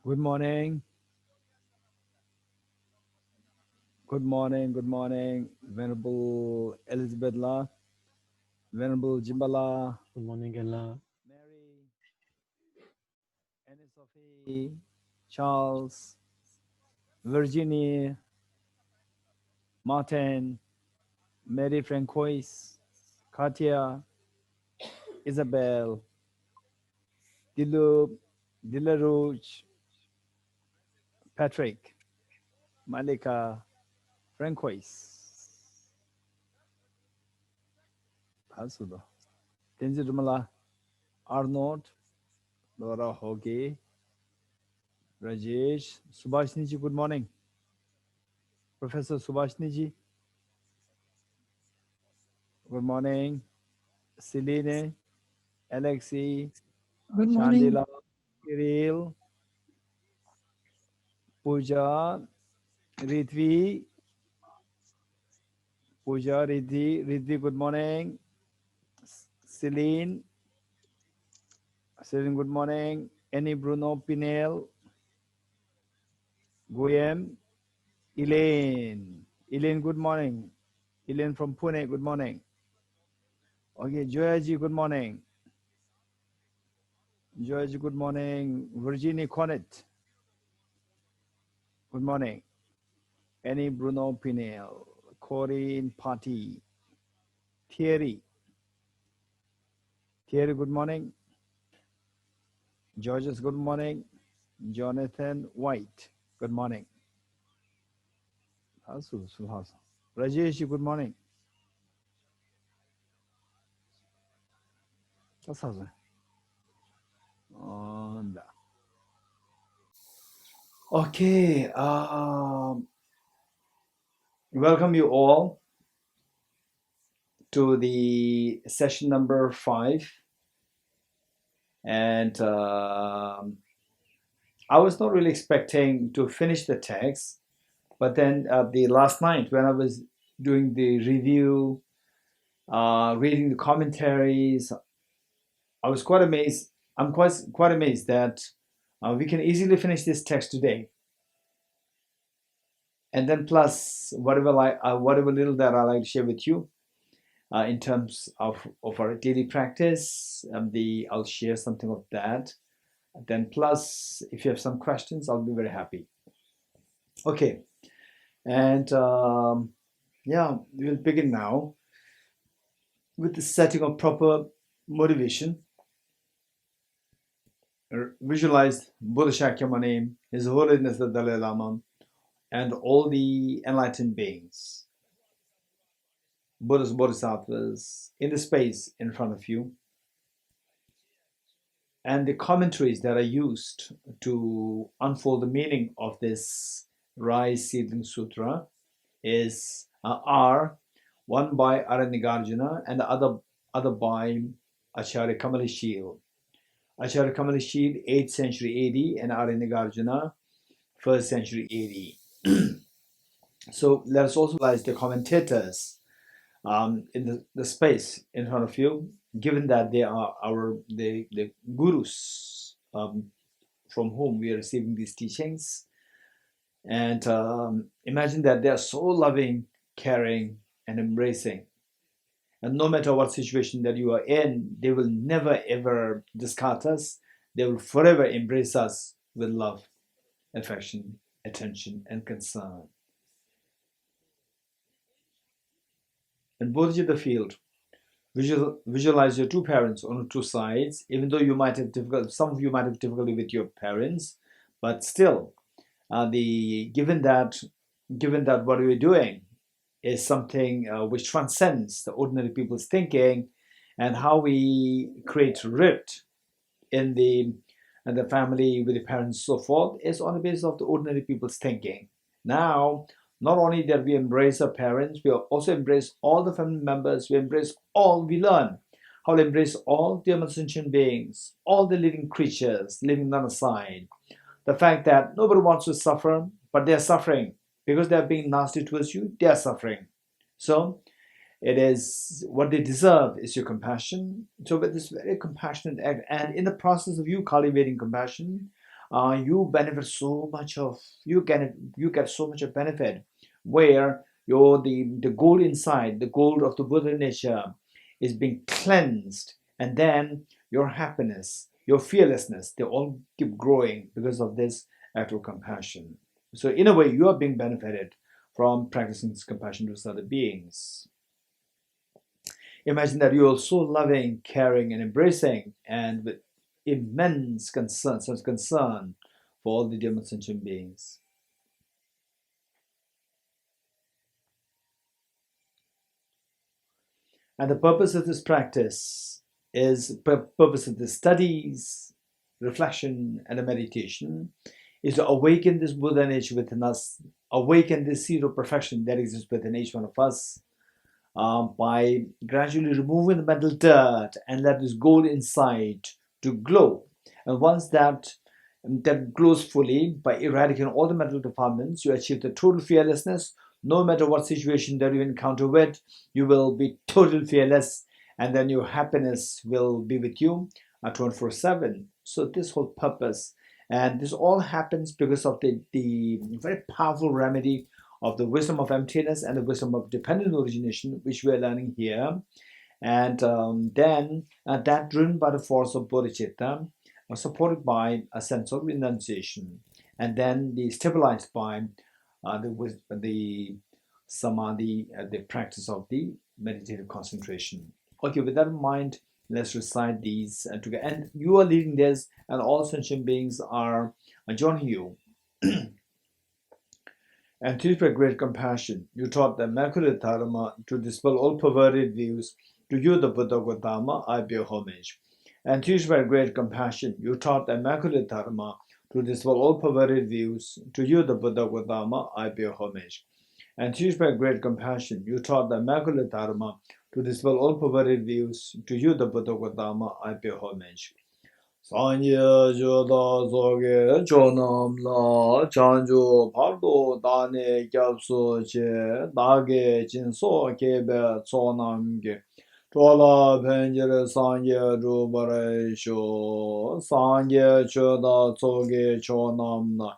Good morning. Good morning. Good morning. Venerable Elizabeth La, Venerable Jimbala, Good morning, Ella. Mary, Annie Sophie, Charles, Virginie, Martin, Mary Francois, Katia, Isabel, Dilub, Dilarouche, Patrick, Malika, Francois. Hasudo. Tenzi Dumala, Arnold, Laura Hoge, Rajesh, Subhashniji, good morning. Professor Subhashniji, good morning. Celine, Alexei, Good morning. Chandila, Kirill, Pooja, Ridvi, Pooja, Ridvi, good morning. Celine, Celine, good morning. Annie Bruno Pinel, Guillem, Elaine, Elaine, good morning. Elaine from Pune, good morning. Okay, Joyaji, good morning. Joyaji, good morning. Virginie Connet, good morning. Annie Bruno Pinel, Corinne Party, Thierry, good morning. Georges, good morning. Jonathan White, good morning. Rajesh, good morning. Okay, welcome you all to the session number 5. And I was not really expecting to finish the text, but then the last night when I was doing the review, reading the commentaries, I was quite amazed. I'm quite amazed that we can easily finish this text today. And then plus whatever little that I like to share with you in terms of our daily practice, I'll share something of that. Then plus, if you have some questions, I'll be very happy. Okay, and yeah, we'll begin now with the setting of proper motivation. Visualize Buddha Shakyamuni, His Holiness the Dalai Lama, and all the enlightened beings, Buddhas, bodhisattvas, in the space in front of you. And the commentaries that are used to unfold the meaning of this Rise Seedling Sutra are one by Aranigarjuna and the other by Acharya Kamalashil. Acharya Kamalashil, 8th century AD, and Aranigarjuna, 1st century AD. So let us also realize the commentators in the space in front of you, given that they are the gurus from whom we are receiving these teachings. And imagine that they are so loving, caring, and embracing. And no matter what situation that you are in, they will never ever discard us. They will forever embrace us with love, affection, attention, and concern. And Bodhicitta field, visualize your two parents on two sides. Even though you might have difficulty, some of you might have difficulty with your parents, but still, given that what we're doing is something which transcends the ordinary people's thinking, and how we create rift in the family with the parents, so forth, is on the basis of the ordinary people's thinking. Now, not only that we embrace our parents, we also embrace all the family members. We learn how to embrace all the sentient beings, all the living creatures, living none aside. The fact that nobody wants to suffer, but they're suffering because they're being nasty towards you, they're suffering. So it is what they deserve is your compassion. So with this very compassionate act, and in the process of you cultivating compassion, you benefit so much of, you get so much of benefit, where the gold inside, the gold of the Buddha nature is being cleansed, and then your happiness, your fearlessness, they all keep growing because of this act of compassion. So in a way, you are being benefited from practicing this compassion towards other beings. Imagine that you are so loving, caring, and embracing, and with immense concern, such concern for all the demon sentient beings. And the purpose of this practice is, purpose of the studies, reflection, and the meditation is to awaken this Buddha nature within us, awaken this seed of perfection that exists within each one of us, by gradually removing the mental dirt and let this gold inside to glow. And once that glows fully, by eradicating all the mental defilements, you achieve the total fearlessness. No matter what situation that you encounter with, you will be total fearless, and then your happiness will be with you 24/7. So this whole purpose, and this all happens because of the very powerful remedy of the wisdom of emptiness and the wisdom of dependent origination, which we are learning here. And then that driven by the force of bodhicitta, supported by a sense of renunciation, and then the stabilized by the samadhi, the practice of the meditative concentration. Okay, with that in mind, let's recite these together. And you are leading this, and all sentient beings are joining you. And teach by great compassion, you taught the Immaculate Dharma to dispel all perverted views. To you, the Buddha Gautama, I bear homage. And teach by great compassion, you taught the Immaculate Dharma to dispel all perverted views. To you, the Buddha Gautama, I bear homage. And teach by great compassion, you taught the Immaculate Dharma to dispel all perverted views. To you, the Buddha Gautama, I bear homage. Sanye joda zoge chonam la chanjo pardo dane gyapso che dage jinso kebe tsonam ge chola penjere sanye rubare sho sanye choda zoge chonam la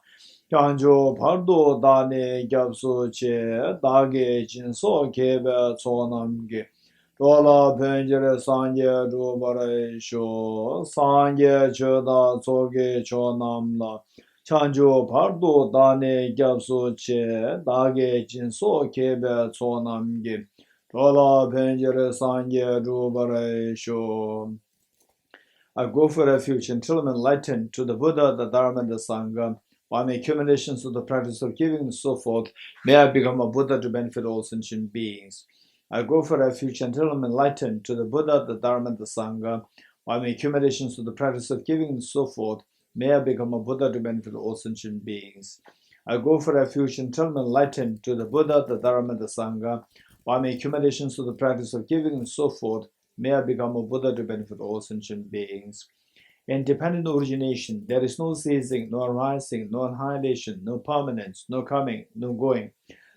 chanjo pardo dane gyapso che dage jinso kebe tsonam ge Chola penjere sanje rubare sho, sanje choda tsoge cho namla, chanjo pardo dane gyapso che, dage jinso kebe tso namgi. Chola penjere sanje rubare sho. I go for refuge until I'm enlightened to the Buddha, the Dharma, and the Sangha. By my accumulations of the practice of giving and so forth, may I become a Buddha to benefit all sentient beings. I go for refuge until I'm enlightened to the Buddha, the Dharma, and the Sangha. By my accumulations of the practice of giving and so forth, may I become a Buddha to benefit all sentient beings. I go for refuge until I'm enlightened to the Buddha, the Dharma, and the Sangha. By my accumulations of the practice of giving and so forth, may I become a Buddha to benefit all sentient beings. In dependent origination, there is no ceasing, no arising, no annihilation, no permanence, no coming, no going,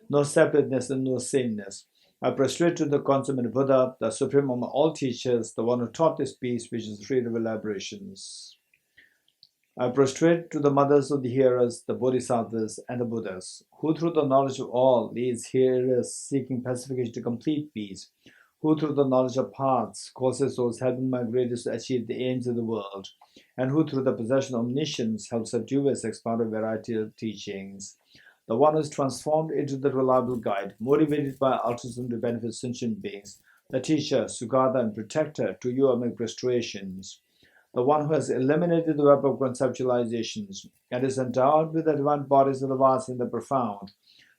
no separateness, and no sameness. I prostrate to the consummate Buddha, the supreme among all teachers, the one who taught this peace, which is freed of elaborations. I prostrate to the mothers of the hearers, the bodhisattvas, and the Buddhas, who through the knowledge of all leads hearers seeking pacification to complete peace, who through the knowledge of paths causes those helping migrators to achieve the aims of the world, and who through the possession of omniscience helps subduers expound a variety of teachings. The one who is transformed into the reliable guide, motivated by altruism to benefit sentient beings, the teacher, Sugata, and protector, to you I make prostrations. The one who has eliminated the web of conceptualizations and is endowed with the divine bodies of the vast and the profound,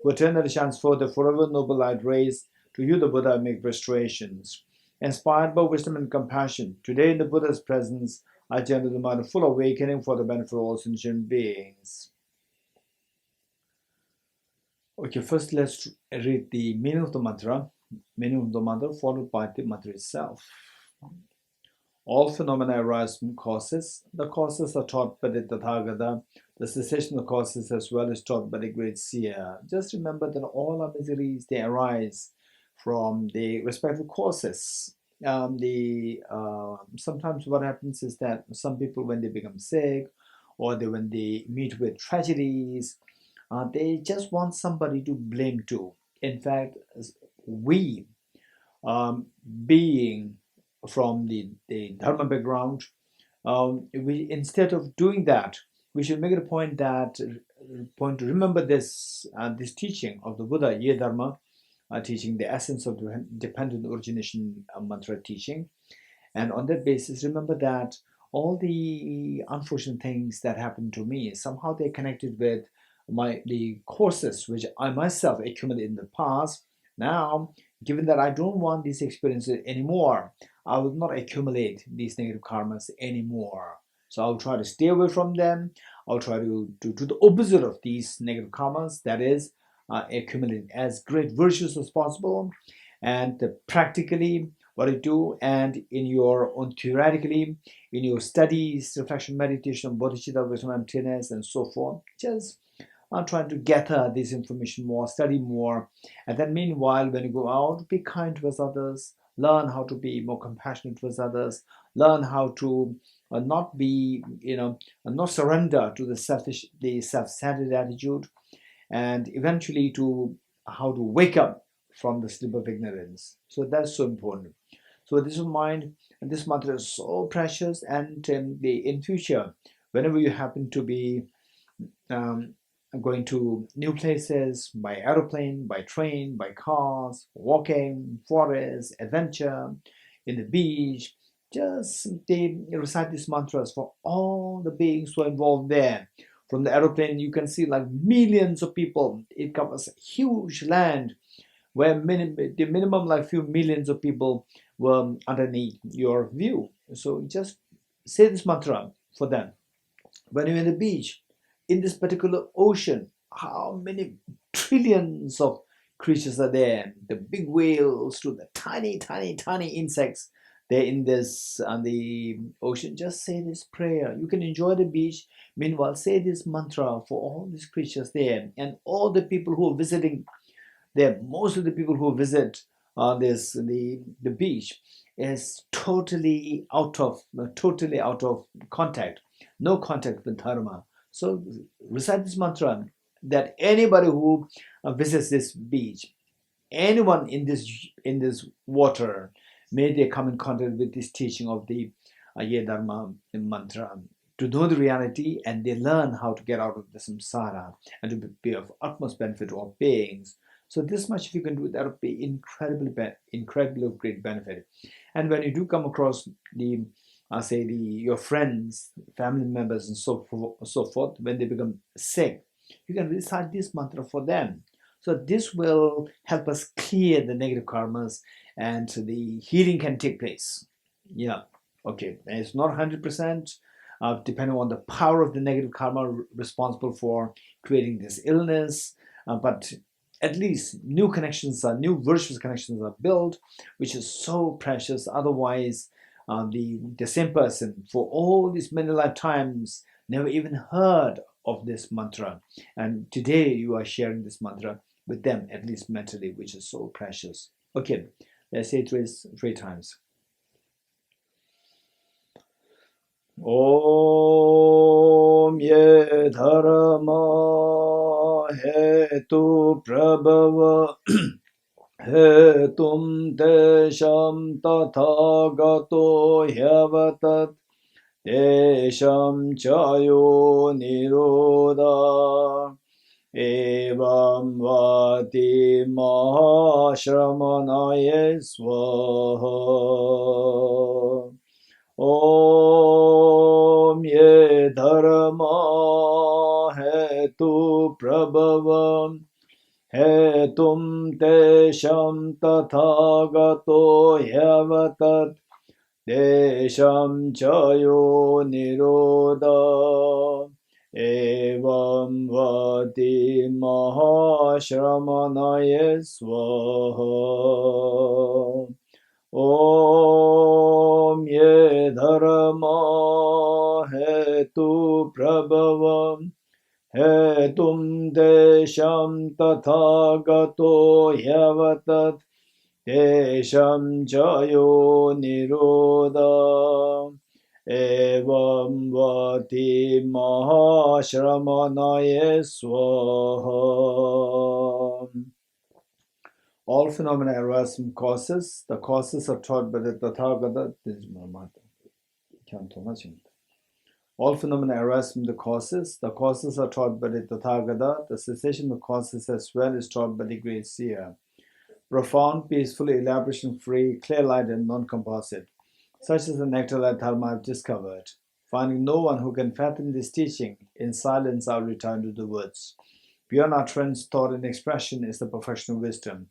who eternally shines forth the forever noble light rays, to you the Buddha I make prostrations. Inspired by wisdom and compassion, today in the Buddha's presence, I turn to the mind of full awakening for the benefit of all sentient beings. Okay, first let's read the meaning of the mantra. Meaning of the mantra followed by the mantra itself. All phenomena arise from causes. The causes are taught by the Tathagata. The cessation of causes as well is taught by the great seer. Just remember that all our miseries, they arise from the respective causes. Sometimes what happens is that some people, when they become sick, or when they meet with tragedies, they just want somebody to blame to. In fact, we, being from the Dharma background, we, instead of doing that, we should make it a point to remember this teaching of the Buddha, Ye Dharma, teaching the essence of the dependent origination mantra teaching. And on that basis, remember that all the unfortunate things that happened to me, somehow they're connected with the courses which I myself accumulated in the past. Now, given that I don't want these experiences anymore, I will not accumulate these negative karmas anymore. So I'll try to stay away from them. I'll try to do the opposite of these negative karmas, that is, accumulate as great virtues as possible. And practically, what you do, and in your own theoretically, in your studies, reflection, meditation, bodhicitta, wisdom, emptiness, and so forth, just trying to gather this information more, study more, and then meanwhile, when you go out, be kind towards others, learn how to be more compassionate towards others, learn how to not be, not surrender to the self-centered attitude, and eventually to how to wake up from the sleep of ignorance. So that's so important. So this is mind, and this mantra is so precious. And in future, whenever you happen to be going to new places by aeroplane, by train, by cars, walking, forest, adventure, in the beach, just they recite these mantras for all the beings who are involved there. From the aeroplane, you can see like millions of people. It covers a huge land where the minimum like few millions of people were underneath your view. So just say this mantra for them. When you're in the beach, in this particular ocean, how many trillions of creatures are there? The big whales to the tiny, tiny, tiny insects there in this on the ocean. Just say this prayer. You can enjoy the beach. Meanwhile, say this mantra for all these creatures there and all the people who are visiting there. Most of the people who visit the beach is totally out of contact, no contact with dharma. So recite this mantra that anybody who visits this beach, anyone in this water, may they come in contact with this teaching of the Ye Dharma mantra to know the reality, and they learn how to get out of the samsara and to be of utmost benefit to all beings. So this much if you can do, that would be incredibly of great benefit. And when you do come across your friends, family members, and so forth, when they become sick, you can recite this mantra for them. So this will help us clear the negative karmas, and the healing can take place. Yeah, okay. And it's not 100%, depending on the power of the negative karma responsible for creating this illness, but at least new virtuous connections are built, which is so precious. Otherwise, the same person for all these many lifetimes never even heard of this mantra, and today you are sharing this mantra with them, at least mentally, which is so precious. Okay, let's say it three times. Om ye dharma hetu prabhava hetum desham tathagato hyavatat desham chayo nirodha evam vati mahashramanaya swaha. Om ye dharma hetu prabhavam hetum desham tathagato hyavatat desham chayo nirodha evam vati mahashramanaya swaha. Om ye dharma hetu prabhavam hetum desham tathagato hyavatat desham chayo nirodha Evam Vati Mahashramanaye Swaha. All phenomena arise from causes. The causes are taught by the Tathagata. All phenomena arise from the causes. The causes are taught by the Tathagata. The cessation of causes as well is taught by the great seer. Profound, peaceful, elaboration-free, clear light and non-composite. Such is the nectar-light dharma I have discovered. Finding no one who can fathom this teaching, in silence I'll return to the woods. Beyond utterance, thought, and expression is the perfection of wisdom,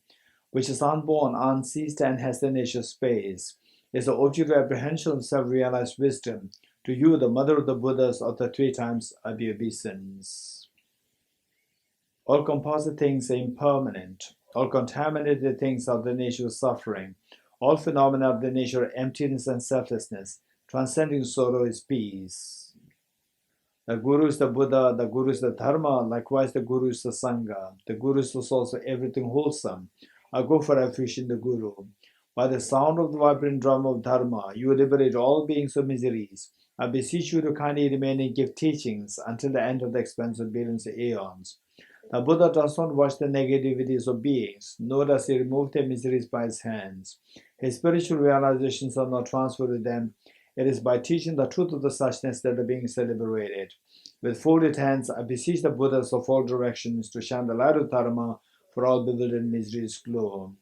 which is unborn, unceased, and has the nature of space. Is the object of apprehension of self-realized wisdom. To you, the mother of the Buddhas of the 3 times obeisance. All composite things are impermanent. All contaminated things are of the nature of suffering. All phenomena of the nature of emptiness and selflessness. Transcending sorrow is peace. The Guru is the Buddha, the Guru is the Dharma, likewise the Guru is the Sangha. The Guru is also everything wholesome. I go for refuge in the Guru. By the sound of the vibrant drum of Dharma, you liberate all beings of miseries. I beseech you to kindly remain and give teachings until the end of the expansive billions of aeons. The Buddha does not watch the negativities of beings, nor does he remove their miseries by his hands. His spiritual realizations are not transferred to them. It is by teaching the truth of the suchness that the beings are liberated. With folded hands, I beseech the Buddhas of all directions to shine the light of Dharma for all bewildered miseries glow.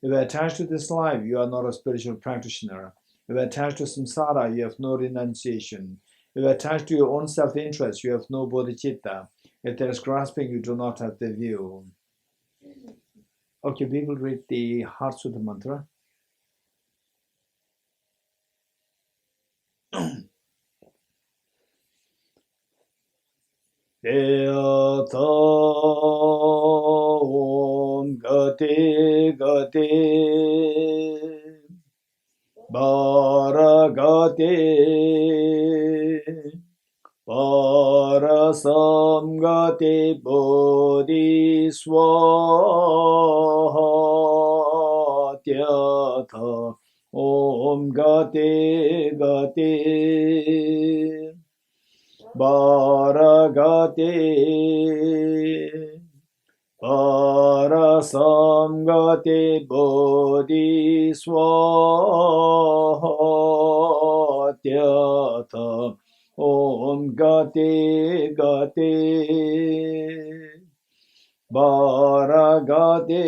If you are attached to this life, you are not a spiritual practitioner. If you are attached to samsara, you have no renunciation. If you are attached to your own self-interest, you have no bodhicitta. If there is grasping, you do not have the view. Okay, we will read the Heart Sutra mantra. Yata Om Gati Gati Bharagati Parasamgati Bodhiswatyatha Om Gati Gati Bharagati Parasamgati Bodhiswatyatha Om Gati Gati Bharagati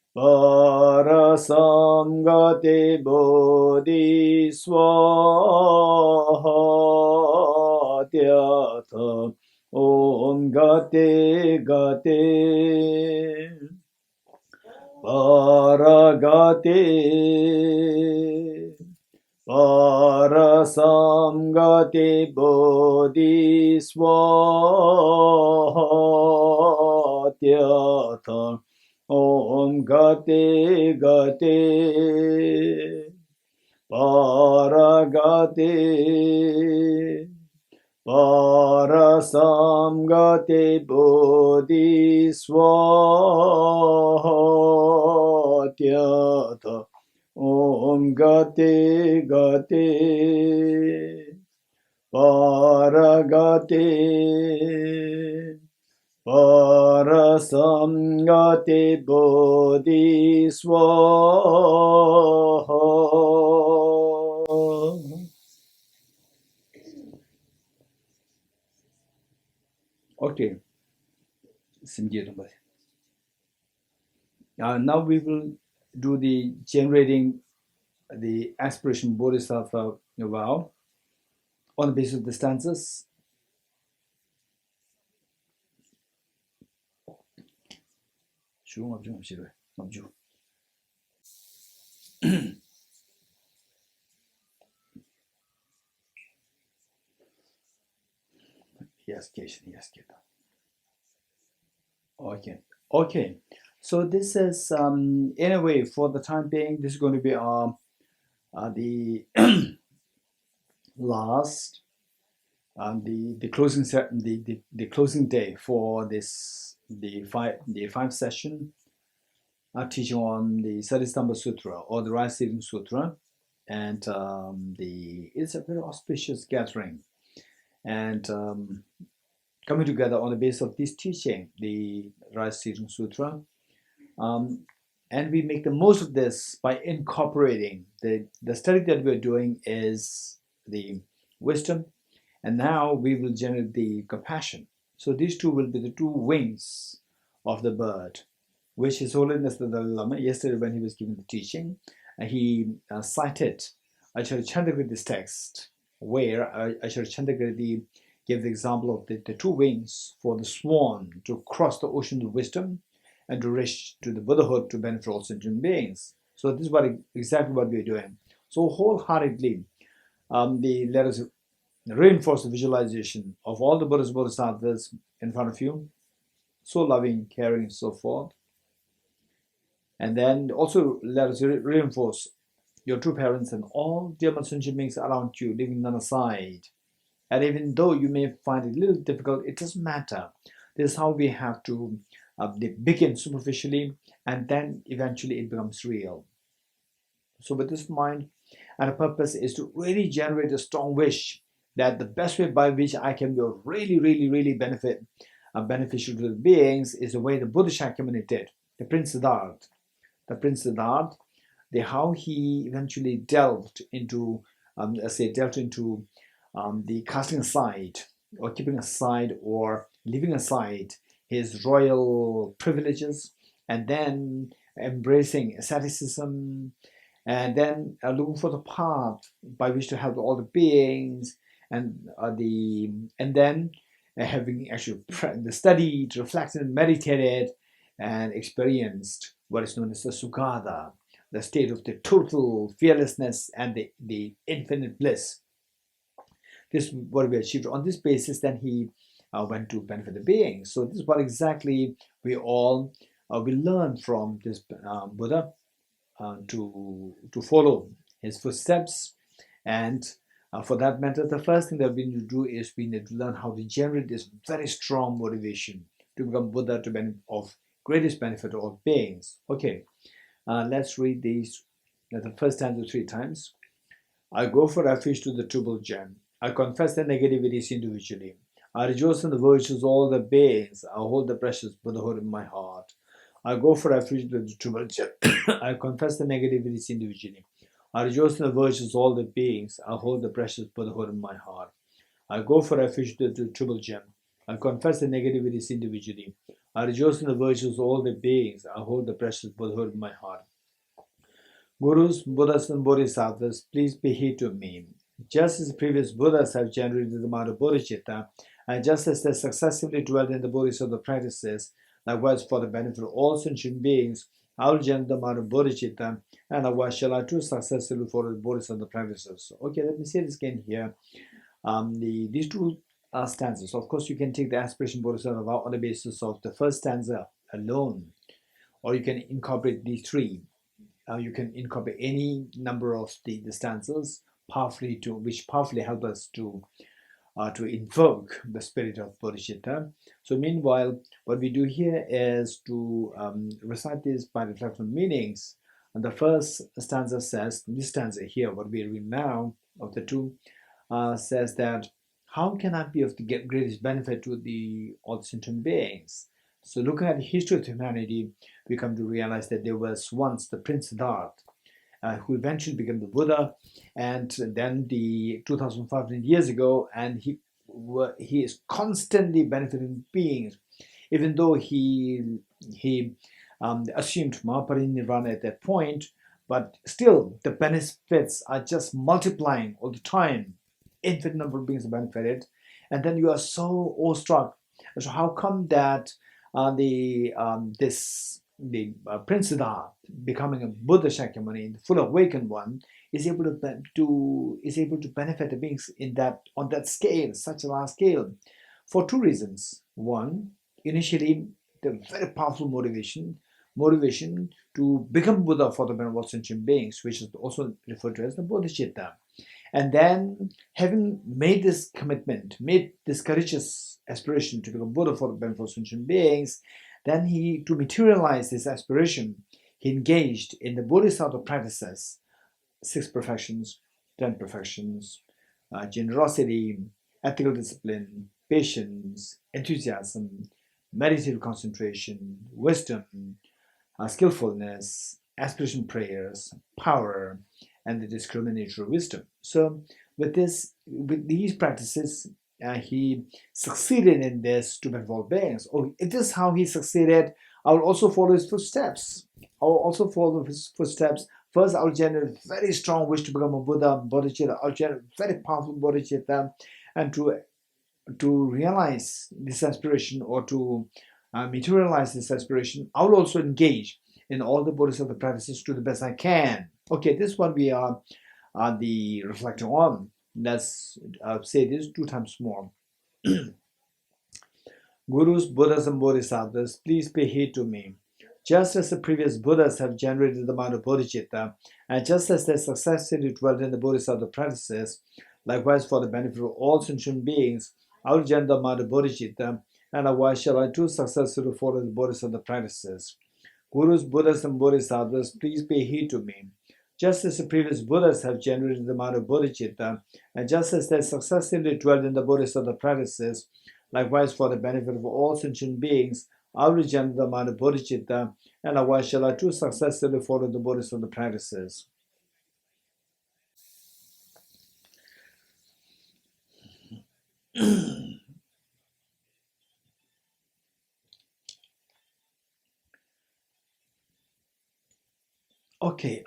Parasamgati Bodhiswatyatha Om Gati Gati Bharagati Parasamgati Bodhiswatyatha Om Gati Gati Bharagati Parasamgati Bodhiswatyatha Om Gati Gati Bharagati Parasamgati Bodhiswaha. Okay, now we will do the generating the aspiration bodhisattva vow on the basis of the stanzas. Yes, okay. So this is, in a way, for the time being, this is going to be the last, the closing the closing day for this the five session teaching on the Salistamba Sutra or the Seedling Sutra. and it's a very auspicious gathering, and coming together on the basis of this teaching, the Seedling Sutra. And we make the most of this by incorporating the study that we're doing is the wisdom, and now we will generate the compassion. So these two will be the two wings of the bird, which His Holiness the Dalai Lama, yesterday when he was giving the teaching, he cited Acharya Chandrakirti's text, where Acharya Chandrakirti gave the example of the two wings for the swan to cross the ocean of wisdom and to reach to the Buddhahood to benefit all sentient beings. So this is exactly what we're doing. So wholeheartedly, let us reinforce the visualization of all the Buddhas, Bodhisattvas in front of you, so loving, caring, and so forth. And then also let us reinforce your true parents and all dear sentient beings around you, leaving none aside. And even though you may find it a little difficult, it doesn't matter. This is how we have to begin superficially, and then eventually it becomes real. So with this mind and a purpose is to really generate a strong wish that the best way by which I can be really beneficial to the beings is the way the Buddha Shakyamuni did, the Prince Siddhartha. The Prince Siddhartha, how he eventually delved into the casting aside or keeping aside or leaving aside his royal privileges, and then embracing asceticism, and then looking for the path by which to help all the beings, and then having actually studied, reflected, meditated, and experienced what is known as the Sugata, the state of the total fearlessness and the infinite bliss. This is what we achieved. On this basis, then he went to benefit the beings. So this is what exactly we all will learn from this Buddha, to follow his footsteps. And for that matter, the first thing that we need to do is we need to learn how to generate this very strong motivation to become Buddha, to be of greatest benefit to all beings. Okay, let's read these, the first stanza 3 times. I go for refuge to the triple gem. I confess the negativities individually. I rejoice in the virtues of all the beings. I hold the precious Buddhahood in my heart. I go for refuge to the triple gem. I confess the negativities individually. I rejoice in the virtues of all the beings. I hold the precious Buddhahood in my heart. I go for refuge to the triple gem. I confess the negativities individually. I rejoice in the virtues of all the beings. I hold the precious Buddhahood in my heart. Gurus, Buddhas, and Bodhisattvas, please be here to me. Just as previous Buddhas have generated the amount of bodhicitta, and just as they successively dwelled in the bodhisattva practices, likewise for the benefit of all sentient beings, I will generate the amount of bodhicitta, and likewise shall I too successfully follow the bodhisattva practices. Okay, let me say this again here. These two stanzas, of course, you can take the aspiration bodhisattva vow on the basis of the first stanza alone, or you can incorporate these three. You can incorporate any number of the stanzas which powerfully help us to invoke the spirit of bodhicitta. So meanwhile, what we do here is to recite these by reflective meanings. And the first stanza says, this stanza here, what we read now of the two, says that how can I be of the greatest benefit to all sentient beings? So looking at the history of humanity, we come to realize that there was once the Prince Siddhartha, who eventually became the Buddha, and then the 2,500 years ago, and he is constantly benefiting beings, even though he assumed Mahaparinirvana at that point, but still the benefits are just multiplying all the time. Infinite number of beings are benefited, and then you are so awestruck. So how come that Prince Siddhartha, becoming a Buddha Shakyamuni, the full awakened one, is able to benefit the beings on that scale, such a large scale, for two reasons. One, initially, the very powerful motivation to become Buddha for the benefit of all sentient beings, which is also referred to as the bodhicitta. And then, having made this commitment, made this courageous aspiration to become Buddha for the benefit of sentient beings, then to materialize this aspiration, he engaged in the bodhisattva practices, 6 perfections, 10 perfections, generosity, ethical discipline, patience, enthusiasm, meditative concentration, wisdom, skillfulness, aspiration prayers, power, and the discriminatory wisdom. So with these practices, he succeeded in this to benefit beings. Oh, it is how he succeeded. I will also follow his footsteps. I will also follow his footsteps. First, I will generate very strong wish to become a Buddha, bodhisattva. I will generate very powerful bodhisattva, and to realize this aspiration, or to materialize this aspiration, I will also engage in all the bodhisattva practices to the best I can. Okay, this is what we are reflecting on. Let's say this 2 times more. Gurus, Buddhas, and Bodhisattvas, please pay heed to me. Just as the previous Buddhas have generated the mind of bodhicitta, and just as they successfully dwelt in the bodhisattva practices, likewise for the benefit of all sentient beings, I will generate the mind of bodhicitta, and likewise shall I too successfully follow the bodhisattva practices. Gurus, Buddhas, and Bodhisattvas, please pay heed to me. Just as the previous Buddhas have generated the mind of bodhicitta, and just as they successfully dwelt in the bodhisattva practices, likewise for the benefit of all sentient beings, I will generate the mind of bodhicitta, and likewise shall I too successfully follow the bodhisattva practices. Okay,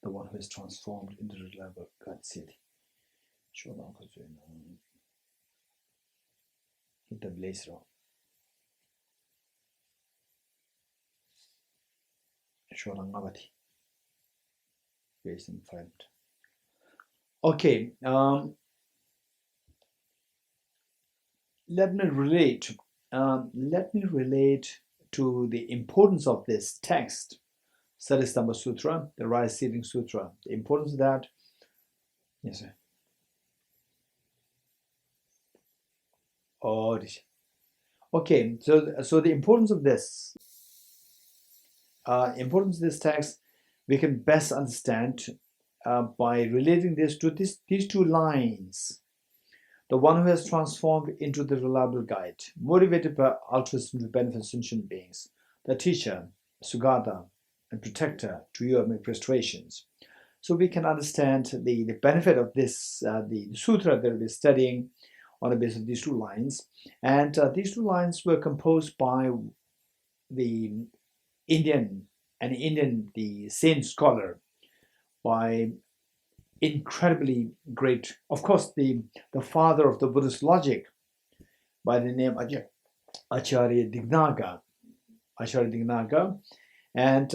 the one who is transformed into the level of God City. Okay, let me relate to the importance of this text, Salistamba Sutra, the Seedling Sutra. The importance of that. Yes, sir. Oh, okay. So the importance of this text we can best understand by relating this to these 2 lines. The one who has transformed into the reliable guide, motivated by altruism to benefit sentient beings, the teacher, Sugata, and protector to your administrations. So we can understand the benefit of this, the sutra that we're studying on the basis of these 2 lines. And these 2 lines were composed by the Indian, the saint scholar, by incredibly great, of course, the father of the Buddhist logic, by the name Acharya Dignaga. And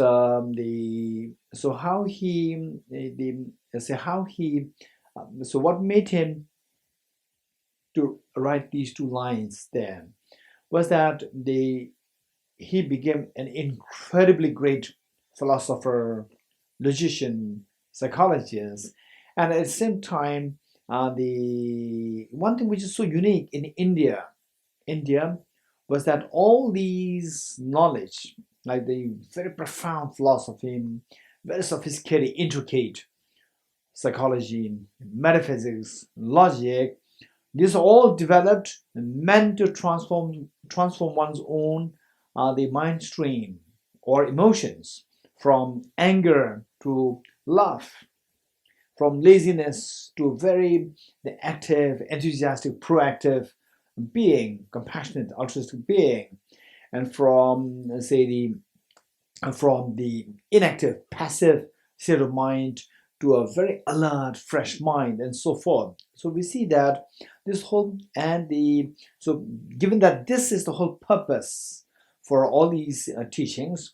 what made him to write these 2 lines there was that he became an incredibly great philosopher, logician, psychologist, and at the same time, the one thing which is so unique in India was that all these knowledge, like the very profound philosophy, very sophisticated, intricate psychology, metaphysics, logic, these are all developed and meant to transform one's own the mind stream or emotions, from anger to love, from laziness to the active, enthusiastic, proactive being, compassionate, altruistic being, and from the inactive, passive state of mind to a very alert, fresh mind, and so forth. So we see that this whole given that this is the whole purpose for all these teachings,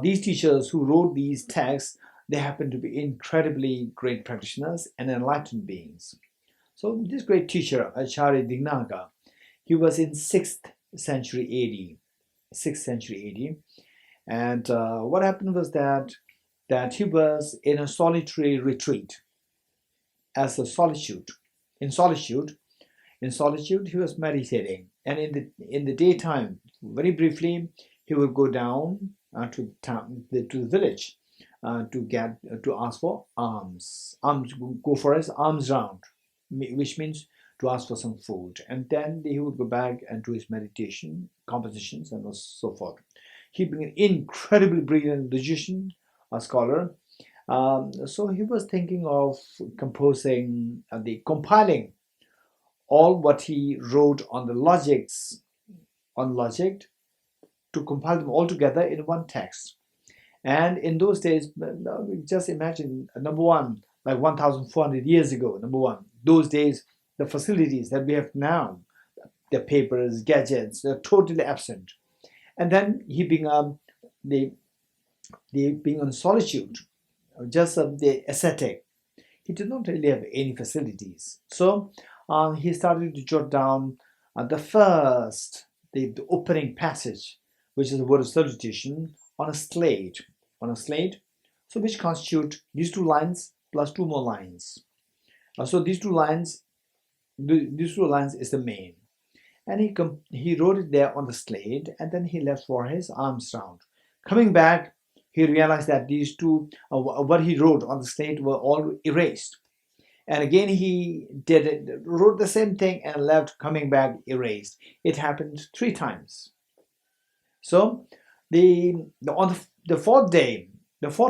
these teachers who wrote these texts, they happen to be incredibly great practitioners and enlightened beings. So this great teacher, Acharya Dignaga, he was in 6th century AD. And what happened was that he was in a solitary retreat, in solitude. He was meditating, and in the daytime, very briefly, he would go down to the town, to the village, to ask for alms. Alms, go for his alms round, which means to ask for some food, and then he would go back and do his meditation, compositions, and so forth. He being an incredibly brilliant logician, a scholar. So he was thinking of compiling all what he wrote on the logic, to compile them all together in one text. And in those days, just imagine, number one, like 1,400 years ago, number one, those days, the facilities that we have now, the papers, gadgets, they're totally absent. And then he being being on solitude, just the ascetic, he did not really have any facilities. So he started to jot down the opening passage, which is the word of salutation, on a slate, so which constitute these two lines plus two more lines. So these two lines is the main, and he wrote it there on the slate, and then he left for his alms round. Coming back, he realized that these two, what he wrote on the slate, were all erased. And again, he wrote the same thing and left, coming back, erased. It happened 3 times. So on the fourth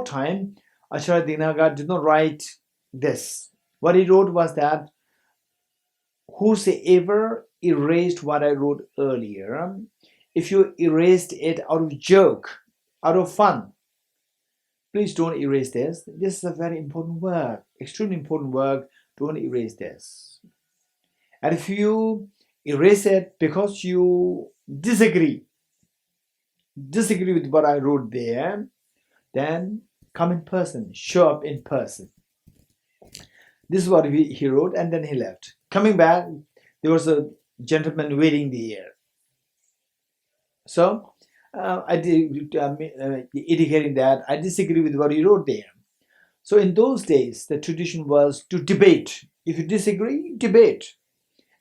time, Acharya Dignaga did not write this. What he wrote was that, whosoever erased what I wrote earlier, if you erased it out of joke, out of fun, please don't erase this. This is a very important work, extremely important work. Don't erase this. And if you erase it because you disagree with what I wrote there, then come in person, show up in person. This is what he wrote, and then he left. Coming back, there was a gentleman waiting there. So I did indicating that I disagree with what he wrote there. So in those days, the tradition was to debate. If you disagree, debate,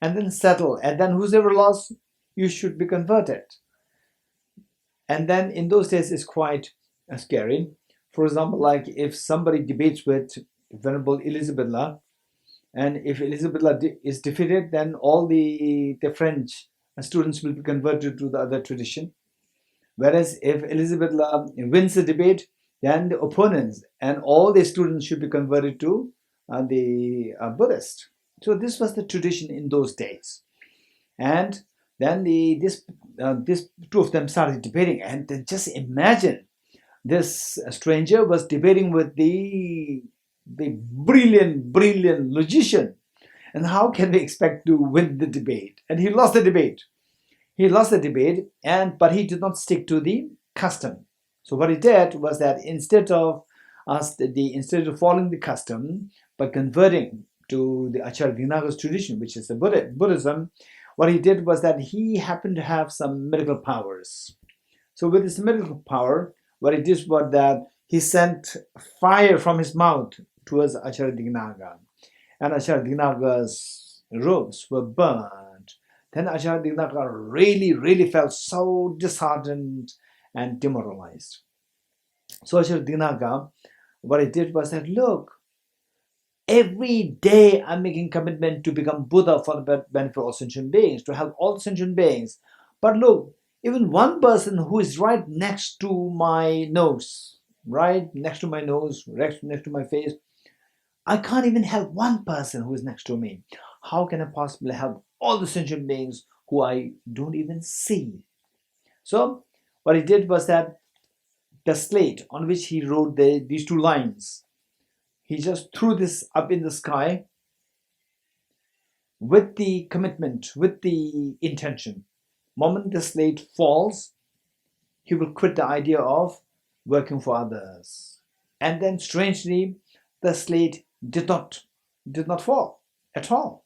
and then settle. And then whoever lost, you should be converted. And then in those days, it's quite scary. For example, like if somebody debates with Venerable Elizabeth, and if Elizabeth is defeated, then all the French students will be converted to the other tradition. Whereas if Elizabeth wins the debate, then the opponents and all the students should be converted to the Buddhist. So this was the tradition in those days. And then this two of them started debating, and then just imagine, this stranger was debating with the brilliant logician, and how can we expect to win the debate? And he lost the debate. But he did not stick to the custom. So what he did was that instead of following the custom, but converting to the Acharya Dignaga's tradition, which is the Buddhism, what he did was that he happened to have some medical powers. So with his medical power, what he did was that he sent fire from his mouth towards Acharya Dignaga, and Acharya Dignaga's robes were burned. Then Acharya Dignaga really felt so disheartened and demoralized. So Acharya Dignaga, what he did was that, look, every day I'm making commitment to become Buddha for the benefit of all sentient beings, to help all sentient beings. But look, even one person who is right next to my nose, next to my face, I can't even help one person who is next to me. How can I possibly help all the sentient beings who I don't even see? So what he did was that the slate on which he wrote these 2 lines, he just threw this up in the sky with the commitment, with the intention. Moment the slate falls, he will quit the idea of working for others. And then strangely, the slate did not fall at all.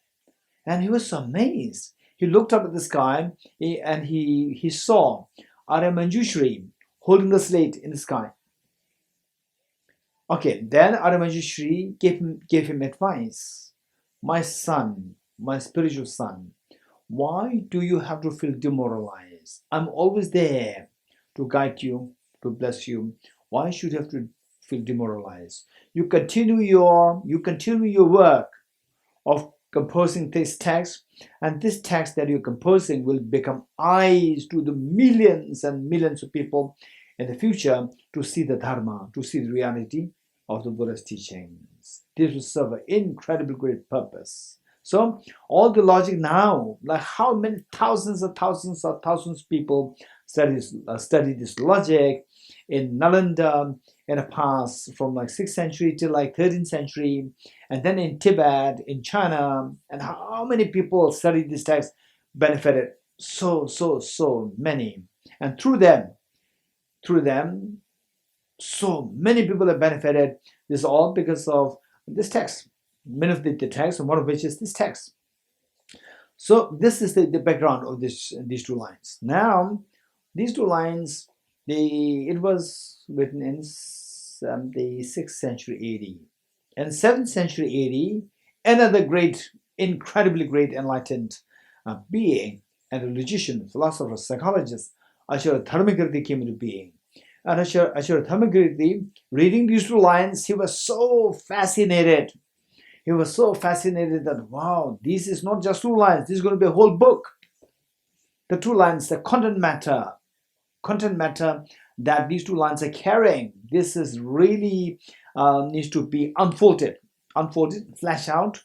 And he was so amazed. He looked up at the sky, and he saw Arya Manjushri holding the slate in the sky. Okay, then Arya Manjushri gave him advice. My son, my spiritual son, why do you have to feel demoralized? I'm always there to guide you, to bless you, why should you have to feel demoralized? You continue your work of composing this text, and this text that you're composing will become eyes to the millions and millions of people in the future to see the Dharma, to see the reality of the Buddha's teachings. This will serve an incredibly great purpose. So all the logic now, like how many thousands of people study this logic in Nalanda in the past, from like 6th century to like 13th century, and then in Tibet, in China, and how many people studied this text, benefited so many. And through them, so many people have benefited. This is all because of this text. Many of the text, and one of which is this text. So this is the background of these two lines. Now, these two lines, it was written in the 6th century AD. And 7th century AD, another great, incredibly great enlightened being and a logician, philosopher, psychologist, Acharya Dharmakirti came into being. And Acharya Dharmakirti, reading these two lines, he was so fascinated. He was so fascinated that, wow, this is not just two lines, this is going to be a whole book. The two lines, the content matter that these two lines are carrying, this is really needs to be unfolded, flesh out.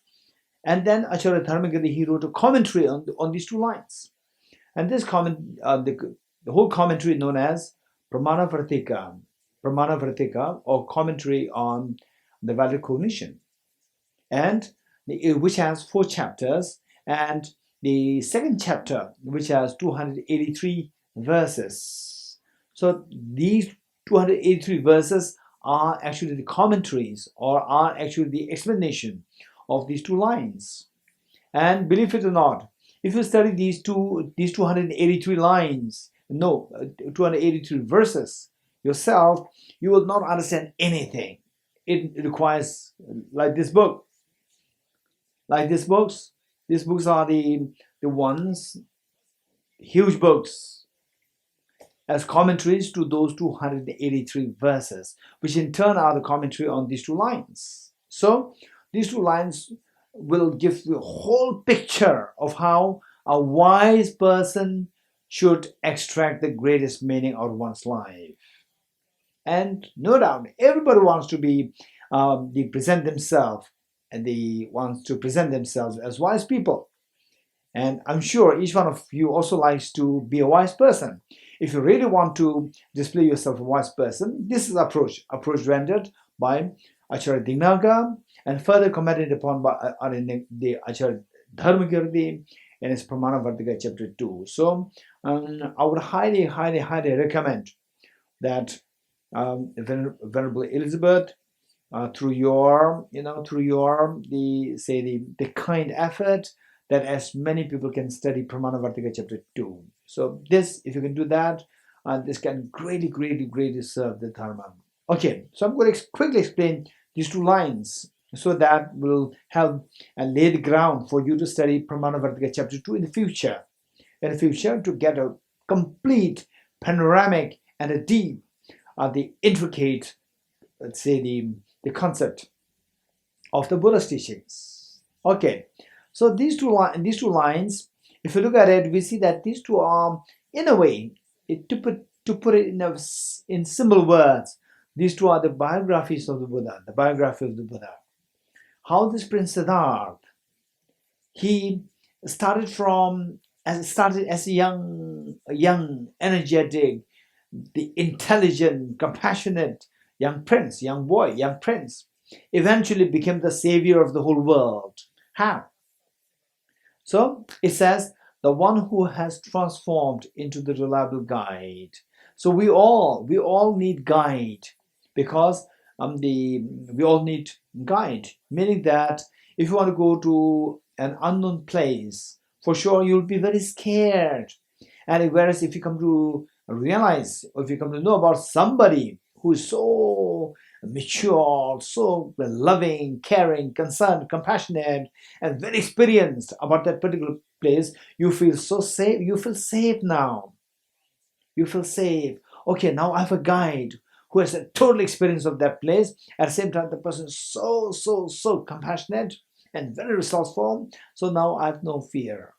And then Acharya Dharmakirti, he wrote a commentary on these two lines. And this the whole commentary known as Pramana Vartika, or commentary on the valid cognition, and which has 4 chapters, and the second chapter, which has 283 verses. So these 283 verses are actually the commentaries, or are actually the explanation of these two lines. And believe it or not, if you study these 283 lines, 283 verses yourself, you will not understand anything. It requires, like this book. Like these books are the ones, huge books, as commentaries to those 283 verses, which in turn are the commentary on these two lines. So these two lines will give the whole picture of how a wise person should extract the greatest meaning out of one's life. And no doubt, everybody wants to present themselves, and they want to present themselves as wise people. And I'm sure each one of you also likes to be a wise person. If you really want to display yourself a wise person, this is approach rendered by Acharya Dignaga and further commented upon by the Acharya Dharmakirti in his Pramana Vartika chapter 2. So I would highly recommend that Venerable Elizabeth, through your the kind effort, that as many people can study Pramana Vartika chapter 2. So this, if you can do that, this can greatly serve the Dharma. Okay, so I'm going to quickly explain these two lines, so that will help and lay the ground for you to study Pramana Vartika chapter 2 in the future. To get a complete, panoramic, and a deep, the intricate, let's say the concept of the Buddha's teachings. Okay, so these two lines, if you look at it, we see that these two are, in a way, to put it in simple words, these two are the biographies of the Buddha, the biography of the Buddha. How this Prince Siddhartha, he started as a young, energetic, the intelligent, compassionate young prince, eventually became the savior of the whole world. How? So it says, the one who has transformed into the reliable guide. So we all need guide, because we all need guide, meaning that if you want to go to an unknown place, for sure you'll be very scared. And whereas if you come to realize, or if you come to know about somebody who is so mature, so loving, caring, concerned, compassionate, and very experienced about that particular place, you feel so safe. You feel safe now. You feel safe. okay, now I have a guide who has a total experience of that place. At the same time, the person is so compassionate and very resourceful. So now I have no fear,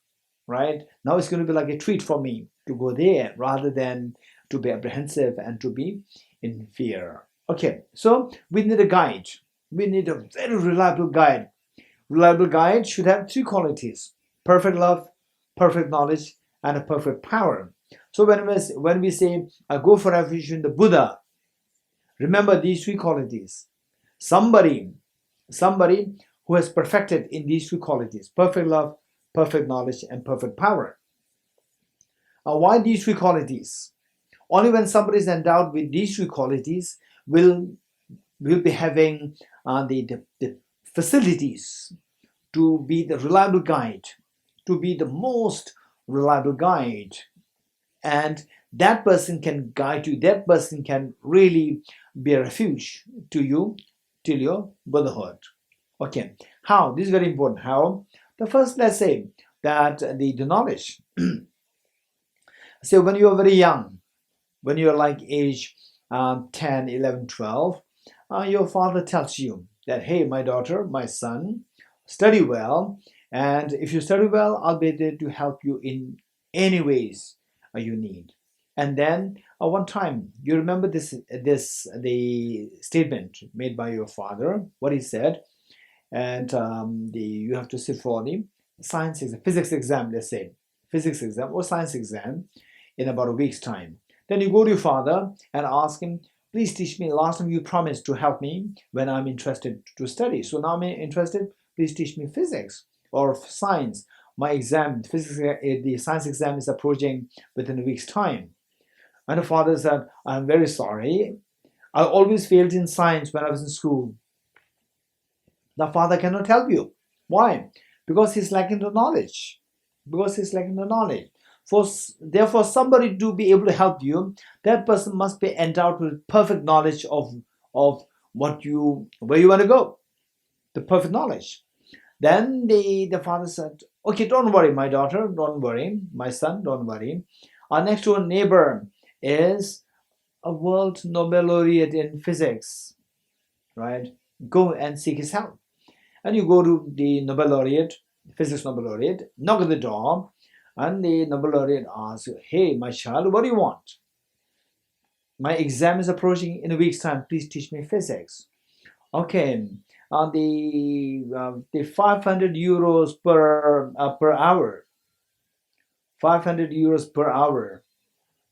right? Now it's going to be like a treat for me to go there rather than to be apprehensive and to be in fear. Okay, so we need a guide. We need a very reliable guide. Reliable guide should have three qualities: perfect love, perfect knowledge, and a perfect power. So when we say go for refuge in the Buddha, remember these three qualities. Somebody who has perfected in these three qualities: perfect love, perfect knowledge, and perfect power. Why these three qualities? Only when somebody is endowed with these three qualities will be having the facilities to be the reliable guide, to be the most reliable guide. And that person can guide you, that person can really be a refuge to you till your Buddhahood. Okay, how? This is very important. How? The first, let's say that the knowledge. So when you are very young, when you are like age 10, 11, 12, your father tells you that, hey, my daughter, my son, study well, and if you study well, I'll be there to help you in any ways you need. And then one time, you remember the statement made by your father, what he said, and you have to sit for the science exam, physics exam, let's say, physics exam or science exam in about a week's time. Then you go to your father and ask him, please teach me, last time you promised to help me when I'm interested to study. So now I'm interested, please teach me physics or science. My exam, the science exam is approaching within a week's time. And the father said, I'm very sorry. I always failed in science when I was in school. The father cannot help you. Why? Because he's lacking the knowledge. Therefore, somebody to be able to help you, that person must be endowed with perfect knowledge of where you want to go. The perfect knowledge. Then the father said, okay, don't worry, my daughter, don't worry, my son, don't worry. Our next door neighbor is a world Nobel laureate in physics, right? Go and seek his help. And you go to the Nobel laureate, physics Nobel laureate, knock at the door, and the Nobel laureate asks you, hey, my child, what do you want? My exam is approaching in a week's time. Please teach me physics. Okay, the 500 euros per hour. 500 euros per hour.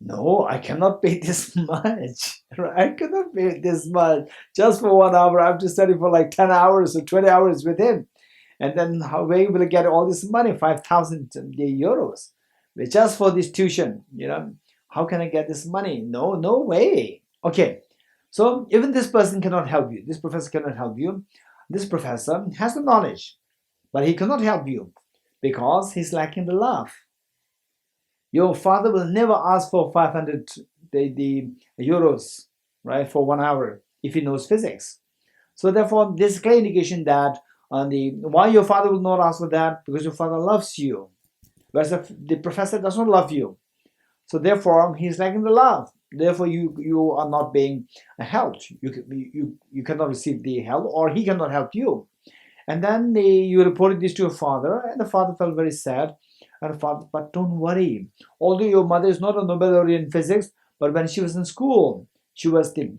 No, I cannot pay this much. I cannot pay this much. Just for 1 hour, I have to study for like 10 hours or 20 hours with him. And then where will I get all this money? 5,000 euros. Just for this tuition, How can I get this money? No way. Okay. So even this person cannot help you. This professor cannot help you. This professor has the knowledge, but he cannot help you because he's lacking the love. Your father will never ask for 500 the euros, right, for 1 hour if he knows physics. So therefore, this is clear indication that why your father will not ask for that, because your father loves you, whereas the professor does not love you. So therefore, he's lacking the love. Therefore, you are not being helped. You cannot receive the help, or he cannot help you. And then you reported this to your father, and the father felt very sad. And father, but don't worry. Although your mother is not a Nobel laureate in physics, but when she was in school, she was the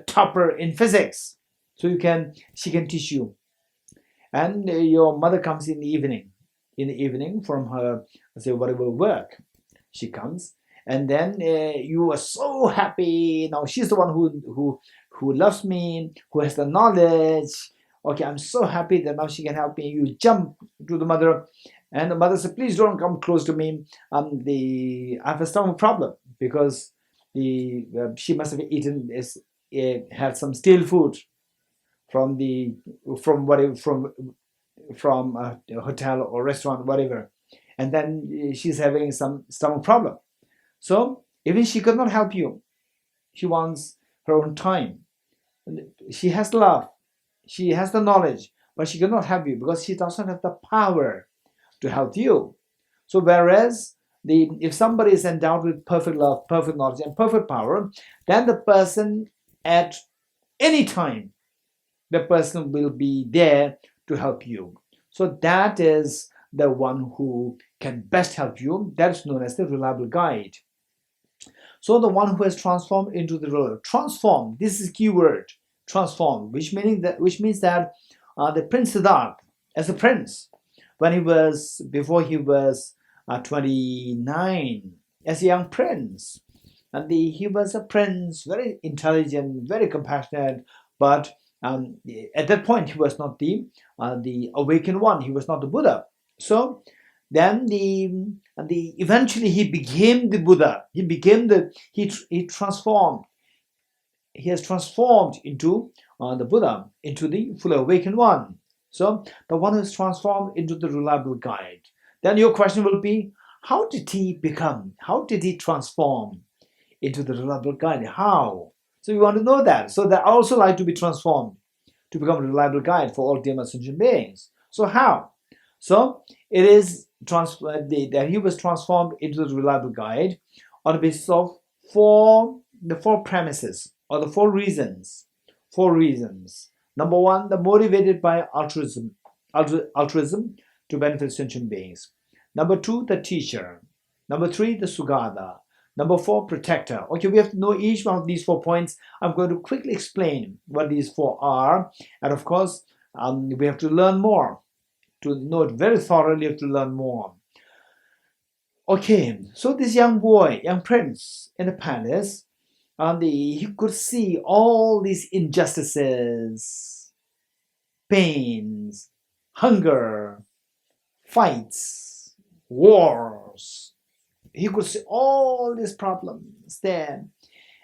topper in physics. So she can teach you. And your mother comes in the evening from her, say, whatever work. She comes, and then you are so happy. Now she's the one who loves me, who has the knowledge. Okay, I'm so happy that now she can help me. You jump to the mother, and the mother said, please don't come close to me. I have a stomach problem because she must have had some stale food from a hotel or restaurant, whatever. And then she's having some stomach problem. So even she could not help you. She wants her own time. She has love. She has the knowledge, but she cannot help you because she does not have the power to help you. So whereas if somebody is endowed with perfect love, perfect knowledge, and perfect power, then the person at any time, the person will be there to help you. So that is the one who can best help you. That is known as the reliable guide. So the one who has transformed into the ruler. Transform, this is key word, transform, which means that the Prince Siddhartha, as a prince, before he was 29, as a young prince, and he was a prince, very intelligent, very compassionate, but at that point he was not the awakened one. He was not the Buddha. So then eventually he became the Buddha. He transformed. He has transformed into the Buddha, into the fully awakened one. So the one who is transformed into the reliable guide. Then your question will be, how did he become? How did he transform into the reliable guide? How? So you want to know that. So they also like to be transformed to become a reliable guide for all demon sentient beings. So how? So it is that he was transformed into the reliable guide on the basis of the four premises or the four reasons. Four reasons. Number one, the motivated by altruism to benefit sentient beings. Number two, the teacher. Number three, the Sugata. Number four, protector. Okay, we have to know each one of these 4 points. I'm going to quickly explain what these 4 are. And of course, we have to learn more. To know it very thoroughly, you have to learn more. Okay, so this young boy, young prince in the palace, he could see all these injustices, pains, hunger, fights, wars. He could see all these problems there,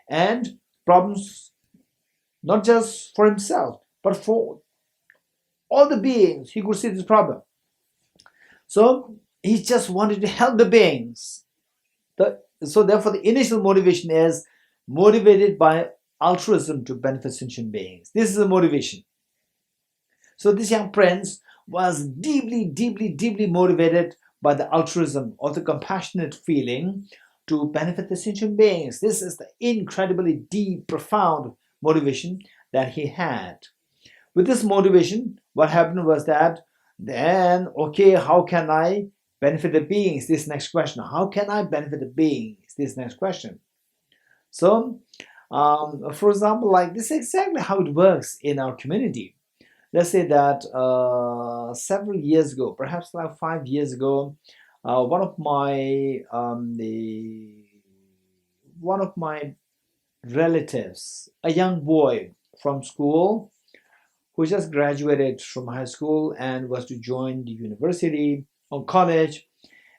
and problems not just for himself, but for all the beings. He could see this problem. So he just wanted to help the beings. So therefore the initial motivation is motivated by altruism to benefit sentient beings. This is the motivation. So this young prince was deeply, deeply, deeply motivated by the altruism or the compassionate feeling to benefit the sentient beings. This is the incredibly deep, profound motivation that he had. With this motivation, what happened was that then, okay, how can I benefit the beings? This next question. How can I benefit the beings? This next question. So, for example, like this is exactly how it works in our community. Let's say that several years ago, perhaps like 5 years ago, one of my relatives, a young boy from school, who just graduated from high school and was to join the university or college,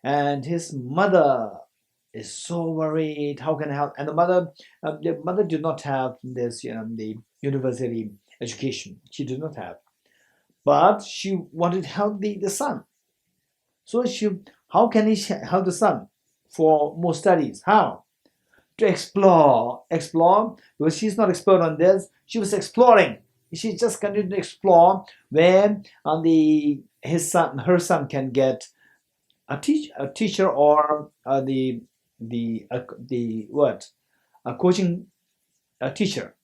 and his mother is so worried. How can I help? And the mother did not have this, the university education. She did not have, but she wanted to help the son. So how can he help the son for more studies? How? To explore, because she's not expert on this. She was exploring. She just continued to explore where her son can get a teacher or a coaching teacher.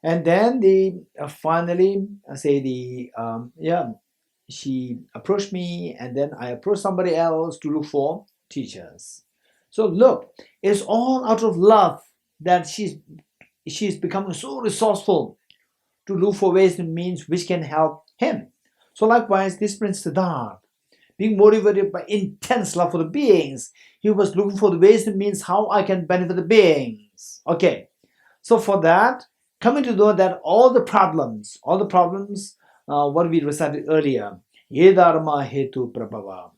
And then finally she approached me, and then I approached somebody else to look for teachers. So look, it's all out of love that she's becoming so resourceful to look for ways and means which can help him. So likewise, this Prince Siddhartha, being motivated by intense love for the beings, he was looking for the ways and means how I can benefit the beings. Okay, so for that, coming to know that all the problems, what we recited earlier, ye dharma hetu prabhava,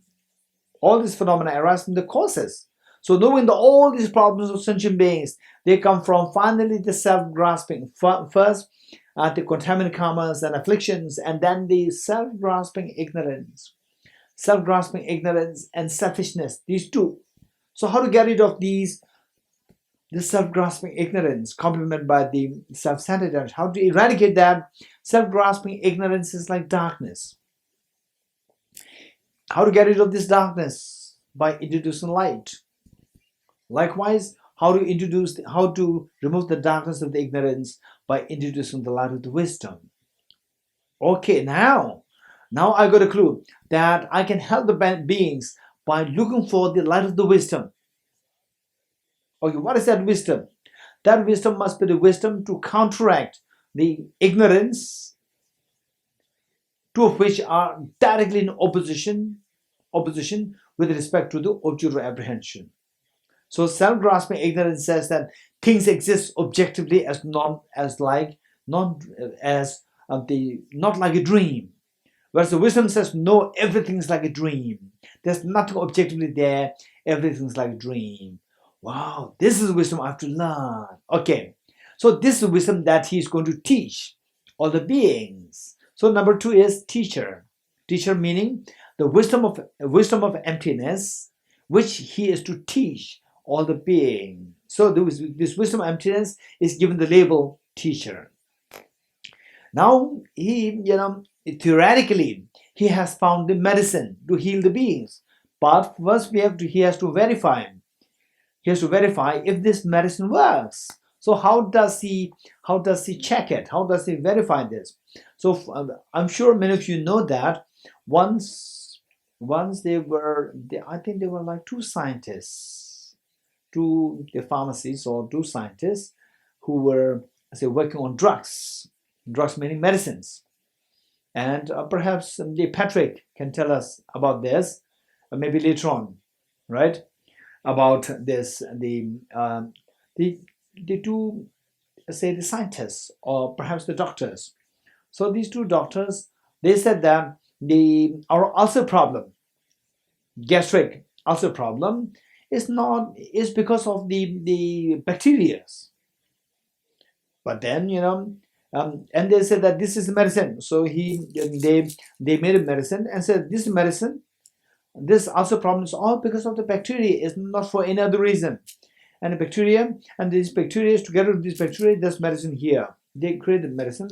all these phenomena arise from the causes. So knowing that all these problems of sentient beings, they come from finally the self-grasping. First, the contaminant karmas and afflictions, and then the self-grasping ignorance. Self-grasping ignorance and selfishness, these two. So how to get rid of the self-grasping ignorance, complemented by the self-centeredness? How to eradicate that? Self-grasping ignorance is like darkness. How to get rid of this darkness? By introducing light. Likewise, how to remove the darkness of the ignorance? By introducing the light of the wisdom. Okay, now I got a clue that I can help the beings by looking for the light of the wisdom. Okay, what is that wisdom? That wisdom must be the wisdom to counteract the ignorance, two of which are directly in opposition with respect to the object of apprehension. So self-grasping ignorance says that things exist objectively as not like a dream. Whereas the wisdom says, no, everything's like a dream. There's nothing objectively there. Everything's like a dream. Wow, this is wisdom I have to learn. Okay, so this is wisdom that he's going to teach all the beings. So number 2 is teacher. Teacher meaning the wisdom of emptiness, which he is to teach all the beings. So this wisdom of emptiness is given the label teacher. Now he, theoretically, he has found the medicine to heal the beings. But first he has to verify if this medicine works. So how does he check it? How does he verify this? So I'm sure many of you know that once I think they were like two pharmacists or two scientists who were working on drugs meaning medicines. And perhaps Patrick can tell us about this, maybe later on, right? About this, the two, the scientists or perhaps the doctors. So these two doctors, they said that our ulcer problem, gastric ulcer problem, is because of the bacteria. But then and they said that this is medicine. So they made a medicine and said this medicine, this ulcer problem is all because of the bacteria. It's not for any other reason. And the bacteria and these bacteria, together with these bacteria, there's medicine here. They created medicine,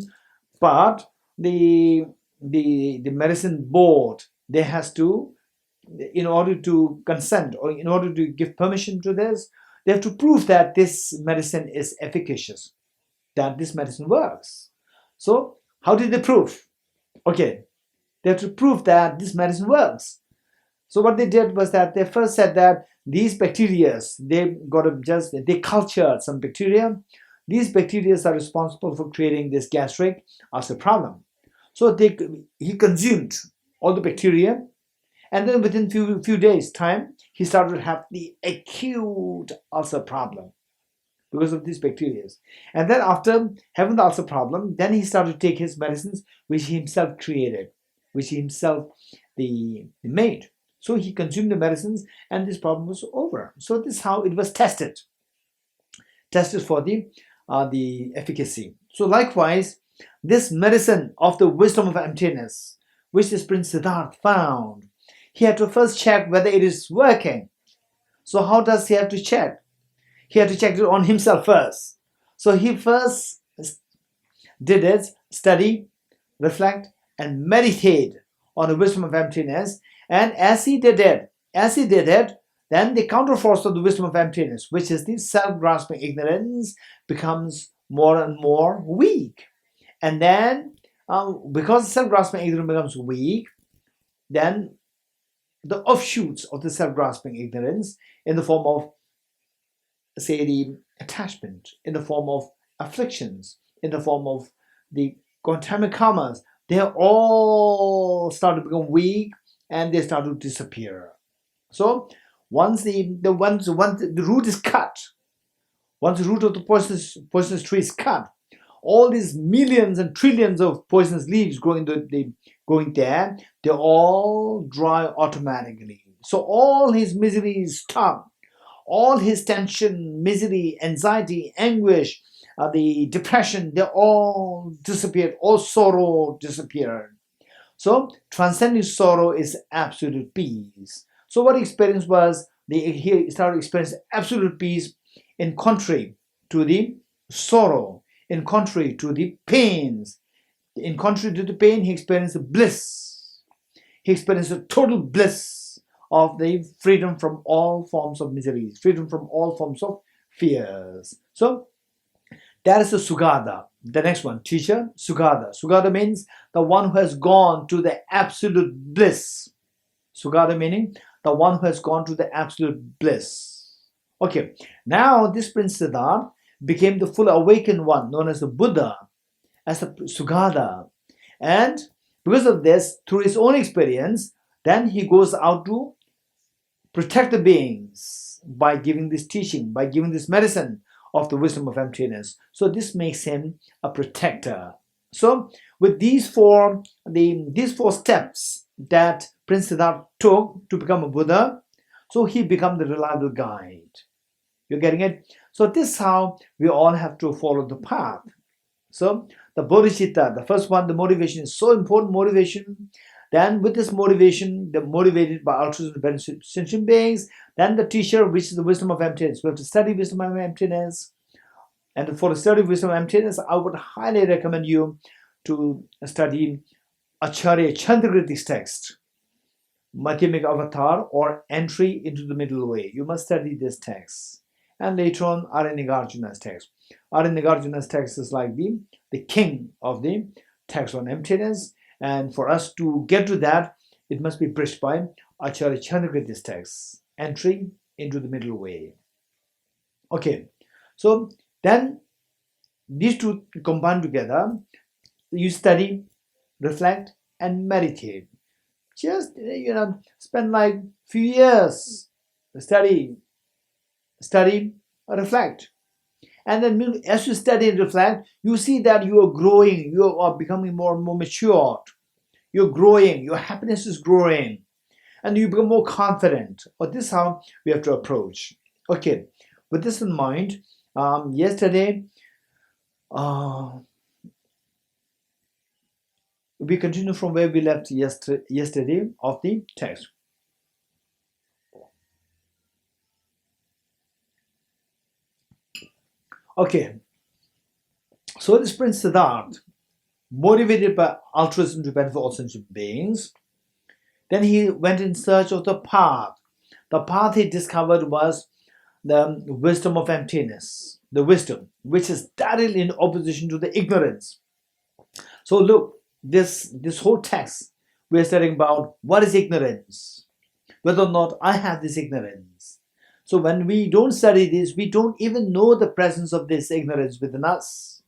but the medicine board, they has to, in order to consent or in order to give permission to this, they have to prove that this medicine is efficacious, that this medicine works. So how did they prove? Okay, they have to prove that this medicine works. So what they did was that they first said that these bacteria, they cultured some bacteria. These bacteria are responsible for creating this gastric ulcer problem. So he consumed all the bacteria, and then within few days time, he started to have the acute ulcer problem because of these bacteria. And then after having the ulcer problem, then he started to take his medicines, which he himself created, which he himself made. So he consumed the medicines and this problem was over. So this is how it was tested for the efficacy. So likewise, this medicine of the wisdom of emptiness, which this Prince Siddhartha found, he had to first check whether it is working. So how does he have to check? He had to check it on himself first. So he first did it, study, reflect, and meditate on the wisdom of emptiness. And as he did it, then the counterforce of the wisdom of emptiness, which is the self-grasping ignorance, becomes more and more weak. And then, because self-grasping ignorance becomes weak, then the offshoots of the self-grasping ignorance in the form of, say, the attachment, in the form of afflictions, in the form of the contaminant karmas, they all start to become weak and they start to disappear. So once the root is cut, once the root of the poisonous tree is cut, all these millions and trillions of poisonous leaves going there, they all dry automatically. So all his misery is stopped. All his tension, misery, anxiety, anguish, the depression, they all disappeared. All sorrow disappeared. So transcending sorrow is absolute peace. So what he experienced was, he started experiencing absolute peace in contrary to the sorrow, in contrary to the pains. In contrary to the pain, he experienced bliss. He experienced a total bliss of the freedom from all forms of miseries, freedom from all forms of fears. So that is the Sugata. The next one, teacher, Sugata. Sugata means the one who has gone to the absolute bliss. Sugata meaning the one who has gone to the absolute bliss. Okay, now this Prince Siddhartha became the full awakened one, known as the Buddha, as the Sugata. And because of this, through his own experience, then he goes out to protect the beings by giving this teaching, by giving this medicine of the wisdom of emptiness. So this makes him a protector. So with these four steps that Prince Siddhartha took to become a Buddha, so he became the reliable guide. You're getting it? So this is how we all have to follow the path. So the bodhicitta, the first one, the motivation is so important, motivation. Then with this motivation, they're motivated by altruism sentient beings. Then the teacher, which is the wisdom of emptiness. We have to study wisdom of emptiness. And for the study of wisdom of emptiness, I would highly recommend you to study Acharya Chandragiri's text, Madhyamik Avatar, or Entry into the Middle Way. You must study this text. And later on, Aranagarjuna's text. Aranagarjuna's text is like the king of the text on emptiness. And for us to get to that, it must be bridged by Acharya Chandragiri's text, Entry into the Middle Way. Okay, so then these two combined together, you study, reflect, and meditate. Just, spend like few years, study, reflect. And then as you study and reflect, you see that you are growing, you are becoming more and more mature. You're growing, your happiness is growing, and you become more confident. But this is how we have to approach. Okay, with this in mind, yesterday, we continue from where we left yesterday of the text. Okay, so this Prince Siddhartha, motivated by altruism to benefit all sentient beings, then he went in search of the path. The path he discovered was the wisdom of emptiness, the wisdom, which is directly in opposition to the ignorance. So look, this whole text, we're studying about what is ignorance, whether or not I have this ignorance. So when we don't study this, we don't even know the presence of this ignorance within us.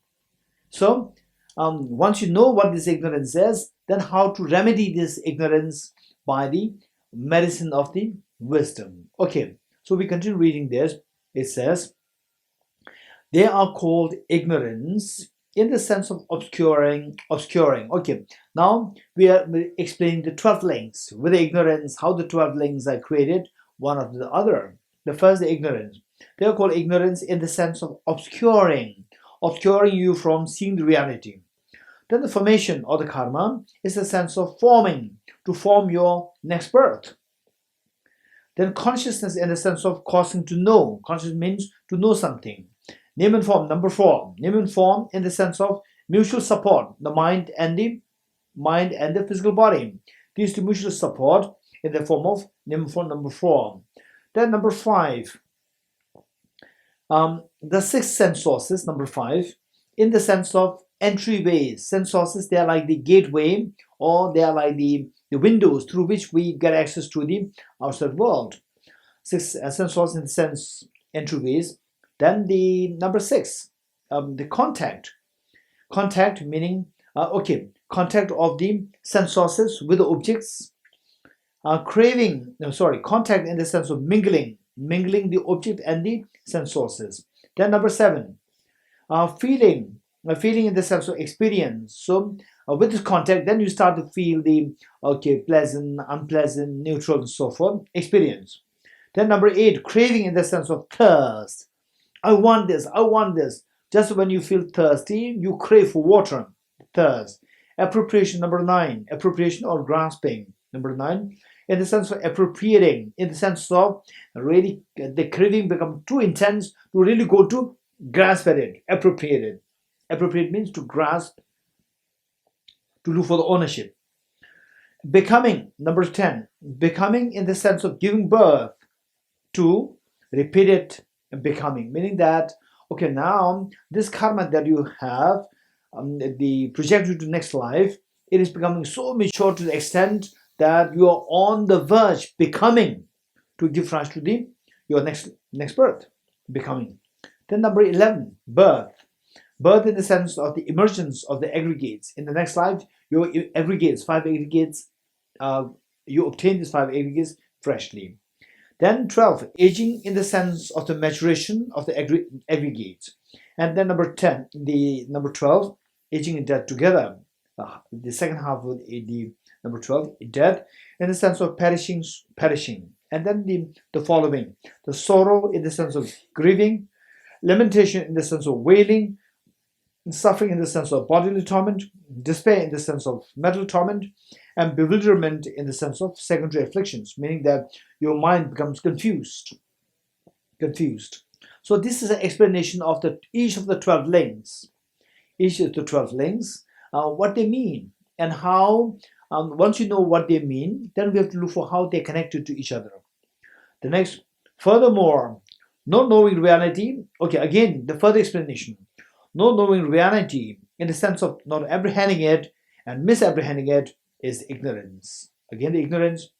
So once you know what this ignorance is, then how to remedy this ignorance by the medicine of the wisdom. Okay, so we continue reading this. It says, they are called ignorance in the sense of obscuring. Okay, now we are explaining the 12 links with the ignorance, how the 12 links are created one after the other. The first, the ignorance. They are called ignorance in the sense of obscuring you from seeing the reality. Then the formation or the karma is the sense of forming, to form your next birth. Then consciousness in the sense of causing to know. Consciousness means to know something. Name and form, number 4. Name and form in the sense of mutual support, the mind and the physical body. These two mutual support in the form of name and form, number 4. Then number 5, the 6 sense sources, number 5, in the sense of entryways. Sense sources, they are like the gateway, or they are like the windows through which we get access to the outside world. 6 sense sources in the sense entryways. Then the number 6, the contact. Contact meaning, contact of the sense sources with the objects. Contact in the sense of mingling the object and the sense sources. Then number 7, feeling in the sense of experience. So with this contact, then you start to feel the pleasant, unpleasant, neutral, and so forth, experience. Then number 8, craving in the sense of thirst. I want this. Just when you feel thirsty, you crave for water, thirst. Appropriation, number 9, appropriation or grasping, number 9, in the sense of appropriating, in the sense of really the craving become too intense to really go to grasp at it, appropriate. Appropriate means to grasp, to look for the ownership. Becoming, number 10, becoming in the sense of giving birth to repeated becoming, meaning that, okay, now this karma that you have, the projected to next life, it is becoming so mature to the extent that you are on the verge becoming to give rise to the your next birth, becoming. Then number 11, birth. Birth in the sense of the emergence of the aggregates. In the next life, your aggregates, 5 aggregates, you obtain these 5 aggregates freshly. Then 12, aging in the sense of the maturation of the aggregates. And then number 10, the number 12, aging and death together. The second half of the number 12, death in the sense of perishing. And then the following, the sorrow in the sense of grieving, lamentation in the sense of wailing, suffering in the sense of bodily torment, despair in the sense of mental torment, and bewilderment in the sense of secondary afflictions, meaning that your mind becomes confused. So this is an explanation of each of the 12 links. Each of the 12 links, what they mean, and how, once you know what they mean, then we have to look for how they're connected to each other. The next, furthermore, not knowing reality, okay, again, the further explanation. Not knowing reality in the sense of not apprehending it and misapprehending it is ignorance. Again, the ignorance.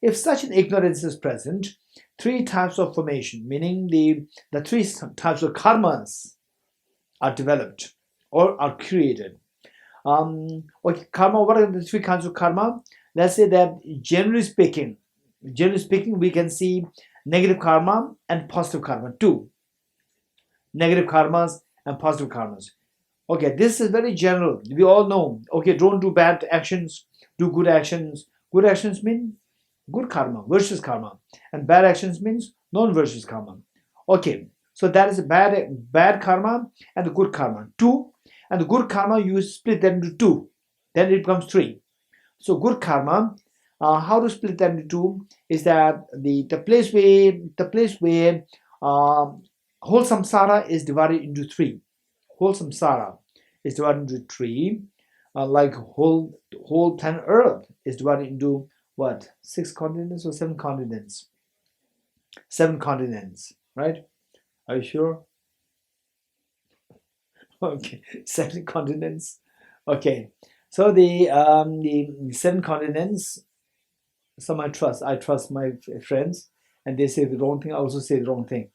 If such an ignorance is present, 3 types of formation, meaning the 3 types of karmas are developed or are created. Okay, karma, what are the 3 kinds of karma? Let's say that generally speaking, we can see negative karma and positive karma, 2. Negative karmas and positive karmas. Okay, this is very general. We all know, okay, don't do bad actions, do good actions. Good actions mean good karma, virtuous karma. And bad actions means non-virtuous karma. Okay, so that is a bad karma and the good karma. 2. And the good karma, you split that into 2. Then it becomes 3. So good karma, how to split that into 2 is that the place where whole samsara is divided into 3. Whole samsara is divided into 3. Like whole planet Earth is divided into what? 6 continents or 7 continents? 7 continents, right? Are you sure? Okay, 7 continents. Okay, so the 7 continents. Some I trust my friends, and they say the wrong thing. I also say the wrong thing.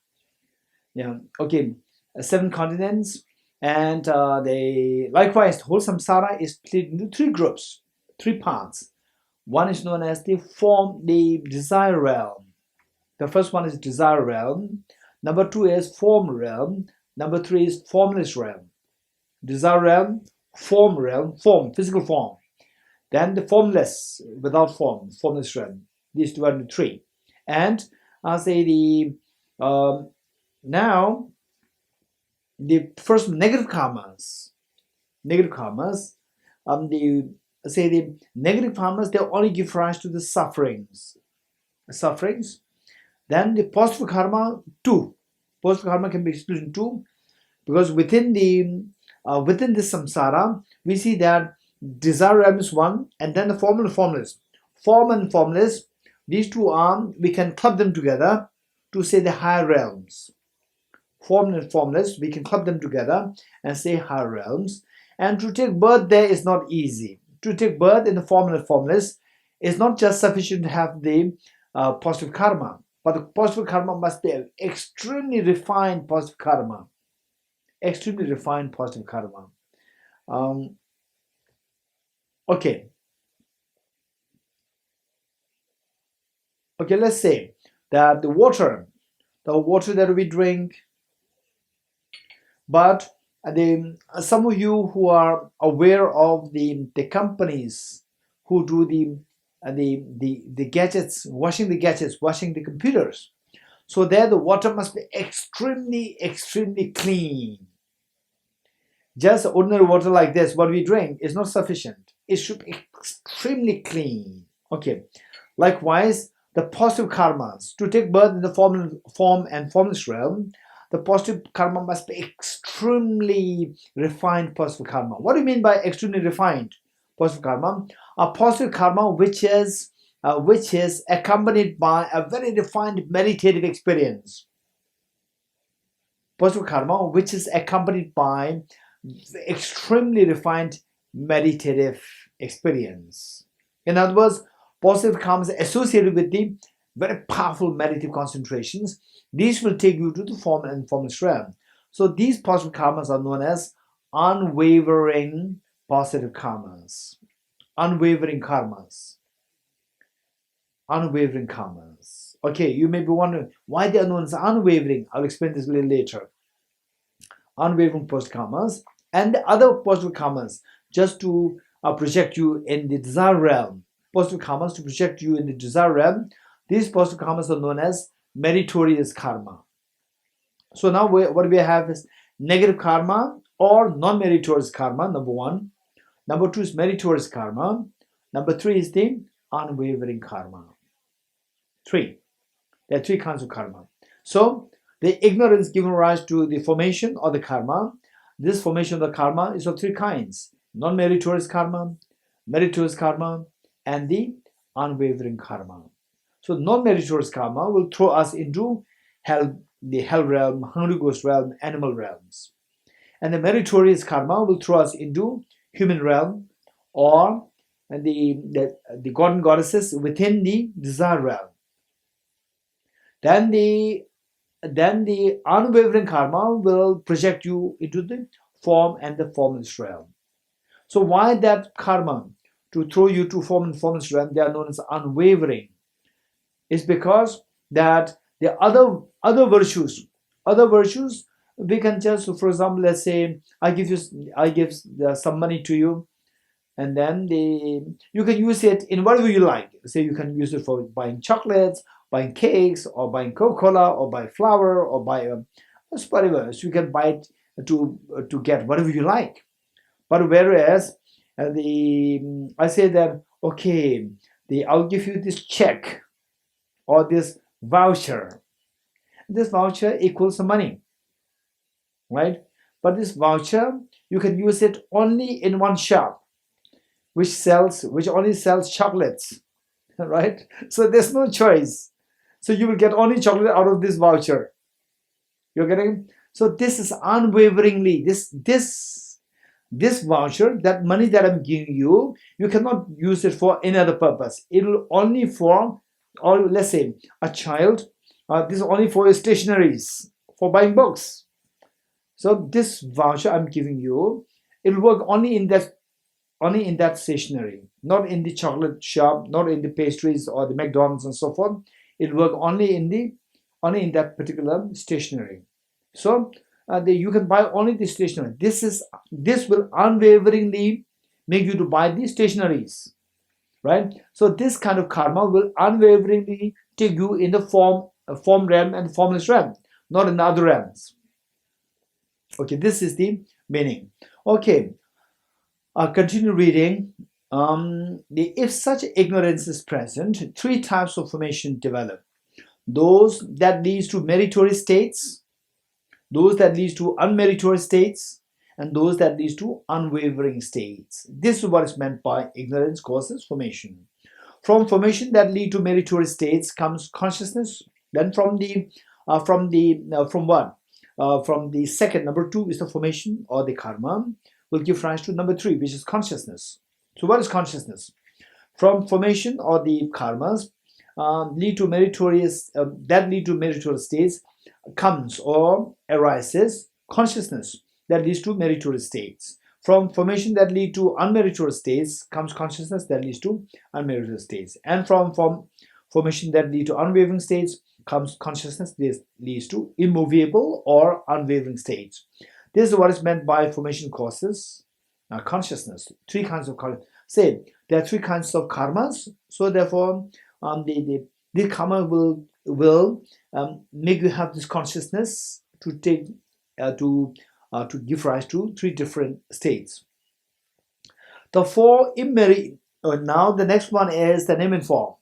Yeah. Okay. 7 continents, and they likewise whole samsara is split into 3 groups, 3 parts. One is known as the desire realm. The first one is desire realm. Number 2 is form realm. Number 3 is formless realm. Desire realm, form, physical form. Then the formless, without form, formless realm. These divided into 3. And I'll say now the first negative karmas, the negative karmas, they only give rise to the sufferings. Then the positive karma, 2. Positive karma can be split into 2, because within this samsara, we see that desire realm is 1, and then the form and formless. Form and formless, these 2 we can club them together to say the higher realms. Form and formless, we can club them together and say higher realms. And to take birth there is not easy. To take birth in the form and formless is not just sufficient to have the positive karma, but the positive karma must be an extremely refined positive karma. Extremely refined positive karma. Okay, let's say that the water that we drink, but some of you who are aware of the companies who do the gadgets, washing the computers. So there the water must be extremely clean. Just ordinary water like this, what we drink, is not sufficient. It should be extremely clean. Okay. Likewise, the positive karmas, to take birth in the form and formless realm, the positive karma must be extremely refined positive karma. What do you mean by extremely refined? Positive karma. A positive karma which is accompanied by a very refined meditative experience. Positive karma which is accompanied by extremely refined meditative experience. In other words, positive karma is associated with the very powerful meditative concentrations. These will take you to the formal and formless realm. So these positive karmas are known as unwavering positive karmas. Unwavering karmas. Unwavering karmas. Okay, you may be wondering why they are known as unwavering. I'll explain this a little later. Unwavering positive karmas and the other positive karmas just to project you in the desire realm. Positive karmas to project you in the desire realm. These positive karmas are known as meritorious karma. So now what we have is negative karma or non-meritorious karma, number one. Number two is meritorious karma. Number three is the unwavering karma. Three. There are three kinds of karma. So the ignorance giving rise to the formation of the karma. This formation of the karma is of three kinds: non-meritorious karma, meritorious karma, and the unwavering karma. So non-meritorious karma will throw us into hell, the hell realm, hungry ghost realm, animal realms. And the meritorious karma will throw us into human realm or the god and goddesses within the desire realm. Then the unwavering karma will project you into the form and the formless realm. So why that karma to throw you to form and formless realm, they are known as unwavering, is because that the other virtues we can just, for example, let's say I give some money to you, and then you can use it in whatever you like. Say you can use it for buying chocolates, buying cakes, or buying Coca-Cola, or buy flour, or buy whatever. So you can buy it to get whatever you like. But whereas I say that, okay, I'll give you this check or this voucher. This voucher equals some money, right? But this voucher, you can use it only in one shop, which only sells chocolates, right? So there's no choice. So you will get only chocolate out of this voucher. You're getting? So this is unwaveringly, this voucher, that money that I'm giving you, you cannot use it for any other purpose. It will only for, or let's say a child, this is only for your stationaries, for buying books. So this voucher I'm giving you, it will work only in that stationery, not in the chocolate shop, not in the pastries or the McDonald's and so forth. It will work only in that particular stationery. So you can buy only the stationery. This will unwaveringly make you to buy the stationaries, right? So this kind of karma will unwaveringly take you in the form realm and formless realm, not in the other realms. Okay, this is the meaning. Okay, I'll continue reading. If such ignorance is present, three types of formation develop: those that leads to meritorious states, those that leads to unmeritorious states, and those that leads to unwavering states. This is what is meant by ignorance causes formation. From formation that lead to meritorious states comes consciousness. Then from the second, number two is the formation or the karma, will give rise to number three, which is consciousness. So what is consciousness? From formation or the karmas lead to meritorious states comes or arises consciousness that leads to meritorious states. From formation that lead to unmeritorious states comes consciousness that leads to unmeritorious states. And from formation that lead to unwavering states comes consciousness that leads to immovable or unwavering states. This is what is meant by formation causes consciousness. Three kinds of karma. Say there are three kinds of karmas. So therefore, the karma will make you have this consciousness to take to give rise to three different states. The four now the next one is the name and form.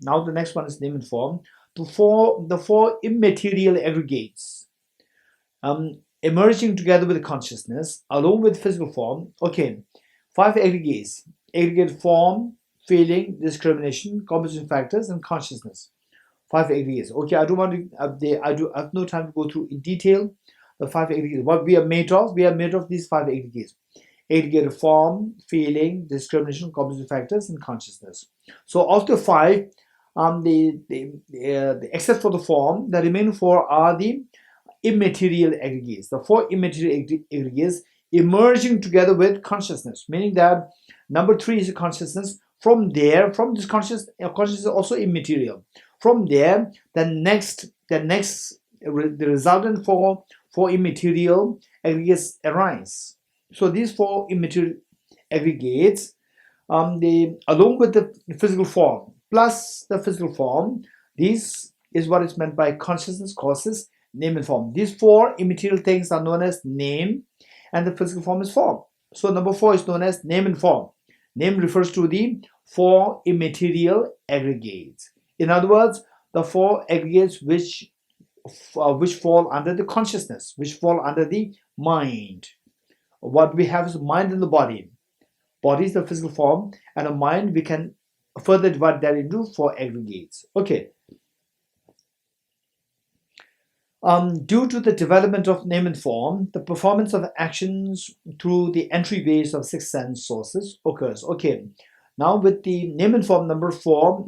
Now the next one is name and form. The four immaterial aggregates emerging together with consciousness along with physical form. Okay, 5 aggregates: aggregate form, feeling, discrimination, composition factors, and consciousness. 5 aggregates. Okay, I don't want to. I have no time to go through in detail the 5 aggregates. What we are made of? We are made of these 5 aggregates: aggregate form, feeling, discrimination, composition factors, and consciousness. So of the 5, except for the form, the remaining 4 are the immaterial aggregates. The 4 immaterial aggregates emerging together with consciousness, meaning that number 3 is a consciousness. From there, from this consciousness is also immaterial. From there, the resultant 4 immaterial aggregates arise. So these 4 immaterial aggregates, along with the physical form plus the physical form, this is what is meant by consciousness, causes, name, and form. These 4 immaterial things are known as name, and the physical form is form. So number 4 is known as name and form. Name refers to the 4 immaterial aggregates. In other words, the 4 aggregates which fall under the consciousness, which fall under the mind. What we have is mind and the body. Body is the physical form, and a mind we can further divide that into 4 aggregates. Okay. Due to the development of name and form, the performance of actions through the entryways of 6 sense sources occurs. Okay. Now with the name and form, number 5,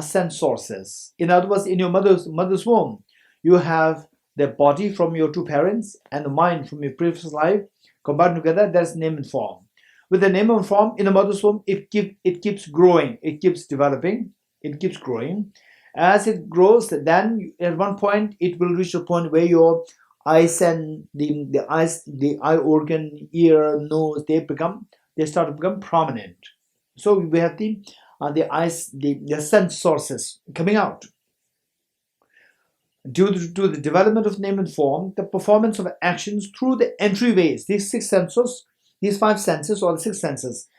sense sources. In other words, in your mother's womb, you have the body from your 2 parents and the mind from your previous life combined together. That's name and form. With the name and form in the mother's womb, it keeps growing, it keeps developing, it keeps growing. As it grows, then at one point it will reach a point where your eyes and the eye organ, ear, nose, they start to become prominent. So we have the eyes, the sense sources coming out. Due to the development of name and form, the performance of actions through the entryways, these 6 senses, these 5 senses, or the 6 senses.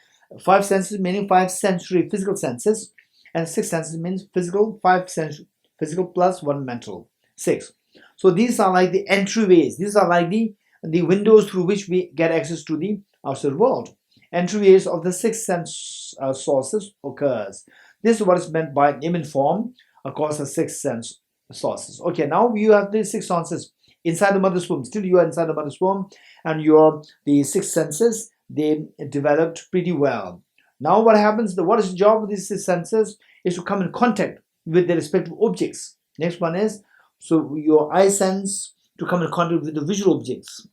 5 senses meaning 5 sensory physical senses, and 6 senses means physical, 5 sensory physical plus 1 mental, 6. So these are like the entryways. These are like the windows through which we get access to the outside world. Entryways of the 6 sense sources occurs. This is what is meant by name and form across the 6 sense sources. Okay, now you have the 6 senses inside the mother's womb. Still you are inside the mother's womb, and the 6 senses, they developed pretty well. Now what happens, what is the job of these 6 senses is to come in contact with the respective objects. Next one is, so your eye sense to come in contact with the visual objects,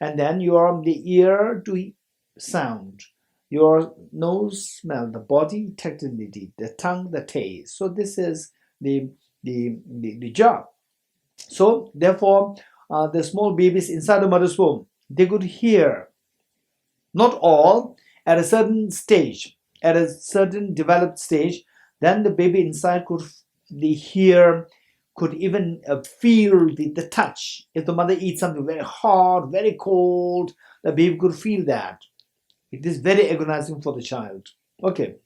and then the ear to sound, your nose smell, the body tactility, the tongue the taste. So this is the job. So therefore, the small babies inside the mother's womb, they could hear. Not all, at a certain stage, at a certain developed stage, then the baby inside could hear, could even feel the touch. If the mother eats something very hot, very cold, the baby could feel that. It is very agonizing for the child. Okay.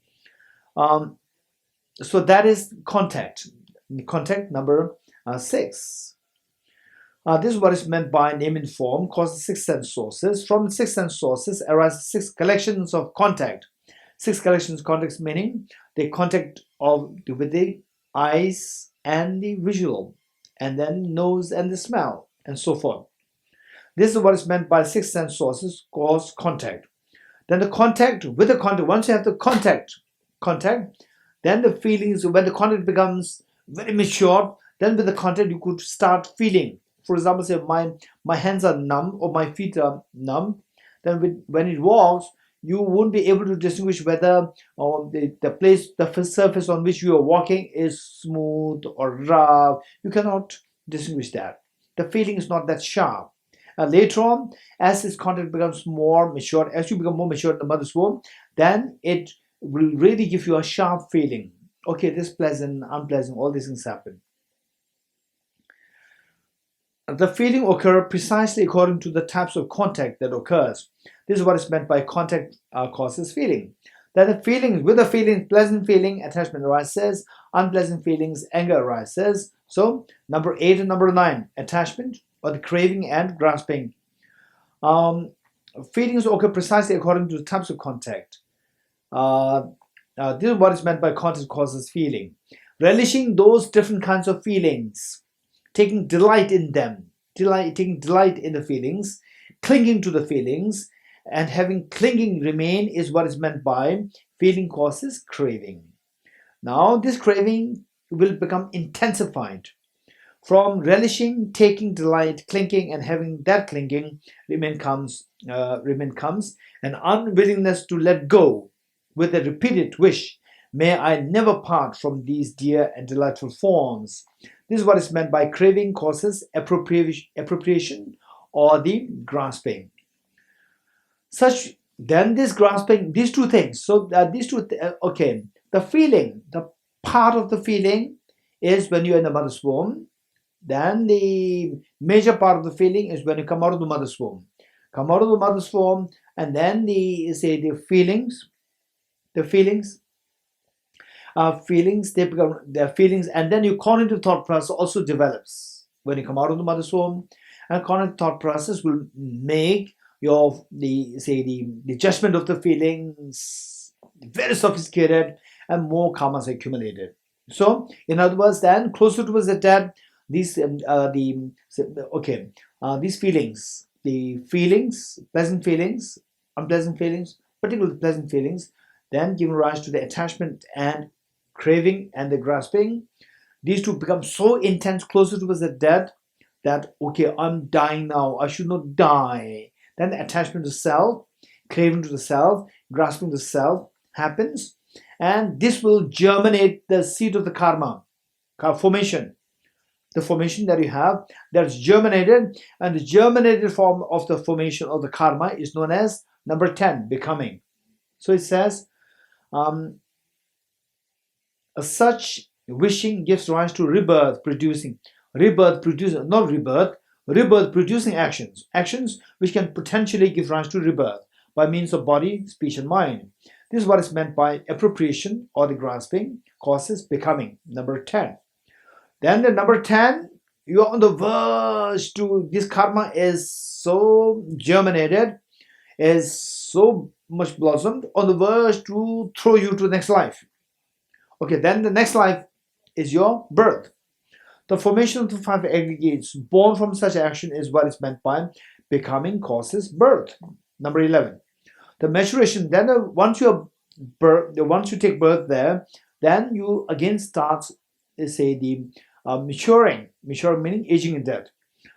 So that is contact. Contact number 6. This is what is meant by name and form, causes 6 sense sources. From the 6 sense sources arise 6 collections of contact. 6 collections of contact meaning the contact with the eyes and the visual, and then nose and the smell, and so forth. This is what is meant by 6 sense sources cause contact. Then the contact with the contact, once you have the contact, then the feelings, when the contact becomes very mature, then with the contact you could start feeling. For example, say my hands are numb or my feet are numb. Then when it walks, you won't be able to distinguish whether the surface on which you are walking is smooth or rough. You cannot distinguish that. The feeling is not that sharp. Later on, as this contact becomes more mature, as you become more mature in the mother's womb, then it will really give you a sharp feeling. Okay, this pleasant, unpleasant, all these things happen. The feeling occurs precisely according to the types of contact that occurs. This is what is meant by contact causes feeling. Then the feelings, with the feeling, pleasant feeling, attachment arises, unpleasant feelings, anger arises. So number 8 and number 9, attachment or the craving and grasping. Feelings occur precisely according to the types of contact. This is what is meant by contact causes feeling. Relishing those different kinds of feelings, taking delight in them, taking delight in the feelings, clinging to the feelings, and having clinging remain is what is meant by feeling causes craving. Now, this craving will become intensified. From relishing, taking delight, clinging, and having that clinging remain comes an unwillingness to let go, with a repeated wish, may I never part from these dear and delightful forms. This is what is meant by craving causes appropriation or the grasping. This grasping, these two things. So the feeling, the part of the feeling is when you're in the mother's womb. Then the major part of the feeling is when you come out of the mother's womb. Come out of the mother's womb, and then the feelings, they become their feelings, and then your cognitive thought process also develops when you come out of the mother's womb, and cognitive thought process will make the judgment of the feelings very sophisticated and more karmas accumulated. So, in other words, then closer towards the death, these feelings, the feelings, pleasant feelings, unpleasant feelings, particularly pleasant feelings, then give rise to the attachment and craving and the grasping. These two become so intense closer towards the death that, okay, I'm dying now, I should not die. Then the attachment to self, craving to the self, grasping to self happens, and this will germinate the seed of the karma formation. The formation that you have that's germinated, and the germinated form of the formation of the karma is known as number 10, becoming. So it says, such wishing gives rise to rebirth producing actions which can potentially give rise to rebirth by means of body, speech, and mind. This is what is meant by appropriation or the grasping causes becoming, number 10. Then the number 10, you're on the verge to, this karma is so germinated, is so much blossomed, on the verge to throw you to the next life. Okay, then the next life is your birth. The formation of the 5 aggregates born from such action is what is meant by becoming causes birth. Number 11. The maturation, then once you take birth there, then you again start, maturing meaning aging and death.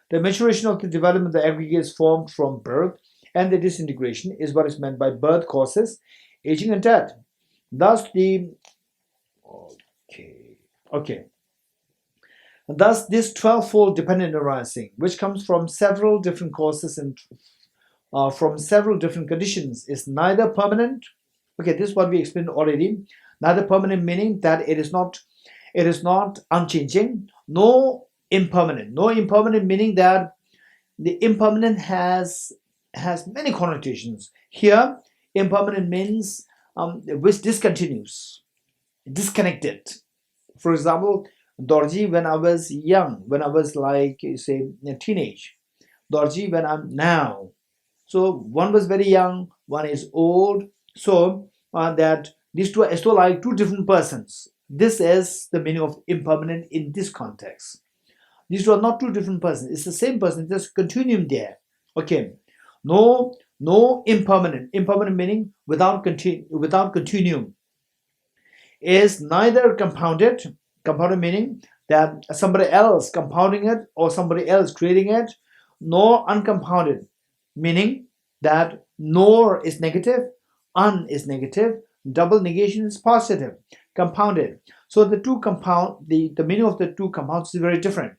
The maturation of the development of the aggregates formed from birth and the disintegration is what is meant by birth causes aging and death. Thus this 12-fold dependent arising, which comes from several different causes and from several different conditions, is neither permanent. Okay, this is what we explained already. Neither permanent meaning that it is not unchanging, no impermanent. No impermanent meaning that the impermanent has many connotations. Here, impermanent means which discontinues, disconnected. For example, Dorji when I was young, when I was like, say, a teenage. Dorji when I'm now. So one was very young, one is old. So that these two are still like two different persons. This is the meaning of impermanent in this context. These two are not two different persons. It's the same person. There's continuum there. Okay. No impermanent. Impermanent meaning without continuum. Is neither compounded. Compounded meaning that somebody else compounding it or somebody else creating it, nor uncompounded, meaning that nor is negative, un is negative, double negation is positive, compounded. So the two compound, the meaning of the two compounds is very different.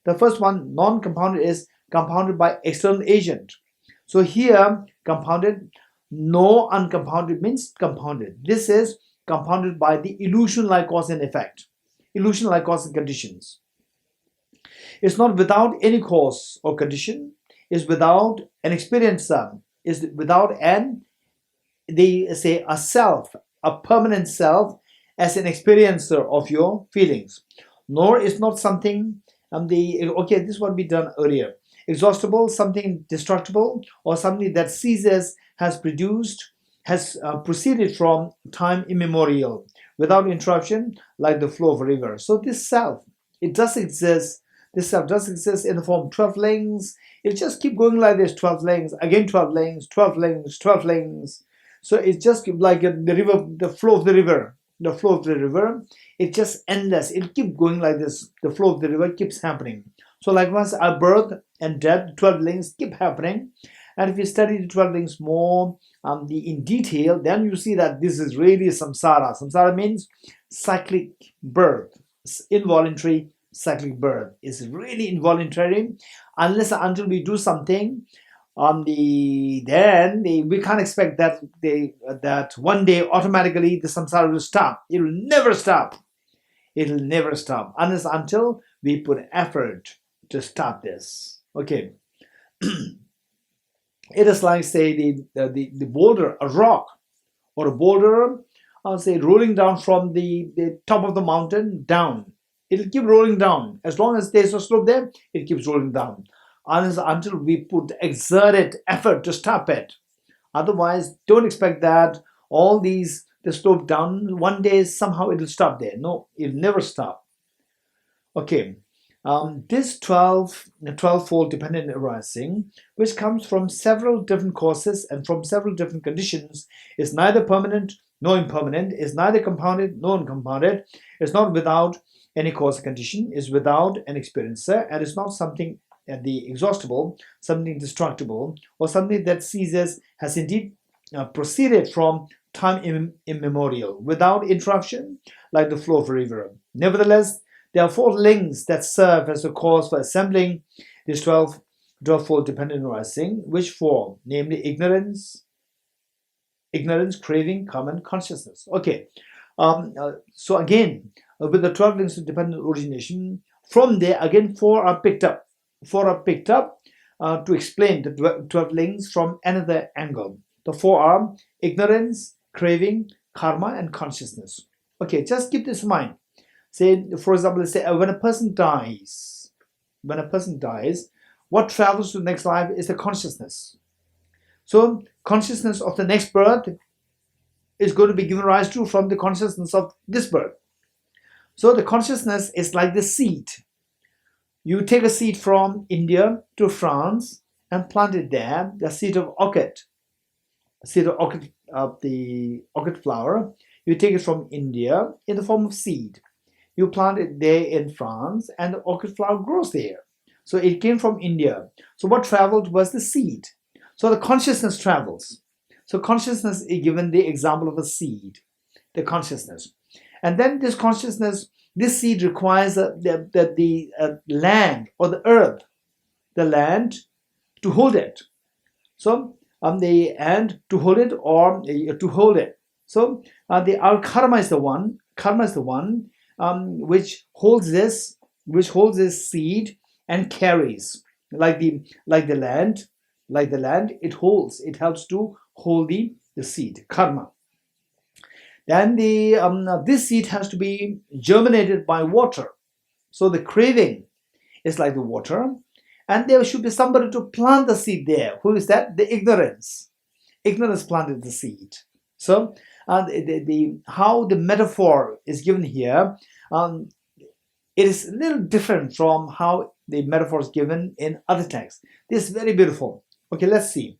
The first one, non-compounded, is compounded by external agent. So here, compounded, no uncompounded means compounded. This is compounded by the illusion like cause and effect. Illusion like cause and conditions. It's not without any cause or condition, is without an experiencer, is without a self, a permanent self as an experiencer of your feelings. Nor is not something Okay, this would be done earlier. Exhaustible, something destructible, or something that ceases, has proceeded from time immemorial, without interruption, like the flow of a river. So this self, it does exist. This self does exist in the form of 12 links. It just keep going like this: 12 links, again 12 links, 12 links, 12 links. So it's just like the river, the flow of the river. The flow of the river, it's just endless. It keep going like this. The flow of the river keeps happening. So like once our birth and death, 12 links keep happening. And if you study the 12 links more in detail, then you see that this is really samsara. Samsara means cyclic birth, involuntary cyclic birth. It's really involuntary until we do something. We can't expect that one day automatically the samsara will stop. It will never stop. It will never stop until we put effort to stop this. Okay. It is like, say, the boulder, a rock, or a boulder, say, rolling down from the top of the mountain down. It'll keep rolling down. As long as there's a slope there, it keeps rolling down. Until we put exerted effort to stop it. Otherwise, don't expect that the slope down, one day somehow it will stop there. No, it will never stop. Okay. This 12-fold dependent arising, which comes from several different causes and from several different conditions, is neither permanent nor impermanent, is neither compounded nor uncompounded, is not without any cause or condition, is without an experiencer, and is not something the exhaustible, something destructible, or something that ceases, has indeed proceeded from time immemorial, without interruption, like the flow of a river. Nevertheless, there are 4 links that serve as a cause for assembling this 12-fold dependent arising. Which 4? Namely, ignorance, craving, karma, and consciousness. Okay. So again, with the 12 links of dependent origination, from there again 4 are picked up. 4 are picked up to explain the 12 links from another angle. The 4 are ignorance, craving, karma, and consciousness. Okay, just keep this in mind. Say, for example, let's say when a person dies, what travels to the next life is the consciousness. So consciousness of the next birth is going to be given rise to from the consciousness of this birth. So the consciousness is like the seed. You take a seed from India to France and plant it there, the seed of the orchid flower. You take it from India in the form of seed. You plant it there in France and the orchid flower grows there. So it came from India. So what traveled was the seed. So the consciousness travels. So consciousness is given the example of a seed, the consciousness. And then this consciousness, this seed requires the land or the earth, the land to hold it. So to hold it or to hold it. So our karma is the one. Karma is the one which holds this seed and carries like the land. It helps to hold the seed, karma. Then this seed has to be germinated by water. So the craving is like the water, and there should be somebody to plant the seed there. Who is that? The ignorance. Ignorance planted the seed. So how the metaphor is given here, it is a little different from how the metaphor is given in other texts. This is very beautiful. Okay, let's see.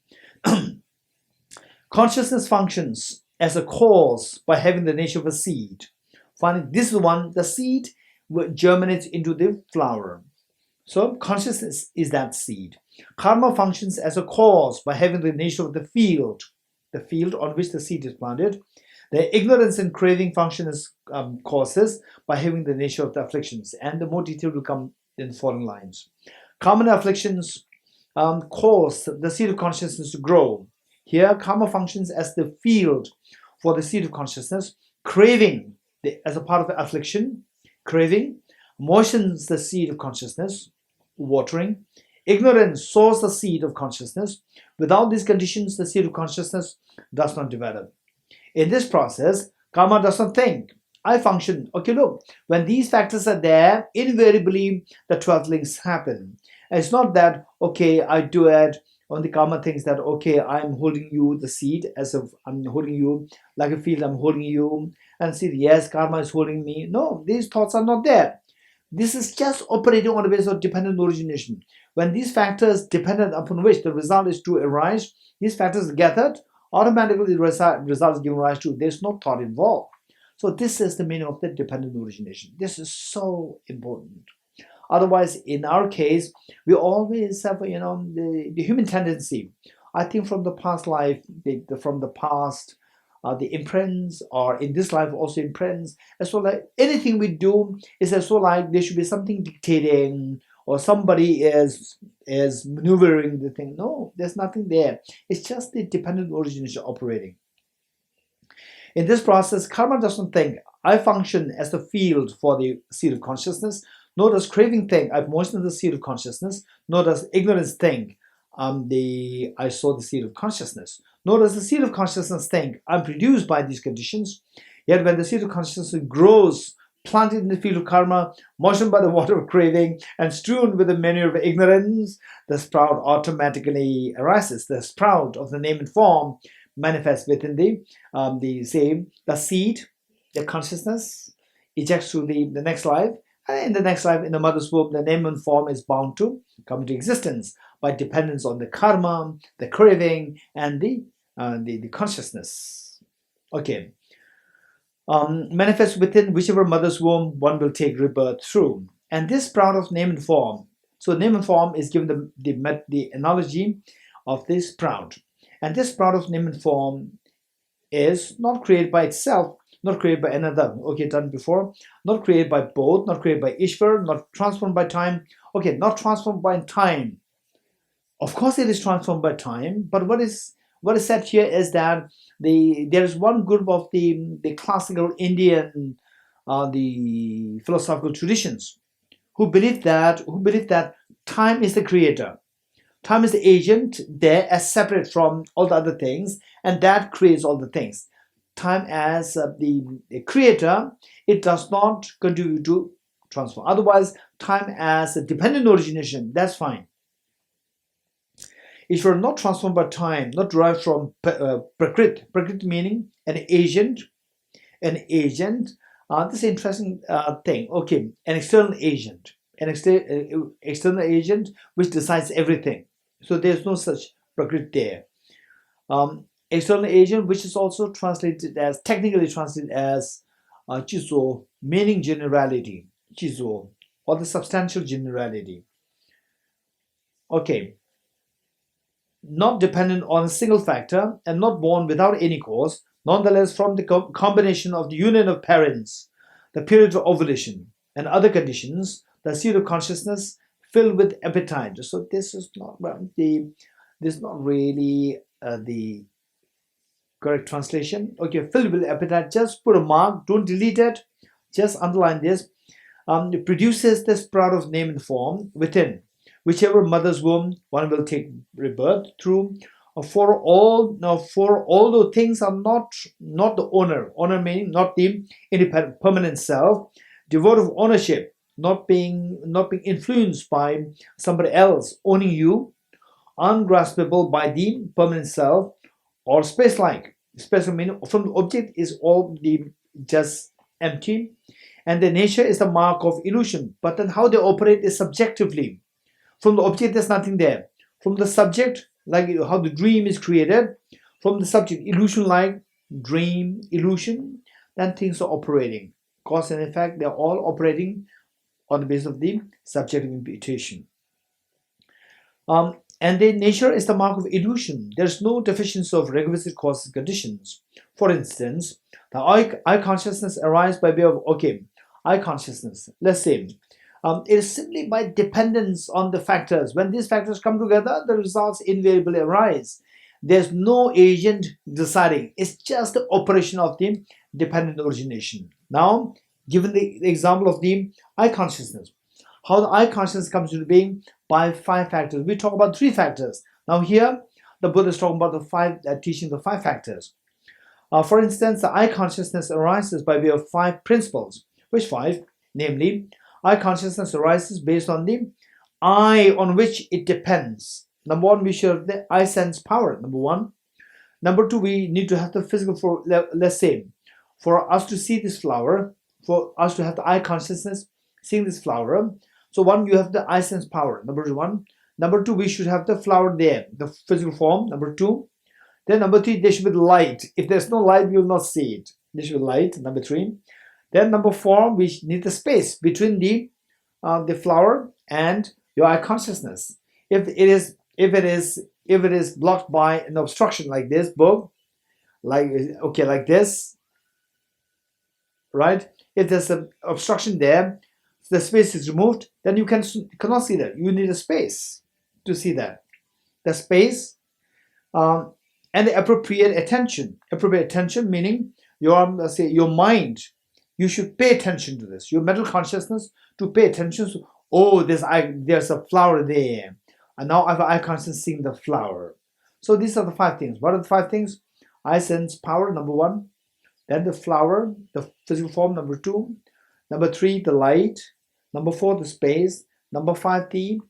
Consciousness functions as a cause by having the nature of a seed. Finally, this is the seed germinates into the flower. So consciousness is that seed. Karma functions as a cause by having the nature of the field on which the seed is planted. The ignorance and craving function as causes by having the nature of the afflictions. And the more detail will come in the following lines. Karma afflictions cause the seed of consciousness to grow. Here, karma functions as the field for the seed of consciousness. Craving, as a part of the affliction, craving moistens the seed of consciousness, watering. Ignorance sows the seed of consciousness. Without these conditions, the seed of consciousness does not develop. In this process, karma does not think I function. Okay, look, when these factors are there, invariably the 12 links happen. And it's not that, okay, I do it on the karma thinks that, okay, I'm holding you, the seed, as if I'm holding you, like a field, I'm holding you, and see, yes, karma is holding me. No, these thoughts are not there. This is just operating on the basis of dependent origination. When these factors dependent upon which the result is to arise, these factors gathered, automatically the result is given rise to. There's no thought involved. So this is the meaning of the dependent origination. This is so important. Otherwise, in our case, we always have, the human tendency. I think from the past life, from the past, the imprints, or in this life also imprints. And so like anything we do is as so like there should be something dictating, or somebody is maneuvering the thing. No, there's nothing there. It's just the dependent origination operating. In this process, karma doesn't think. I function as the field for the seed of consciousness. Nor does craving think, I've moistened the seed of consciousness. Nor does ignorance think, I sow the seed of consciousness. Nor does the seed of consciousness think, I'm produced by these conditions. Yet when the seed of consciousness grows, planted in the field of karma, moistened by the water of craving, and strewn with the manure of ignorance, the sprout automatically arises. The sprout of the name and form manifests within the seed, the consciousness, ejects to the next life. And in the next life, in the mother's womb, the name and form is bound to come into existence by dependence on the karma, the craving, and the consciousness. Okay. Manifest within whichever mother's womb one will take rebirth through. And this sprout of name and form. So name and form is given the analogy of this sprout. And this sprout of name and form is not created by itself, not created by another. Okay, done before. Not created by both, not created by Ishvara, not transformed by time. Okay, not transformed by time. Of course it is transformed by time, but what is said here is that there is one group of the classical Indian the philosophical traditions who believe that time is the creator. Time is the agent there as separate from all the other things, and that creates all the things. Time as the creator, it does not contribute to transform. Otherwise, time as a dependent origination, that's fine. If you're not transformed by time, not derived from prakrit meaning an agent. This is an interesting thing. Okay, an external agent, external agent which decides everything. So there's no such prakrit there. External agent, which is also technically translated as jizo, meaning generality, jizo, or the substantial generality. Okay. Not dependent on a single factor and not born without any cause, nonetheless from the combination of the union of parents, the period of ovulation, and other conditions, the seed of consciousness filled with appetite. So this is not really the correct translation. Okay, filled with appetite. Just put a mark. Don't delete it. Just underline this. It produces the sprout of name and form within whichever mother's womb one will take rebirth through. For although things are not the owner meaning not the independent permanent self, devoid of ownership, not being influenced by somebody else owning you, ungraspable by the permanent self, or space-like. Space meaning from the object is all the just empty, and the nature is the mark of illusion. But then how they operate is subjectively. From the object, there's nothing there. From the subject, like how the dream is created, from the subject, illusion like dream, illusion, then things are operating. Cause and effect, they're all operating on the basis of the subjective imputation. And the nature is the mark of illusion. There's no deficiency of requisite causes conditions. For instance, the I consciousness arises by way of, I consciousness. Let's say, it is simply by dependence on the factors. When these factors come together, the results invariably arise. There's no agent deciding. It's just the operation of the dependent origination. Now, given the example of the I consciousness, how the I consciousness comes into being by 5 factors. We talk about 3 factors. Now here, the Buddha is talking about the 5, teaching the 5 factors. For instance, the I consciousness arises by way of 5 principles. Which 5? Namely, I consciousness arises based on the I on which it depends. Number 1, we should have the I sense power. Number 1. Number 2, we need to have the physical for, let's say, for us to see this flower, for us to have the I consciousness seeing this flower. So 1, you have the I sense power. Number 1. Number 2, we should have the flower there, the physical form. Number 2. Then number 3, there should be light. If there's no light, you will not see it. There should be light. Number 3. Then number 4, we need the space between the flower and your I consciousness. If it is blocked by an obstruction like this book, like this, right? If there's an obstruction there, the space is removed, then you cannot see that. You need a space to see that. The space and the appropriate attention. Appropriate attention meaning your mind. You should pay attention to this. Your mental consciousness to pay attention to, oh, there's a flower there. And now I have eye consciousness seeing the flower. So these are the 5 things. What are the 5 things? I sense power, number 1. Then the flower, the physical form, number 2. Number 3, the light. Number 4, the space. Number 5, the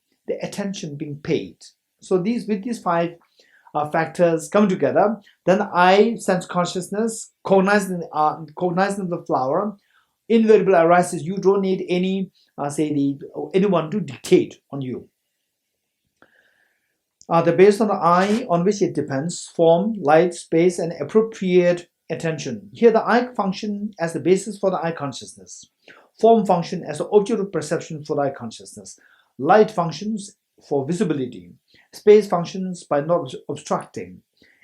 attention being paid. So with these 5 factors come together, then I sense consciousness, cognizing the flower, invariably arises. You don't need anyone to dictate on you. They're based on the I on which it depends: form, light, space, and appropriate attention. Here the I function as the basis for the I consciousness. Form function as the object of perception for the I consciousness. Light functions for visibility. Space functions by not obstructing.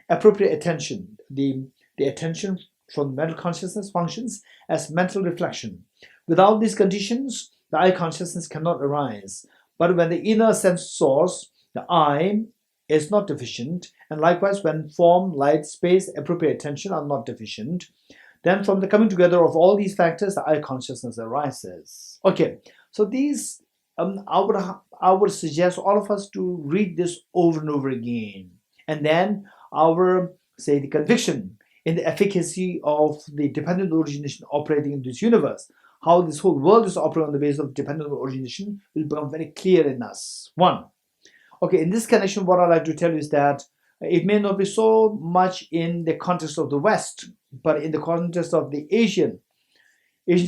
Appropriate attention, the attention from mental consciousness functions as mental reflection. Without these conditions, the I consciousness cannot arise. But when the inner sense source, the I, is not deficient, and likewise when form, light, space, appropriate attention are not deficient, then from the coming together of all these factors, the I consciousness arises. Okay, so these, I would suggest all of us to read this over and over again, and then the conviction in the efficacy of the dependent origination operating in this universe, how this whole world is operating on the basis of dependent origination, will become very clear in us. 1. Okay, in this connection, what I'd like to tell you is that it may not be so much in the context of the West, but in the context of the Asian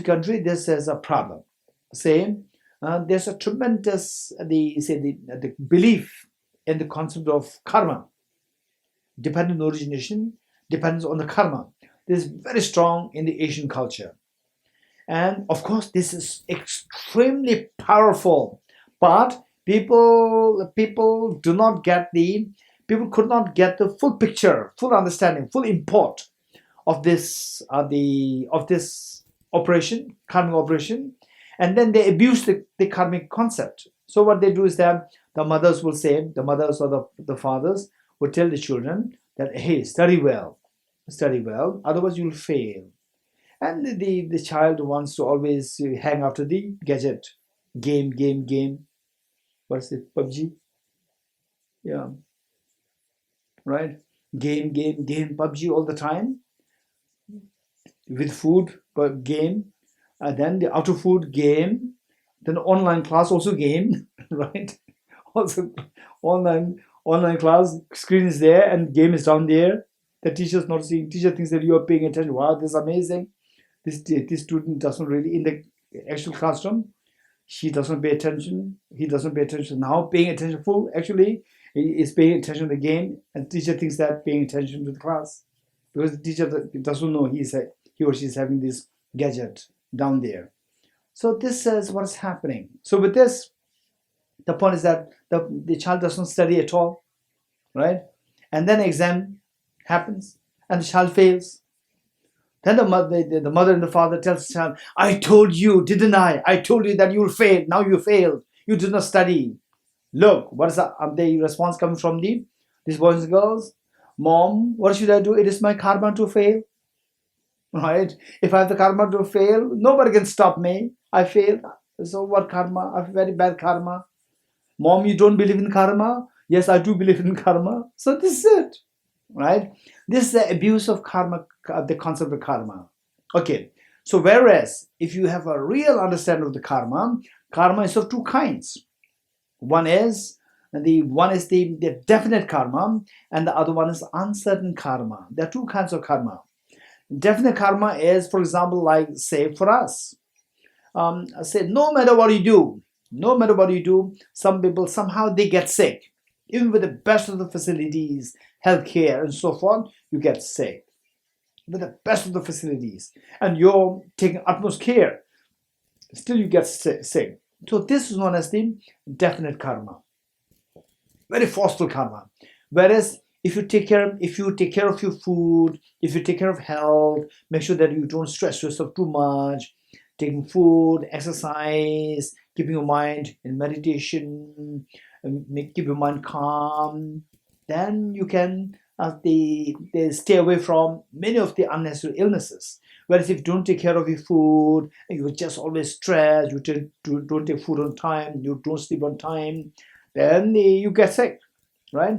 country, this is a problem. There's a tremendous the belief in the concept of karma, dependent origination, depends on the karma. This is very strong in the Asian culture, and of course this is extremely powerful. But people could not get the full picture, full understanding, full import of this operation, karmic operation, and then they abuse the karmic concept. So what they do is that the mothers will say, the mothers or the fathers will tell the children that, hey, study well, otherwise you'll fail. And the child wants to always hang after the gadget, game. What's it? PUBG? Yeah. Right? Game, PUBG all the time. With food, but game. Then the out of food, game. Then online class also game, right? Also online class, screen is there and game is down there. The teacher's not seeing. Teacher thinks that you are paying attention. Wow, this is amazing. This student doesn't really, in the actual classroom, she doesn't pay attention. He doesn't pay attention. Now paying attention full, actually, he is paying attention to the game, and teacher thinks that paying attention to the class, because the teacher doesn't know he or she is having this gadget down there. So this is what is happening. So with this, the point is that the child doesn't study at all, right? And then exam happens, and the child fails. Then the mother and the father tells the child, I told you, didn't I? I told you that you'll fail. Now you failed. You did not study. Look, what is the response coming from these boys and girls? Mom, what should I do? It is my karma to fail. Right? If I have the karma to fail, nobody can stop me. I failed. So what karma? I have very bad karma. Mom, you don't believe in karma? Yes, I do believe in karma. So this is it. right? This is the abuse of karma, the concept of karma. Okay, so whereas if you have a real understanding of the karma, karma is of two kinds. One is the definite karma, and the other one is uncertain karma. There are two kinds of karma. Definite karma is, for example, like say for us, say no matter what you do, some people somehow they get sick. Even with the best of the facilities, healthcare and so forth, you get sick. With the best of the facilities, and you're taking utmost care, still you get sick. So this is known as the definite karma, very forceful karma. Whereas if you take care of your food, if you take care of health, make sure that you don't stress yourself too much, taking food, exercise, keeping your mind in meditation, keep your mind calm, then you can they stay away from many of the unnecessary illnesses. Whereas if you don't take care of your food, you're just always stressed, you don't take food on time, you don't sleep on time, then you get sick, right?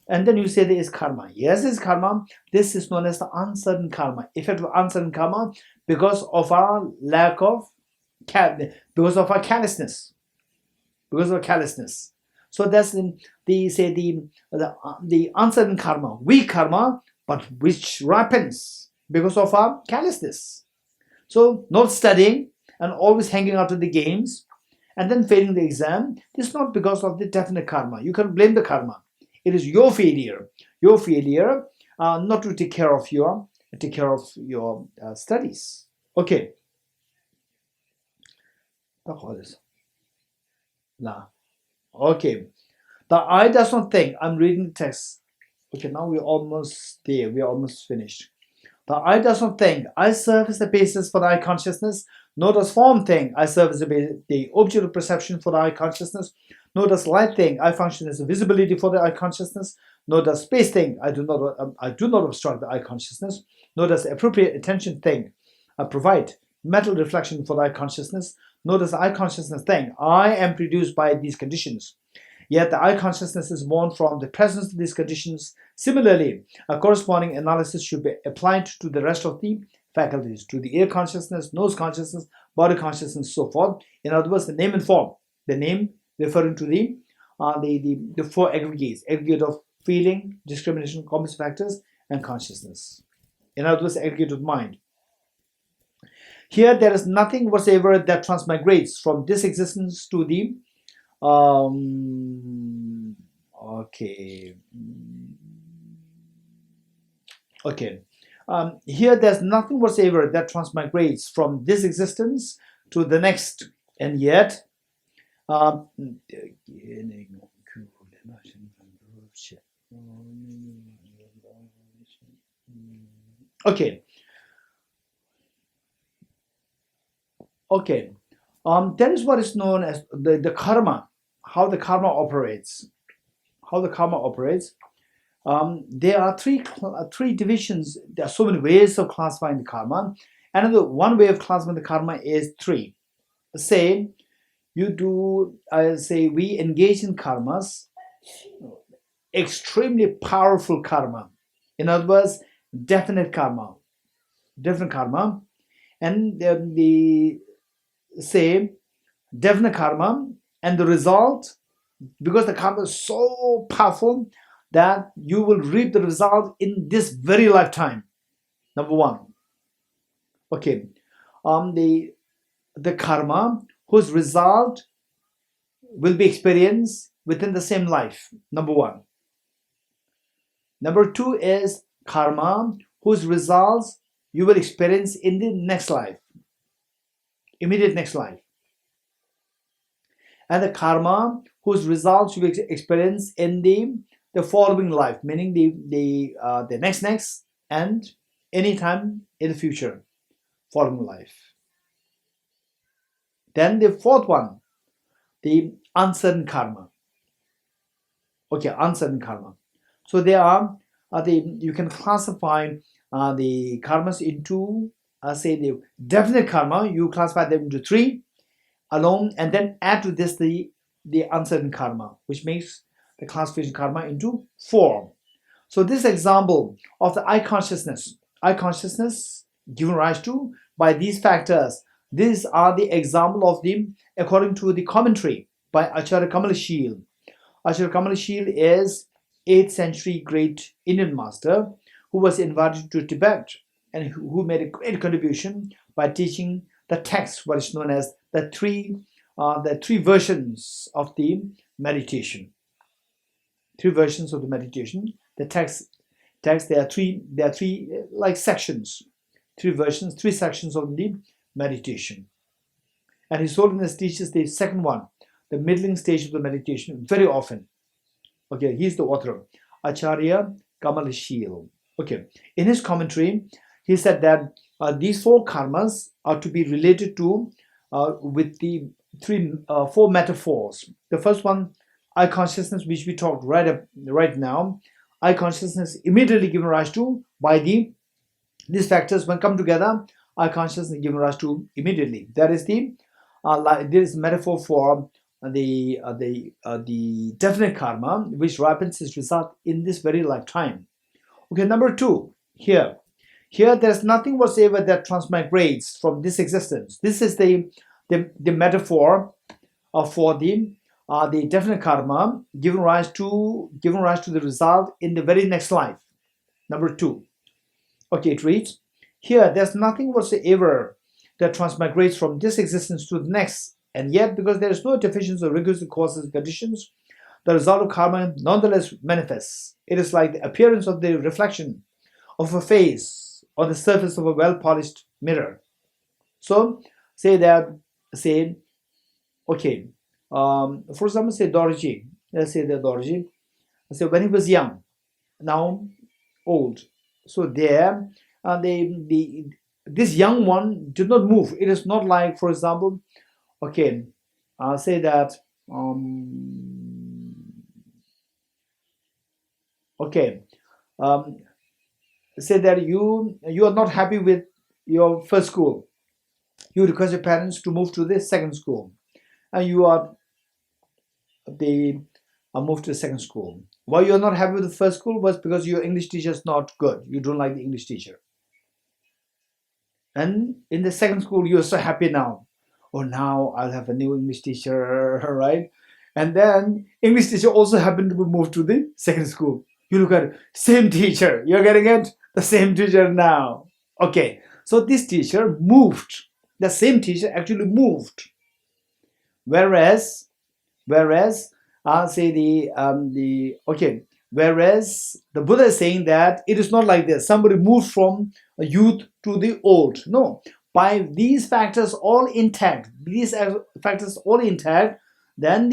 And then you say there is karma. Yes, it's karma. This is known as the uncertain karma. Effect of uncertain karma because of our lack of, because of our carelessness. Because of our carelessness. So that's the uncertain karma, weak karma, but which ripens because of our carelessness. So not studying and always hanging out with the games and then failing the exam is not because of the definite karma. You can blame the karma. It is your failure not to take care of your studies. Okay. Okay. The I does not think. I'm reading the text. Okay, now we're almost there. We're almost finished. The I does not think. I serve as the basis for the I consciousness. Nor does form think. I serve as the object of perception for the I consciousness. Nor does light think. I function as a visibility for the I consciousness. Nor does space think. I do not obstruct the I consciousness. Nor does appropriate attention think. I provide mental reflection for the I consciousness. Nor does I consciousness think. I am produced by these conditions. Yet the I consciousness is born from the presence of these conditions. Similarly, a corresponding analysis should be applied to the rest of the faculties, to the ear consciousness, nose consciousness, body consciousness, so forth. In other words, the name and form. The name referring to the four aggregates: aggregate of feeling, discrimination, complex factors, and consciousness. In other words, aggregate of mind. Here, there is nothing whatsoever that transmigrates from this existence to the here there's nothing whatsoever that transmigrates from this existence to the next, and yet that is what is known as the karma, how the karma operates. There are three divisions. There are so many ways of classifying the karma. Another one way of classifying the karma is three. Say you do, we engage in karmas, extremely powerful karma. In other words, definite karma, and the say definite karma, and the result, because the karma is so powerful that you will reap the result in this very lifetime. Number one. Okay. The karma whose result will be experienced within the same life. Number one. Number two is karma whose results you will experience in the next life, immediate next life. And the karma whose results you will experience in the following life, meaning the next and any time in the future, following life. Then the fourth one, the uncertain karma. Okay, uncertain karma. So there are you can classify the karmas into the definite karma. You classify them into three alone, and then add to this the uncertain karma, which makes the classification karma into four. So this example of the eye consciousness given rise to by these factors, these are the example of the, according to the commentary by Acharya Kamalashil. Acharya Kamalashil is 8th century great Indian master who was invited to Tibet and who made a great contribution by teaching the text, what is known as the three versions of the meditation. Three versions of the meditation. The text. There are three like sections. Three versions, three sections of the meditation. And His Holiness teaches the second one, the middling stage of the meditation, very often. Okay, he's the author, Acharya Kamalashil. Okay, in his commentary, he said that these four karmas are to be related to with the four metaphors. The first one, eye consciousness, which we talked right now. Eye consciousness immediately given rise to by these factors when come together. Eye consciousness given rise to immediately. That is the this metaphor for the definite karma which ripens its result in this very lifetime. Okay, number two, here there's nothing whatsoever that transmigrates from this existence. This is the metaphor for the definite karma given rise to the result in the very next life. Number two. Okay, it reads, here there's nothing whatsoever that transmigrates from this existence to the next, and yet because there is no deficiency of requisite causes and conditions, the result of karma nonetheless manifests. It is like the appearance of the reflection of a face on the surface of a well-polished mirror. So okay, for example, say Dorji. Let's say that Dorji. So when he was young, now old. So there, this young one did not move. It is not like, for example, okay, say that. Say that you are not happy with your first school. You request your parents to move to the second school, and you are moved to the second school. Why you're not happy with the first school was because your English teacher is not good. You don't like the English teacher. And in the second school, you're so happy now. Oh, now I'll have a new English teacher, right? And then English teacher also happened to be moved to the second school. You look at it, same teacher. You're getting it? The same teacher now. Okay, so this teacher moved. The same teacher actually moved. Whereas say whereas the Buddha is saying that it is not like this. Somebody moved from a youth to the old. No, by these factors all intact, then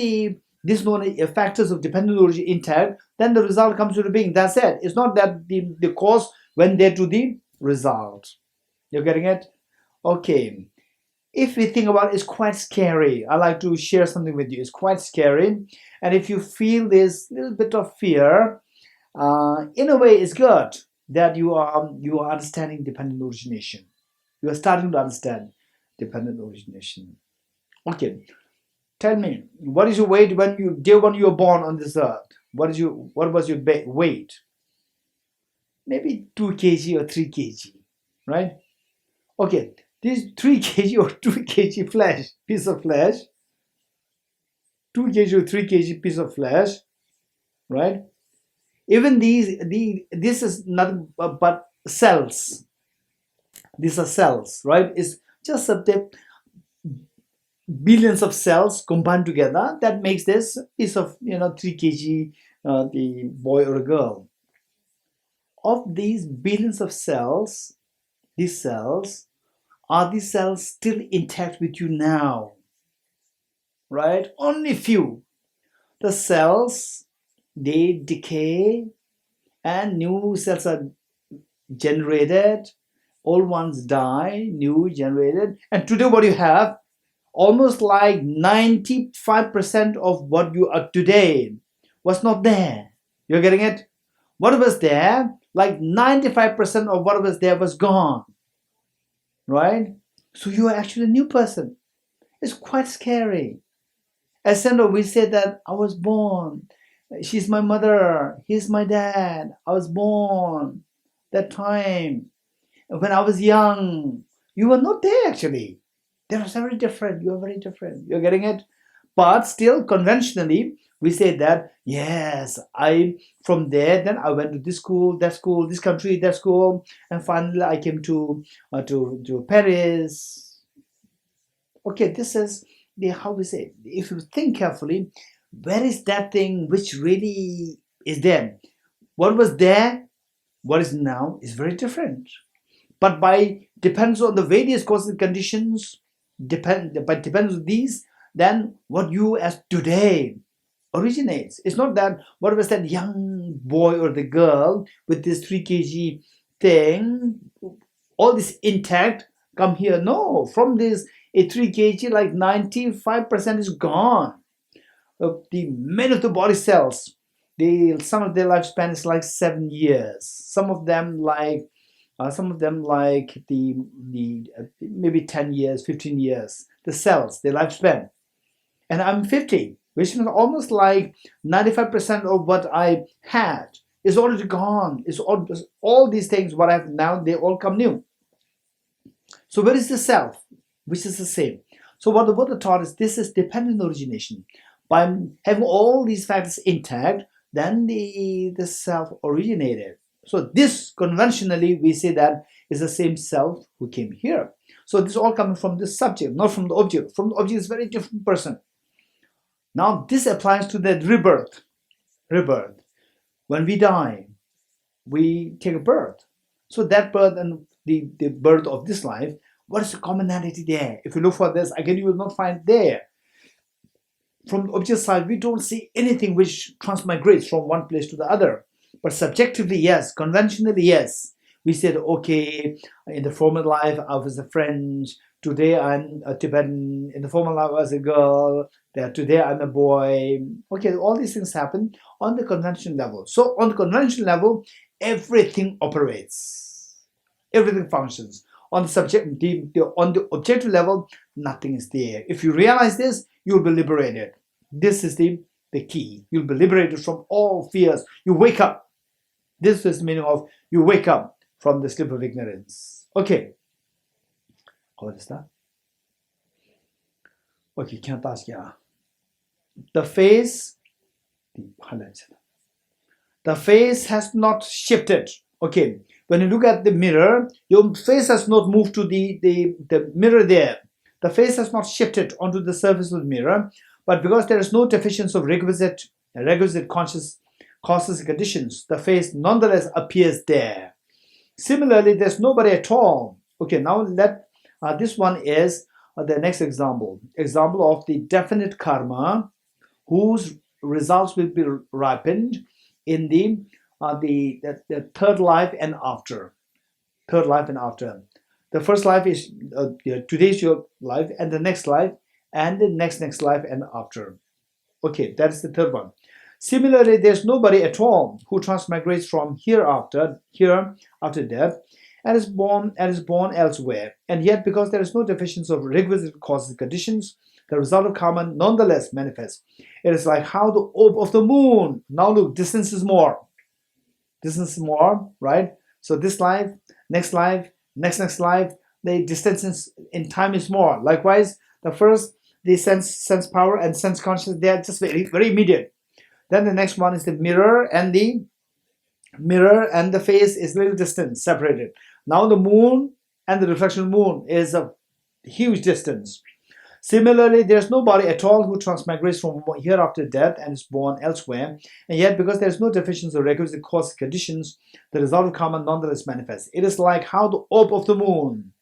this known as factors of dependent origin intact, then the result comes into being. That's it. It's not that the cause went there to the result. You're getting it? Okay. If we think about it, it's quite scary. I like to share something with you. It's quite scary. And if you feel this little bit of fear, in a way, it's good that you are understanding dependent origination. You are starting to understand dependent origination. Okay, tell me, what is your weight when you were born on this earth? What was your weight? Maybe 2 kg or 3 kg, right? Okay. This 3 kg or 2 kg piece of flesh, 2 kg or 3 kg piece of flesh, right? Even this is nothing but cells. These are cells, right? It's just the billions of cells combined together that makes this piece of 3 kg the boy or a girl. Of these billions of cells, are these cells still intact with you now? Right? Only few. The cells, they decay and new cells are generated. Old ones die, new generated. And today what you have, almost like 95% of what you are today was not there. You're getting it? What was there, like 95% of what was there was gone. Right? So you are actually a new person. It's quite scary. As Sandra, we say that I was born She's my mother, he's my dad, I was born that time. When I was young, you were not there actually. They are very different. You are very different. You're getting it? But still, conventionally, we say that, yes, I from there, then I went to this school, this country, that school, and finally I came to Paris. Okay, this is the how we say. If you think carefully, where is that thing which really is there? What was there, what is now is very different. But by depends on the various causes and conditions, depends on these, then what you as today originates. It's not that what was that young boy or the girl with this 3 kg thing, all this intact, come here. No, from this a 3 kg, like 95% is gone. The many of the body cells, some of their lifespan is like 7 years. Some of them like the maybe 10 years, 15 years. The cells, their lifespan. And I'm 50, which is almost like 95% of what I had is already gone. It's all these things what I have now, they all come new. So where is the self, which is the same? So what the Buddha taught is this is dependent origination. By having all these factors intact, then the self originated. So this conventionally we say that is the same self who came here. So this is all coming from the subject, not from the object. From the object is a very different person. Now this applies to that rebirth. Rebirth. When we die, we take a birth. So that birth and the birth of this life, what is the commonality there? If you look for this, again, you will not find there. From the object side, we don't see anything which transmigrates from one place to the other. But subjectively, yes. Conventionally, yes. We said, okay, in the former life, I was a French. Today, I'm a Tibetan. In the former life, I was a girl. Today, I'm a boy. Okay, all these things happen on the conventional level. So on the conventional level, everything operates. Everything functions. On the subject, on the objective level, nothing is there. If you realize this, you'll be liberated. This is the key. You'll be liberated from all fears. You wake up. This is the meaning of you wake up from the sleep of ignorance. Okay. How is that? Okay, can't ask ya. The face has not shifted. Okay. When you look at the mirror, your face has not moved to the mirror there. The face has not shifted onto the surface of the mirror, but because there is no deficiency of requisite conscious causes and conditions, the face nonetheless appears there. Similarly, there's nobody at all. Okay, now this one is the next example. Example of the definite karma whose results will be ripened in the third life and after. Third life and after. The first life is today's your life, and the next life, and the next life and after. Okay, that's the third one. Similarly, there's nobody at all who transmigrates from here after death, and is born elsewhere. And yet, because there is no deficiency of requisite causes and conditions, the result of karma nonetheless manifests. It is like how the orb of the moon. Now look, distance is more. Distance is more, right? So this life, next life, next life, the distance in time is more. Likewise, the first, the sense power and sense consciousness, they are just very, very immediate. Then the next one is the mirror, and the face is little distance separated. Now the moon and the reflection of the moon is a huge distance. Similarly, there's nobody at all who transmigrates from here after death and is born elsewhere. And yet, because there's no deficiency of requisite causes conditions, the result of karma nonetheless manifests. It is like how the orb of the moon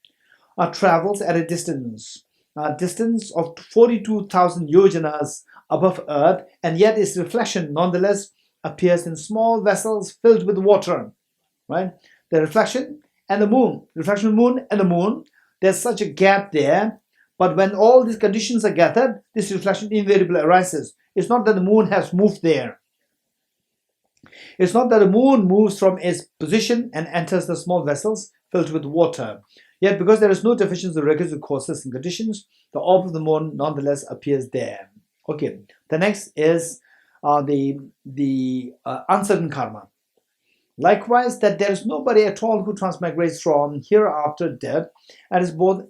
travels at a distance of 42,000 yojanas above earth, and yet its reflection nonetheless appears in small vessels filled with water. Right? The reflection and the moon, reflection of the moon and the moon, there's such a gap there. But when all these conditions are gathered, this reflection invariably arises. It's not that the moon has moved there. It's not that the moon moves from its position and enters the small vessels filled with water. Yet, because there is no deficiency of requisite causes and conditions, the orb of the moon nonetheless appears there. Okay, the next is uncertain karma. Likewise, that there is nobody at all who transmigrates from hereafter death and is born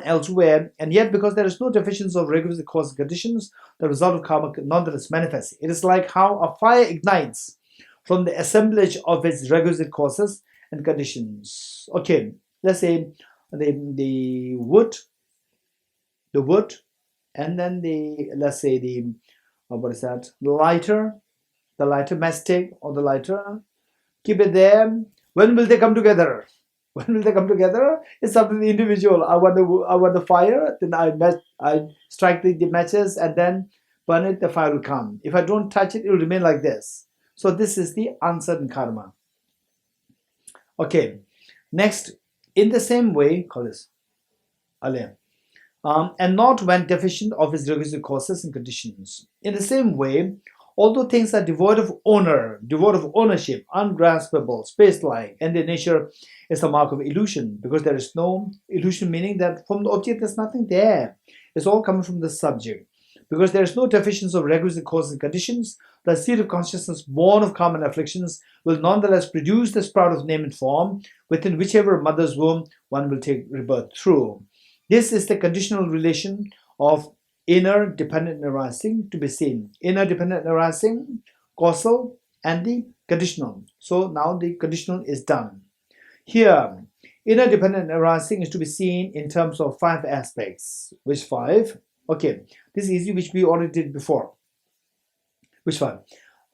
elsewhere, and yet because there is no deficiency of requisite cause and conditions, the result of karma nonetheless manifests. It is like how a fire ignites from the assemblage of its requisite causes and conditions. Okay, let's say the wood, and then let's say the what is that? The lighter matchstick or the lighter. Keep it there. When will they come together? When will they come together? It's up to the individual. I want the fire. Then I strike the matches and then burn it. The fire will come. If I don't touch it, it will remain like this. So this is the uncertain karma. Okay. Next, in the same way, call this and not when deficient of its requisite causes and conditions. In the same way, although things are devoid of ownership, ungraspable, space-like, and their nature is a mark of illusion, because there is no illusion, meaning that from the object there's nothing there. It's all coming from the subject. Because there is no deficiency of requisite causes and conditions, the seed of consciousness born of karma and afflictions will nonetheless produce the sprout of name and form, within whichever mother's womb one will take rebirth through. This is the conditional relation of inner dependent arising to be seen. Inner dependent arising, causal, and the conditional. So now the conditional is done. Here, inner dependent arising is to be seen in terms of 5 aspects. Which 5? Okay, this is easy, which we already did before. Which 5?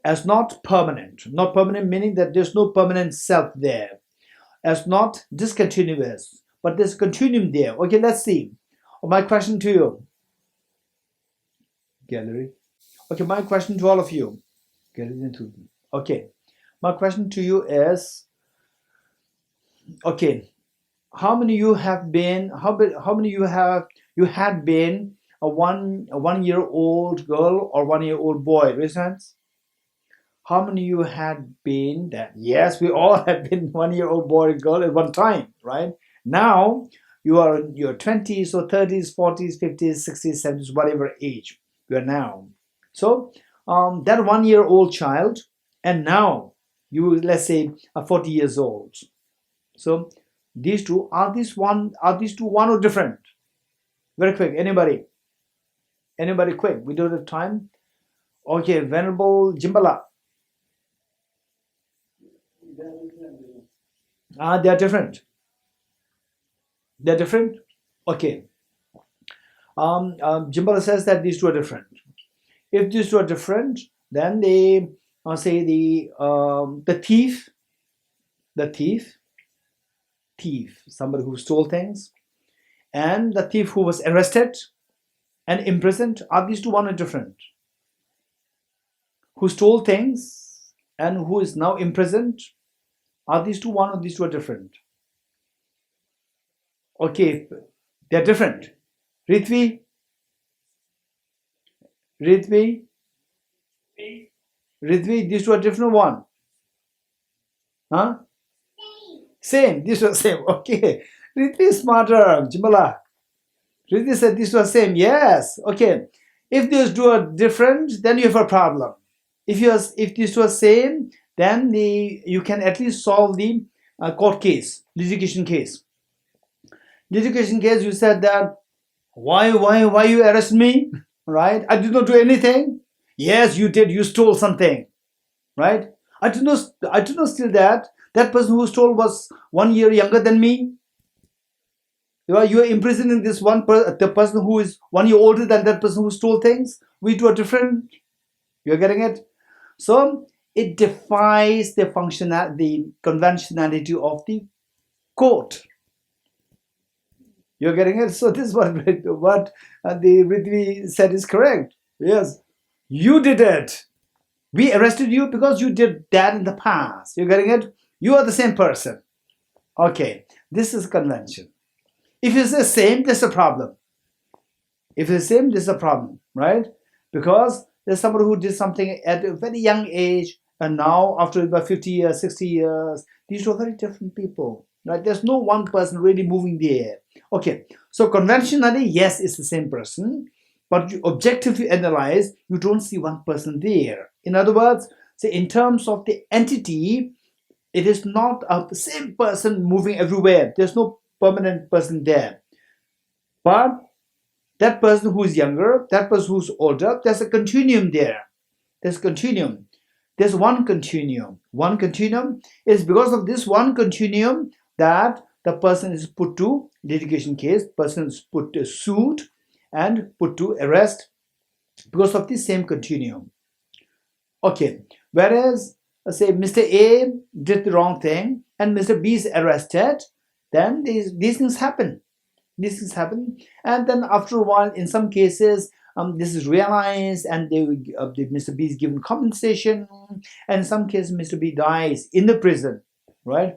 As not permanent. Not permanent meaning that there's no permanent self there. As not discontinuous, but there's a continuum there. Okay, let's see. My question to you. Gallery. Okay, my question to all of you. Okay, my question to you is, okay, how many you have been? How many you had been a one-year-old girl or 1-year-old boy? Raise hands. How many you had been that? Yes, we all have been 1-year-old boy or girl at one time, right? Now you are in your 20s or 30s, 40s, 50s, 60s, 70s, whatever age you are now. So that 1-year-old child, and now you, let's say, are 40 years old. So these two, are these two one or different? Very quick, anybody quick, we don't have time. Okay, Venerable Jimbala. They are different. They're different? Okay. Jimbala says that these two are different. If these two are different, then they say the thief, somebody who stole things, and the thief who was arrested and imprisoned, are these two one or different? Who stole things and who is now imprisoned, are these two one or these two are different? Okay, they're different. Ritvi, these two are different one. Huh? Same, these two are same. Okay, Ritvi is smarter, Jimbala. Ritvi said these two are same. Yes, okay. If these two are different, then you have a problem. If these two are same, then you can at least solve the court case, litigation case. Litigation case, you said that, why you arrest me, right? I did not do anything. Yes, you did. You stole something, right? I did not steal that. That person who stole was 1 year younger than me. You are imprisoning this the person who is 1 year older than that person who stole things. We two are different. You're getting it? So it defies the conventionality of the court. You're getting it? So this is what the Ritvi said is correct. Yes, you did it. We arrested you because you did that in the past. You're getting it? You are the same person. Okay, this is convention. If it's the same, there's a problem. If it's the same, there's a problem, right? Because there's somebody who did something at a very young age, and now after about 50 years, 60 years, these are very different people, right? There's no one person really moving there. Okay, so conventionally, yes, it's the same person, but you objectively analyze, you don't see one person there. In other words, say in terms of the entity, it is not the same person moving everywhere. There's no permanent person there. But that person who's younger, that person who's older, there's a continuum there. There's a continuum. There's one continuum. One continuum is because of this one continuum that the person is put to litigation case, person is put to suit and put to arrest because of the same continuum. Okay, whereas say Mr. A did the wrong thing and Mr. B is arrested, then these things happen. These things happen, and then after a while, in some cases, this is realized, and Mr. B is given compensation, and in some cases, Mr. B dies in the prison, right?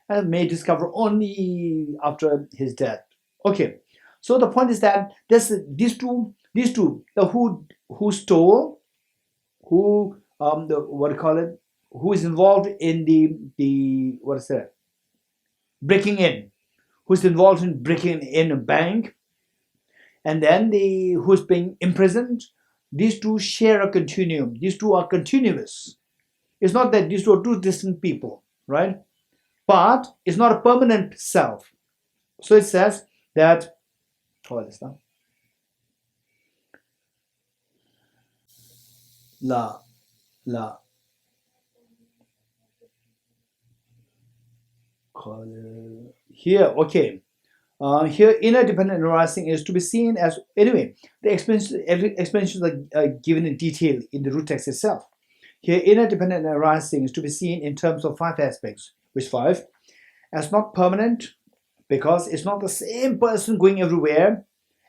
And may discover only after his death. Okay, so the point is that these two, who stole, who who is involved in the what is that? Breaking in, who's involved in breaking in a bank, and then who's being imprisoned. These two share a continuum. These two are continuous. It's not that these two are two distant people, right? But it's not a permanent self. So it says that, La here, okay. Here, inner dependent arising is to be seen as, anyway, the explanations are given in detail in the root text itself. Here, inner dependent arising is to be seen in terms of 5 aspects. Which 5? As not permanent, because it's not the same person going everywhere,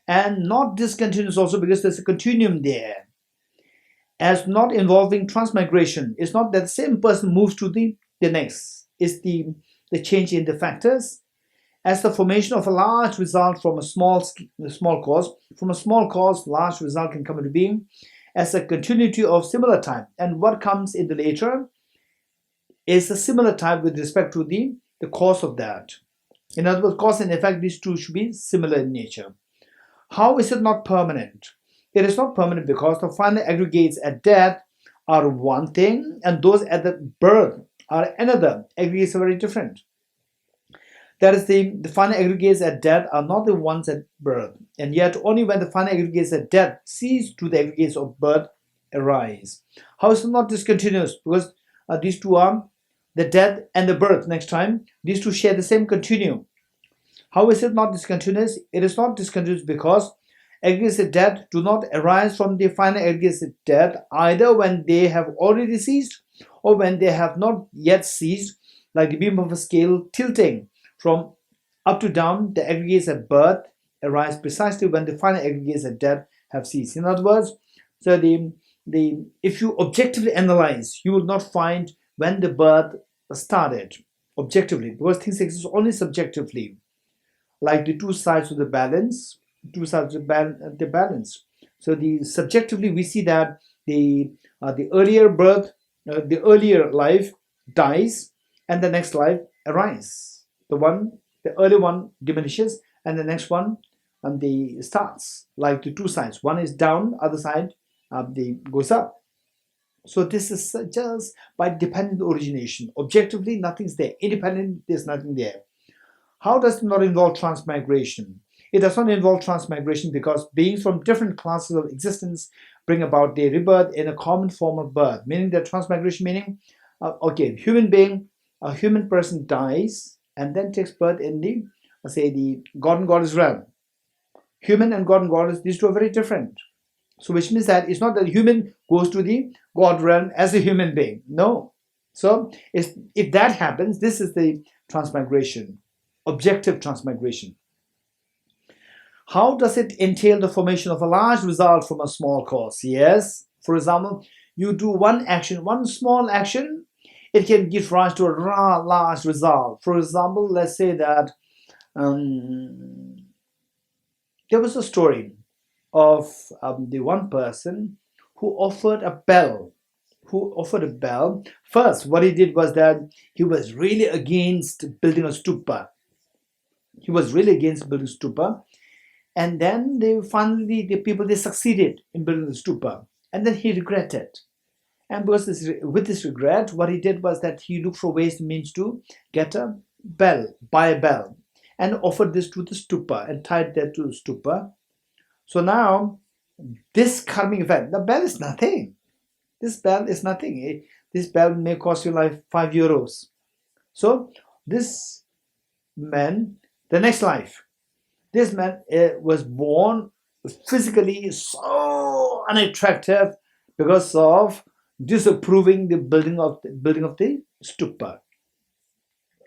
and not discontinuous also because there's a continuum there. As not involving transmigration, it's not that the same person moves to the next. It's the change in the factors. As the formation of a large result from a small cause. From a small cause, large result can come into being as a continuity of similar type. And what comes in the later is a similar type with respect to the cause of that. In other words, cause and effect, these two should be similar in nature. How is it not permanent? It is not permanent because the final aggregates at death are one thing and those at the birth are another. Aggregates are very different. That is, the final aggregates at death are not the ones at birth, and yet only when the final aggregates at death cease do the aggregates of birth arise. How is it not discontinuous? Because these two are the death and the birth next time. These two share the same continuum. How is it not discontinuous? It is not discontinuous because aggregates at death do not arise from the final aggregates at death either when they have already ceased or when they have not yet ceased, like the beam of a scale tilting from up to down. The aggregates at birth arise precisely when the final aggregates at death have ceased. In other words, so if you objectively analyze, you will not find when the birth started objectively, because things exist only subjectively, like the two sides of the balance. The balance. So subjectively we see that the earlier birth, the earlier life dies, and the next life arises. The early one diminishes, and the next one starts. Like the two sides, one is down, other side goes up. So this is just by dependent origination. Objectively, nothing's there. Independent, there's nothing there. How does it not involve transmigration? It does not involve transmigration because beings from different classes of existence bring about their rebirth in a common form of birth. Meaning that transmigration, meaning, human being, a human person dies and then takes birth in the god and goddess realm. Human and god and goddess, these two are very different. So which means that it's not that human goes to the god realm as a human being. No. So if that happens, this is the transmigration, objective transmigration. How does it entail the formation of a large result from a small cause? Yes. For example, you do one action, one small action, it can give rise to a large result. For example, let's say that there was a story of the one person who offered a bell. First, what he did was that he was really against building a stupa. And then finally the people succeeded in building the stupa. And then he regretted. And because with this regret, what he did was that he looked for ways and means to get a bell, buy a bell, and offered this to the stupa and tied that to the stupa. So now, this karmic event, the bell is nothing. This bell is nothing. This bell may cost you like €5. So this man, the next life, this man was born physically so unattractive because of disapproving the building of the stupa.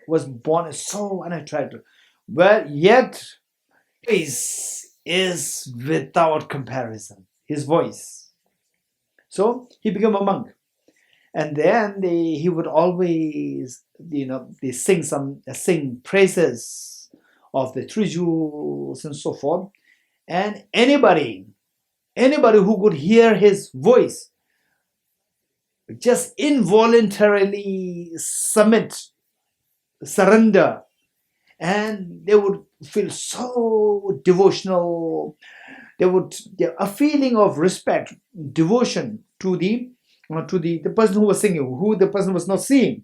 Was born so unattractive, but yet his is without comparison. His voice. So he became a monk, and then he would always, they sing praises of the three jewels and so forth, and anybody who could hear his voice just involuntarily surrender, and they would feel so devotional. A feeling of respect, devotion to the person who was singing, who the person was not seeing,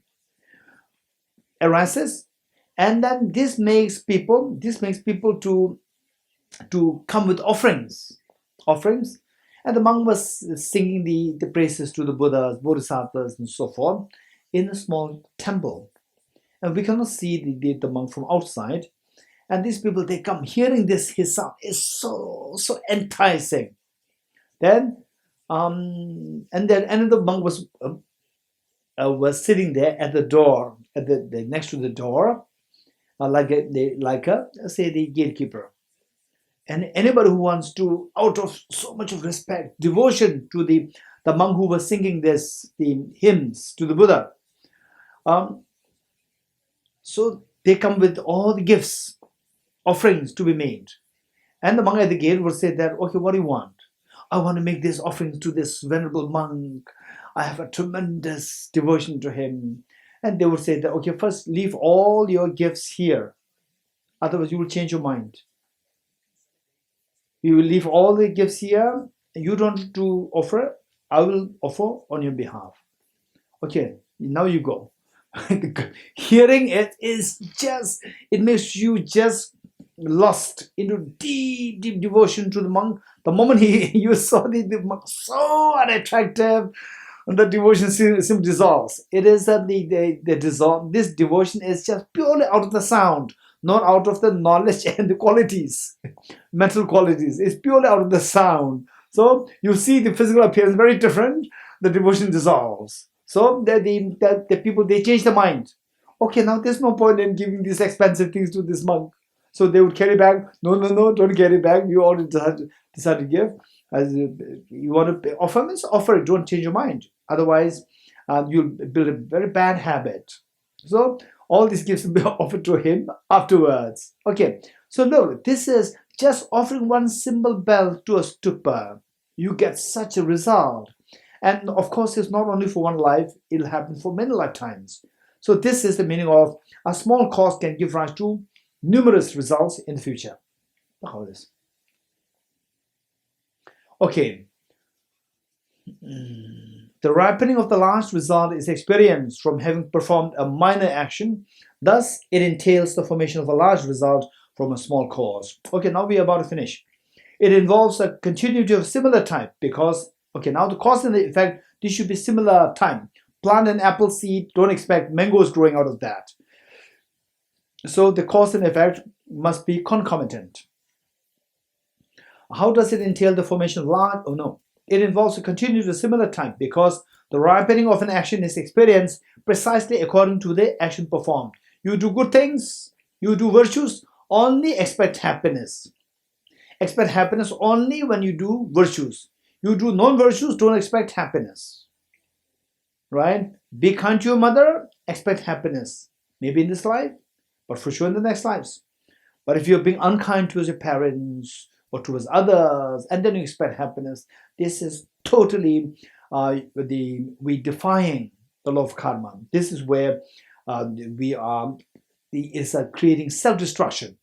arises, and then this makes people to come with offerings, and the monk was singing the praises to the Buddhas, bodhisattvas, and so forth in a small temple, and we cannot see the monk from outside. And these people, they come hearing this, his sound is so enticing. Then, and then another monk was sitting there at the door, next to the door, like the gatekeeper. And anybody who wants to, out of so much of respect, devotion to the monk who was singing the hymns to the Buddha, so they come with all the gifts, offerings to be made. And the monk at the gate would say that, okay, what do you want? I want to make this offering to this venerable monk. I have a tremendous devotion to him. And they would say that, okay, first leave all your gifts here. Otherwise, you will change your mind. You will leave all the gifts here. You don't have to offer. I will offer on your behalf. Okay, now you go. Hearing it makes you just lost into deep devotion to the monk. The moment you saw the monk so unattractive, the devotion simply dissolves. It is that this devotion is just purely out of the sound, not out of the knowledge and the qualities, mental qualities. It's purely out of the sound. So you see the physical appearance very different. The devotion dissolves. So the people, they change their mind. Okay, now there's no point in giving these expensive things to this monk. So they would carry back. No, don't carry back. You already decided to give. As you want to offer, means offer it. Don't change your mind. Otherwise, you'll build a very bad habit. So all these gifts will be offered to him afterwards. Okay. So look, this is just offering one simple bell to a stupa. You get such a result. And of course, it's not only for one life. It'll happen for many lifetimes. So this is the meaning of a small cost can give rise to numerous results in the future. How is this? Okay. The ripening of the last result is experienced from having performed a minor action. Thus, it entails the formation of a large result from a small cause. Okay, now we are about to finish. It involves a continuity of similar type because, okay, now the cause and the effect, this should be similar time. Plant an apple seed, don't expect mangoes growing out of that. So the cause and effect must be concomitant. How does it entail the formation of large? Oh no. It involves a continuity of similar type because the ripening of an action is experienced precisely according to the action performed. You do good things, you do virtues, only expect happiness. Expect happiness only when you do virtues. You do non-virtues, don't expect happiness. Right? Be kind to your mother, expect happiness. Maybe in this life, but for sure in the next lives. But if you're being unkind towards your parents or towards others, and then you expect happiness, this is totally we defying the law of karma. This is where we are creating self-destruction.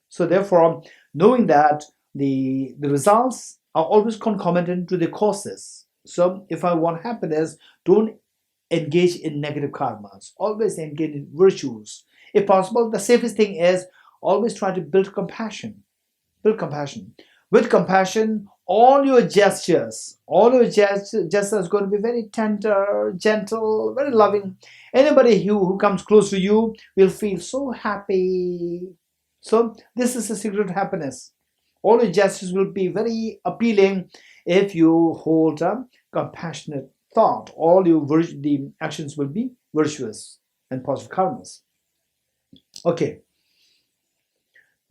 So therefore, knowing that the results are always concomitant to the causes. So if I want happiness, don't engage in negative karmas. Always engage in virtues. If possible, the safest thing is always try to build compassion. Build compassion. With compassion, all your gestures are going to be very tender, gentle, very loving. Anybody who comes close to you will feel so happy. So this is the secret of happiness. All your gestures will be very appealing if you hold a compassionate thought. All the actions will be virtuous and positive karmas. Okay.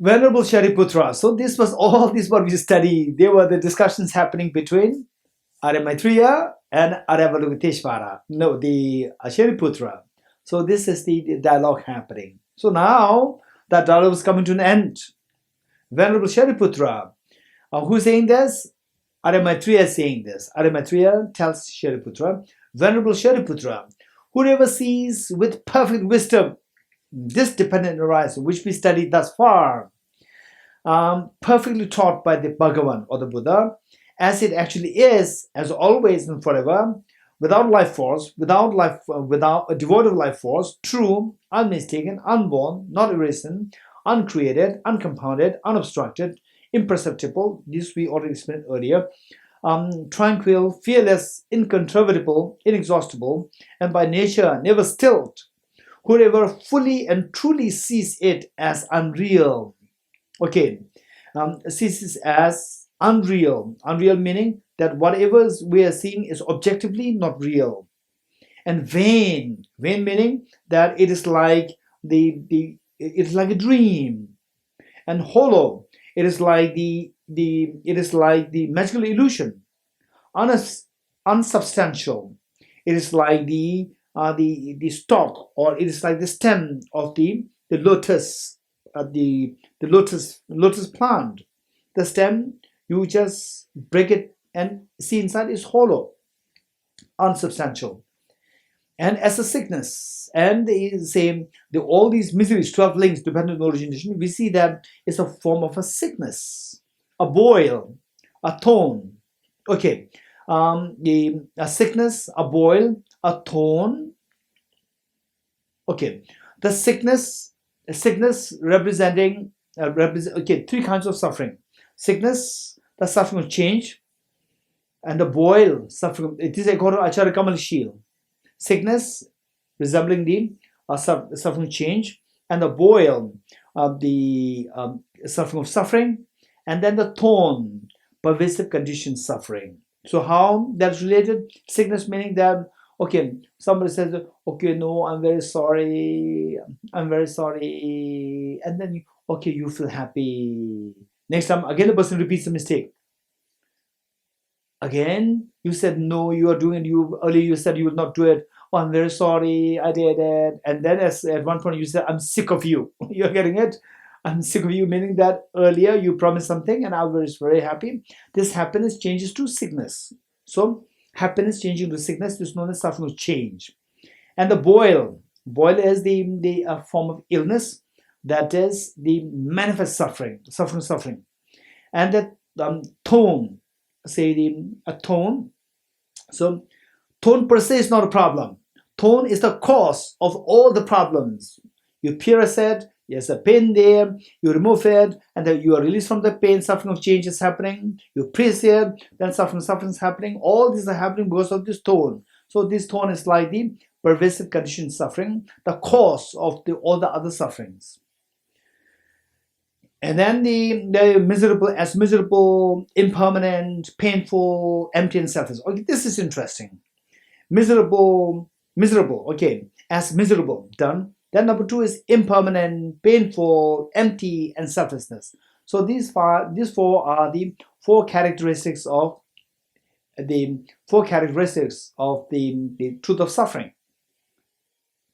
Venerable Shariputra. So this was what we studied. There were the discussions happening between Arya Maitreya and Aryavalokiteshvara. No, the Shariputra. So this is the dialogue happening. So now that dialogue is coming to an end. Venerable Shariputra. Who's saying this? Arya Maitreya is saying this. Arya Maitreya tells Shariputra, Venerable Shariputra, whoever sees with perfect wisdom this dependent arising, which we studied thus far, perfectly taught by the Bhagavan or the Buddha, as it actually is, as always and forever, without life force, without a devoid of life force, true, unmistaken, unborn, not arisen, uncreated, uncompounded, unobstructed, imperceptible. This we already explained earlier. Tranquil, fearless, incontrovertible, inexhaustible, and by nature never stilled. Whoever fully and truly sees it as unreal. Okay, sees it as unreal. Unreal meaning that whatever we are seeing is objectively not real. And vain. Vain meaning that it is like it's like a dream. And hollow. It is like the magical illusion. Unsubstantial. It is like the stalk, or it is like the stem of the lotus, the lotus plant. The stem, you just break it and see inside is hollow, unsubstantial. And as a sickness, and they say all these miseries, 12 links, dependent on origination, we see that it's a form of a sickness, a boil, a thorn. Okay, a sickness, a boil, a thorn. Okay, the sickness representing three kinds of suffering. Sickness, the suffering of change, and the boil, suffering. It is according to Acharya Kamal Shil. Sickness resembling the suffering of change, and the boil, the suffering of suffering, and then the thorn, pervasive condition suffering. So how that's related? Sickness meaning that, okay, somebody says, okay, no, I'm very sorry, and then you feel happy. Next time, again, the person repeats the mistake. Again, you said no, you are doing it. Earlier you said you would not do it. Oh, I'm very sorry, I did it. And then at one point you said, I'm sick of you. You're getting it? I'm sick of you, meaning that earlier you promised something and I was very happy. This happiness changes to sickness. So happiness changing to sickness is known as suffering of change. And the boil is the form of illness, that is the manifest suffering. And that tone, a tone. So tone per se is not a problem. Tone is the cause of all the problems. You pierce it, there's a pain there, you remove it, and then you are released from the pain, suffering of change is happening. You press it, then suffering is happening. All these are happening because of this tone. So this tone is like the pervasive condition suffering, the cause of all the other sufferings. And then the miserable, impermanent, painful, empty, and selfless. Okay, this is interesting. Miserable, okay, as miserable, done. Then number 2 is impermanent, painful, empty, and selflessness. So these four are the four characteristics of the truth of suffering.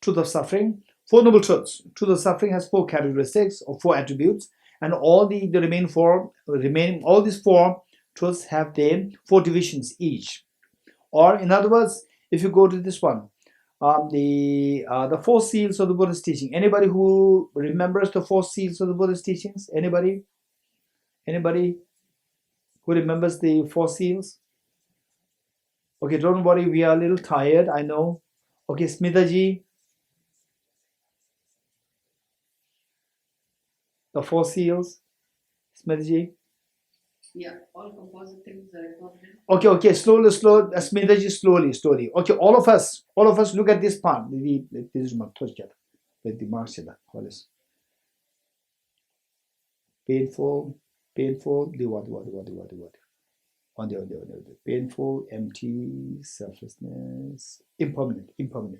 Truth of suffering, 4 noble truths. Truth of suffering has 4 characteristics or 4 attributes, and all the remaining all these 4 truths have their 4 divisions each. Or in other words, if you go to this one, the 4 seals of the Buddha's teaching. Anybody who remembers the 4 seals of the Buddha's teachings? Anybody who remembers the 4 seals? Okay, don't worry, we are a little tired, I know. Okay, Smitaji, the four seals. Smitaji. Yeah, all composite things are impermanent. Okay, slowly, Smitaji, slowly. Okay, all of us, look at this part. This is my touch. Let the marks here. Painful, what? On the painful, empty, selflessness, impermanent. Can't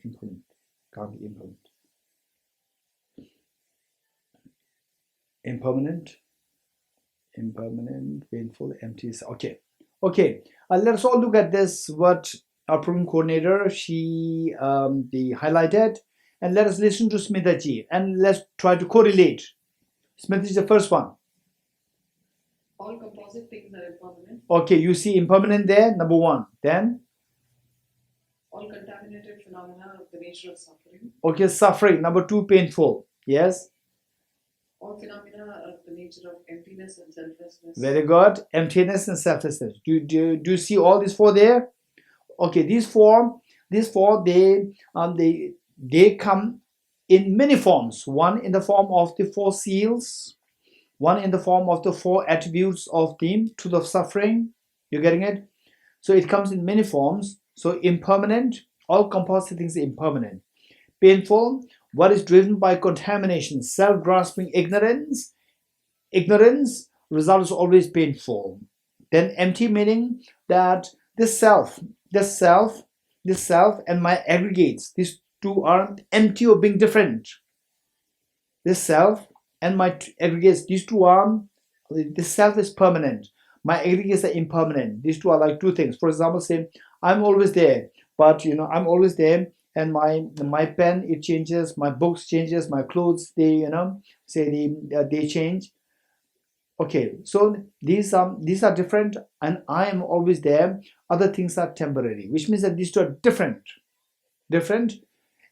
be impermanent, painful, empty. Okay. Let us all look at this. What our program coordinator she highlighted, and let us listen to Smitaji and let's try to correlate. Smitaji is the first one. All composite things are impermanent. Okay, you see impermanent there, number one. Then? All contaminated phenomena of the nature of suffering. Okay, suffering. Number two, painful. Yes? All phenomena of the nature of emptiness and selflessness. Very good. Emptiness and selflessness. Do you see all these four there? Okay, these four, they come in many forms. One in the form of the four seals. One in the form of the four attributes of the truth of suffering. You're getting it? So it comes in many forms. So impermanent, all composite things are impermanent. Painful, what is driven by contamination, self-grasping ignorance. Ignorance result is always painful. Then empty, meaning that this self and my aggregates, these two are empty of being different. This self and my aggregates, these two are, this self is permanent. My aggregates are impermanent. These two are like two things. For example, say, I'm always there, but I'm always there, and my pen, it changes, my books changes, my clothes, they, they change. Okay, so these are different, and I am always there. Other things are temporary, which means that these two are different,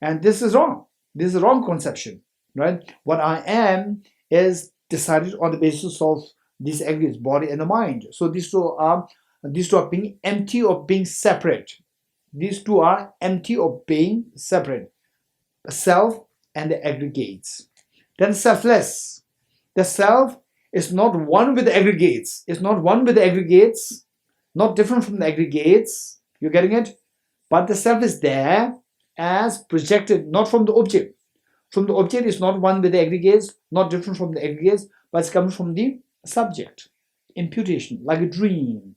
and this is wrong. This is a wrong conception, right? What I am is decided on the basis of these aggregates, body and the mind. So these two are being empty of being separate. These two are empty of being separate, the self and the aggregates. Then selfless. The self is not one with the aggregates. It's not one with the aggregates, not different from the aggregates. You're getting it? But the self is there as projected, not from the object. From the object is not one with the aggregates, not different from the aggregates, but it's coming from the subject. Imputation, like a dream.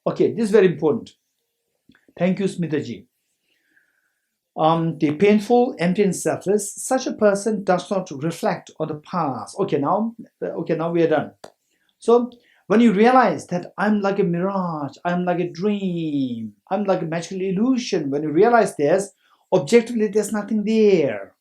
Okay, this is very important. Thank you, Smitaji. The painful, empty, and selfless, such a person does not reflect on the past. Okay, now we are done. So when you realize that I'm like a mirage, I'm like a dream, I'm like a magical illusion, when you realize this, objectively there's nothing there.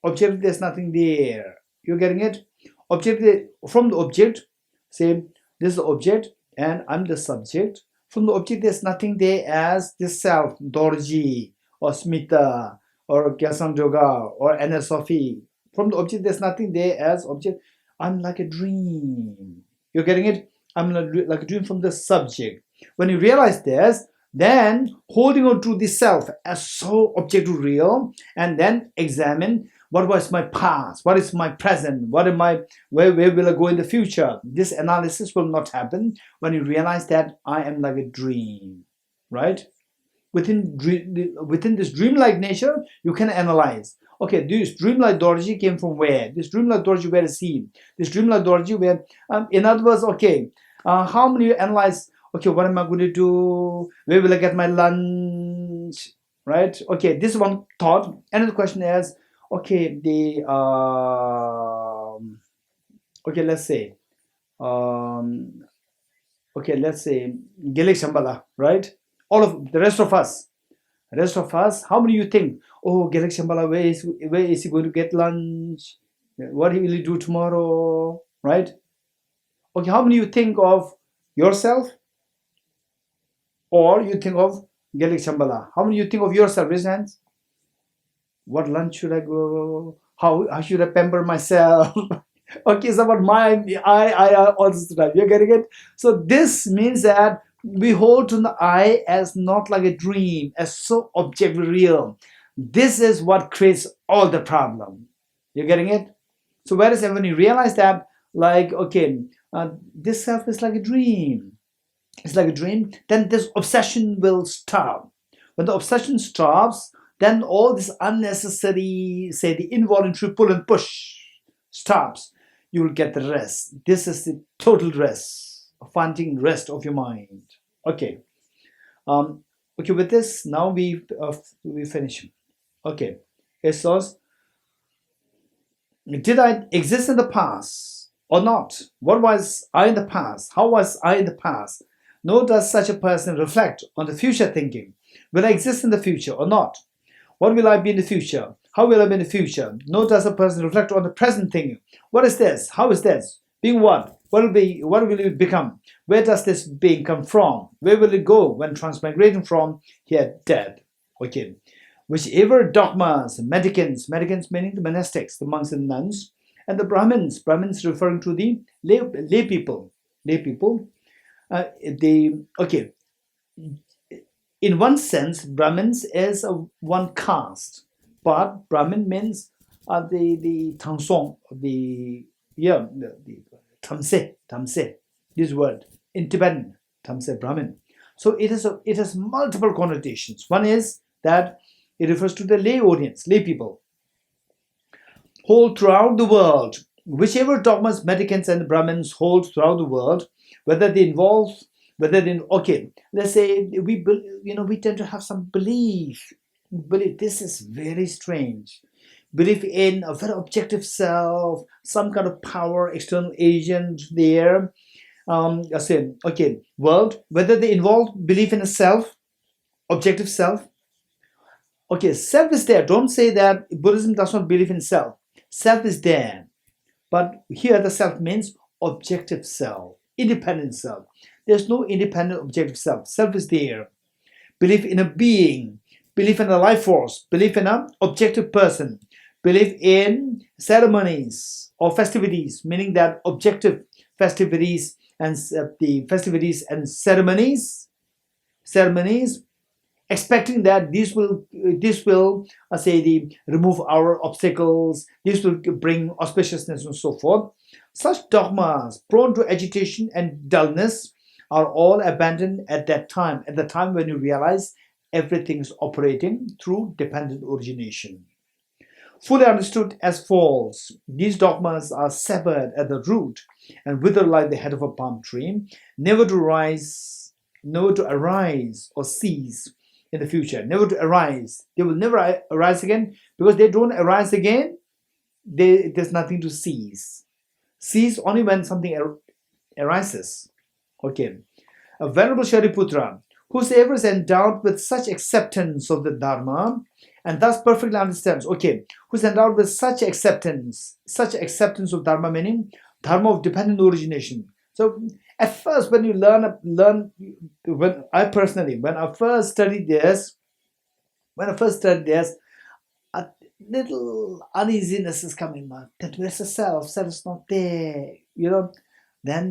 Objectively there's nothing there. You're getting it? Objectively, from the object, say this is the object and I'm the subject. From the object there's nothing there as this self, Dorji, or Smita, or Kyasan Yoga, or Anasofi. From the object, there's nothing there as object. I'm like a dream. You're getting it? I'm like a dream from the subject. When you realize this, then holding on to the self as so objective real, and then examine what was my past, what is my present, where will I go in the future. This analysis will not happen when you realize that I am like a dream, right? Within this dreamlike nature, you can analyze. Okay, this dreamlike Dorji came from where? This dreamlike Dorji were a seed. This dreamlike Dorji were, in other words, okay, how many you analyze? Okay, what am I going to do? Where will I get my lunch? Right? Okay, this one thought. Another question is, okay, okay, let's say, Gelik Shambhala, right? All of the rest of us, how many you think, oh, Gelik Shambhala, where is he going to get lunch? What will he do tomorrow? Right? Okay, how many you think of yourself? Or you think of Gelik Shambhala? How many you think of yourself? Raise hands. What lunch should I go? How should I pamper myself? Okay, it's about I all this stuff. You're getting it? So this means that We hold to the I as not like a dream, as so objectively real. This is what creates all the problem. You're getting it? So whereas when you realize that, like, okay, this self is like a dream, it's like a dream, then this obsession will stop. When the obsession stops, then all this unnecessary, say the involuntary pull and push stops. You will get the rest. This is the total rest, finding rest of your mind. Okay. Okay, with this, now we finish. Okay. It says, did I exist in the past or not? What was I in the past? How was I in the past? Nor does such a person reflect on the future thinking. Will I exist in the future or not? What will I be in the future? How will I be in the future? Nor does a person reflect on the present thinking. What is this? How is this? Being what? What will it become? Where does this being come from? Where will it go when transmigrating from here dead? Okay. Whichever dogmas, mendicants meaning the monastics, the monks and nuns, and the Brahmins referring to the lay people. Okay. In one sense, Brahmins is one caste, but Brahmin means the Tangsong, the Tamse, this word in Tibetan, Tamse Brahmin. So it has multiple connotations. One is that it refers to the lay audience, lay people, hold throughout the world. Whichever dogmas mendicants and Brahmins hold throughout the world, whether they okay, let's say we tend to have some belief. This is very strange. Belief in a very objective self, some kind of power, external agent there. World, whether they involve belief in a self, objective self. Okay, self is there. Don't say that Buddhism does not believe in self. Self is there. But here the self means objective self, independent self. There's no independent objective self. Self is there. Belief in a being, belief in a life force, belief in an objective person, belief in ceremonies or festivities, meaning that objective festivities and the festivities and ceremonies, expecting that this will remove our obstacles, this will bring auspiciousness and so forth. Such dogmas prone to agitation and dullness are all abandoned at the time when you realize everything is operating through dependent origination. Fully understood as false, these dogmas are severed at the root and wither like the head of a palm tree, never to arise or cease in the future, never to arise. They will never arise again, because they don't arise again, there's nothing to cease. Cease only when something arises. Okay. A Venerable Shariputra, whosoever is endowed with such acceptance of the Dharma and thus perfectly understands, who's endowed with such acceptance of Dharma, meaning Dharma of dependent origination. So at first, when you when I first studied this, a little uneasiness is coming up. That where's the self? Self is not there. Then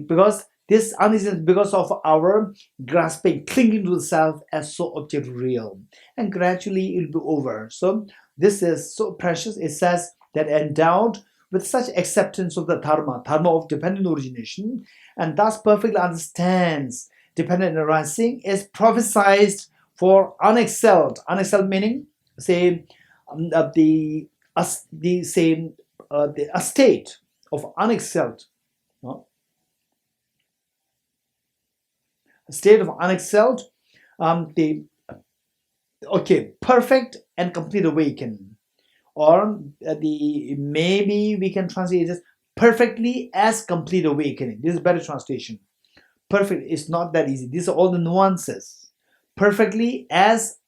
because this uneasiness because of our grasping, clinging to the self as so objectively real, and gradually it will be over. So this is so precious. It says that endowed with such acceptance of the dharma of dependent origination, and thus perfectly understands dependent arising, is prophesied for unexcelled. Unexcelled meaning, say, the state of unexcelled. State of unexcelled, perfect and complete awakening, or maybe we can translate this perfectly as complete awakening. This is a better translation. Perfect is not that easy. These are all the nuances. Perfectly as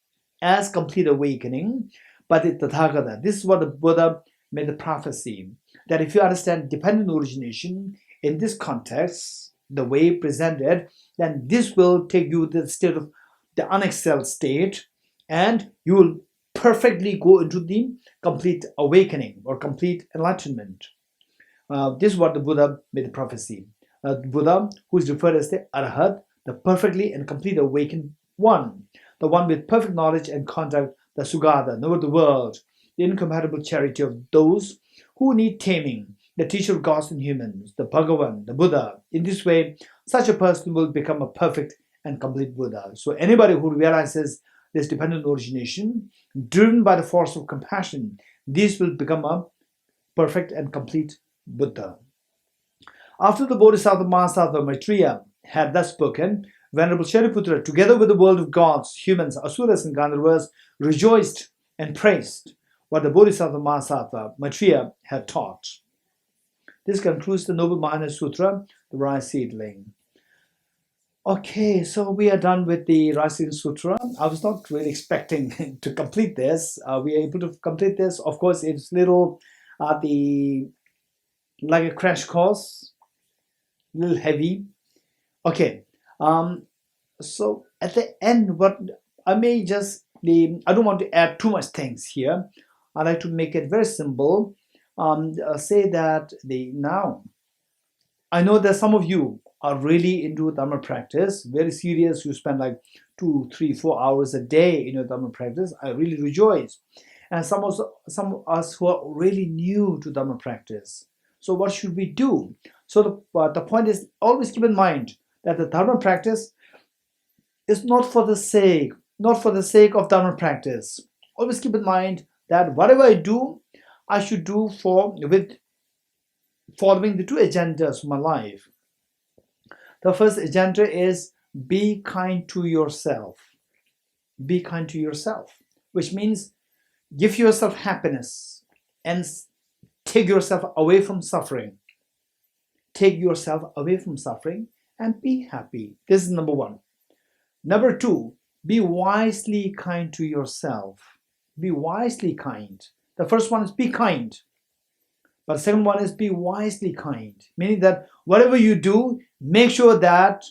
complete awakening, but the Tathagata. This is what the Buddha made the prophecy, that if you understand dependent origination in this context, the way presented, then this will take you to the state of the unexcelled state, and you will perfectly go into the complete awakening or complete enlightenment. This is what the Buddha made the prophecy. Buddha, who is referred as the Arhat, the perfectly and complete awakened one, the one with perfect knowledge and conduct, the Sugata, knower of the world, the incompatible charity of those who need taming, the teacher of gods and humans, the Bhagavan, the Buddha. In this way, such a person will become a perfect and complete Buddha. So anybody who realizes this dependent origination, driven by the force of compassion, this will become a perfect and complete Buddha. After the Bodhisattva Mahasattva Maitreya had thus spoken, Venerable Shariputra, together with the world of gods, humans, asuras, and gandharvas, rejoiced and praised what the Bodhisattva Mahasattva Maitreya had taught. This concludes the Noble Mahana Sutra, the Rice Seedling. Okay, so we are done with the Rice Seedling Sutra. I was not really expecting to complete this. We are able to complete this. Of course, it's little like a crash course, a little heavy. Okay, so at the end, what I may just I don't want to add too much things here. I like to make it very simple. Say that now I know that some of you are really into Dharma practice, very serious. You spend like 2, 3, 4 hours a day in your Dharma practice. I really rejoice. And some of us who are really new to Dharma practice. So what should we do? So the point is, always keep in mind that the Dharma practice is not for the sake of Dharma practice. Always keep in mind that whatever I do, I should do with following the 2 agendas of my life. The first agenda is be kind to yourself. Be kind to yourself, which means give yourself happiness and take yourself away from suffering. Take yourself away from suffering and be happy. This is number 1. Number 2, be wisely kind to yourself. Be wisely kind. The first one is be kind. But the second one is be wisely kind. Meaning that whatever you do, make sure that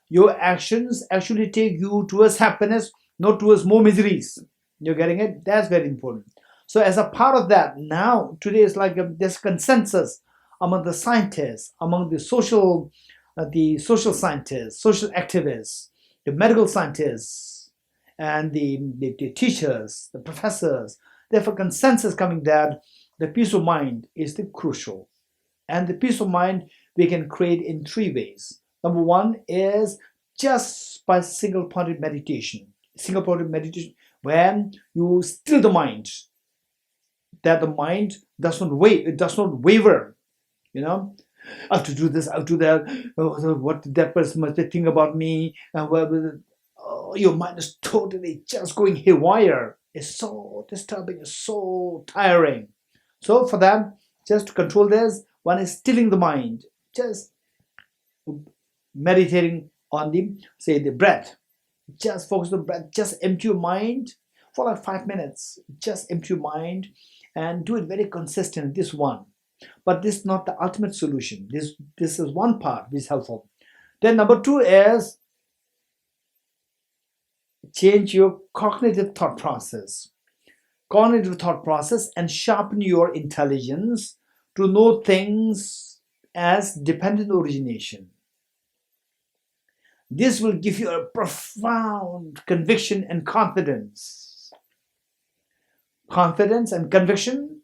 your actions actually take you towards happiness, not towards more miseries. You're getting it? That's very important. So as a part of that, now today is like this consensus among the scientists, among the social scientists, social activists, the medical scientists, and the teachers, the professors. Therefore, consensus coming that the peace of mind is the crucial. And the peace of mind we can create in 3 ways. Number 1 is just by single-pointed meditation. Single-pointed meditation, when you still the mind, that the mind does not waver. You know, I have to do this, I have to do that. What that person must think about me? Your mind is totally just going haywire. It's so disturbing, it's so tiring. So for that, just to control this, one is stilling the mind, just meditating on the breath. Just focus on the breath, just empty your mind for like 5 minutes. Just empty your mind and do it very consistent, this one. But this is not the ultimate solution. This is one part which is helpful. Then number 2 is change your cognitive thought process. Cognitive thought process and sharpen your intelligence to know things as dependent origination. This will give you a profound conviction and confidence. Confidence and conviction,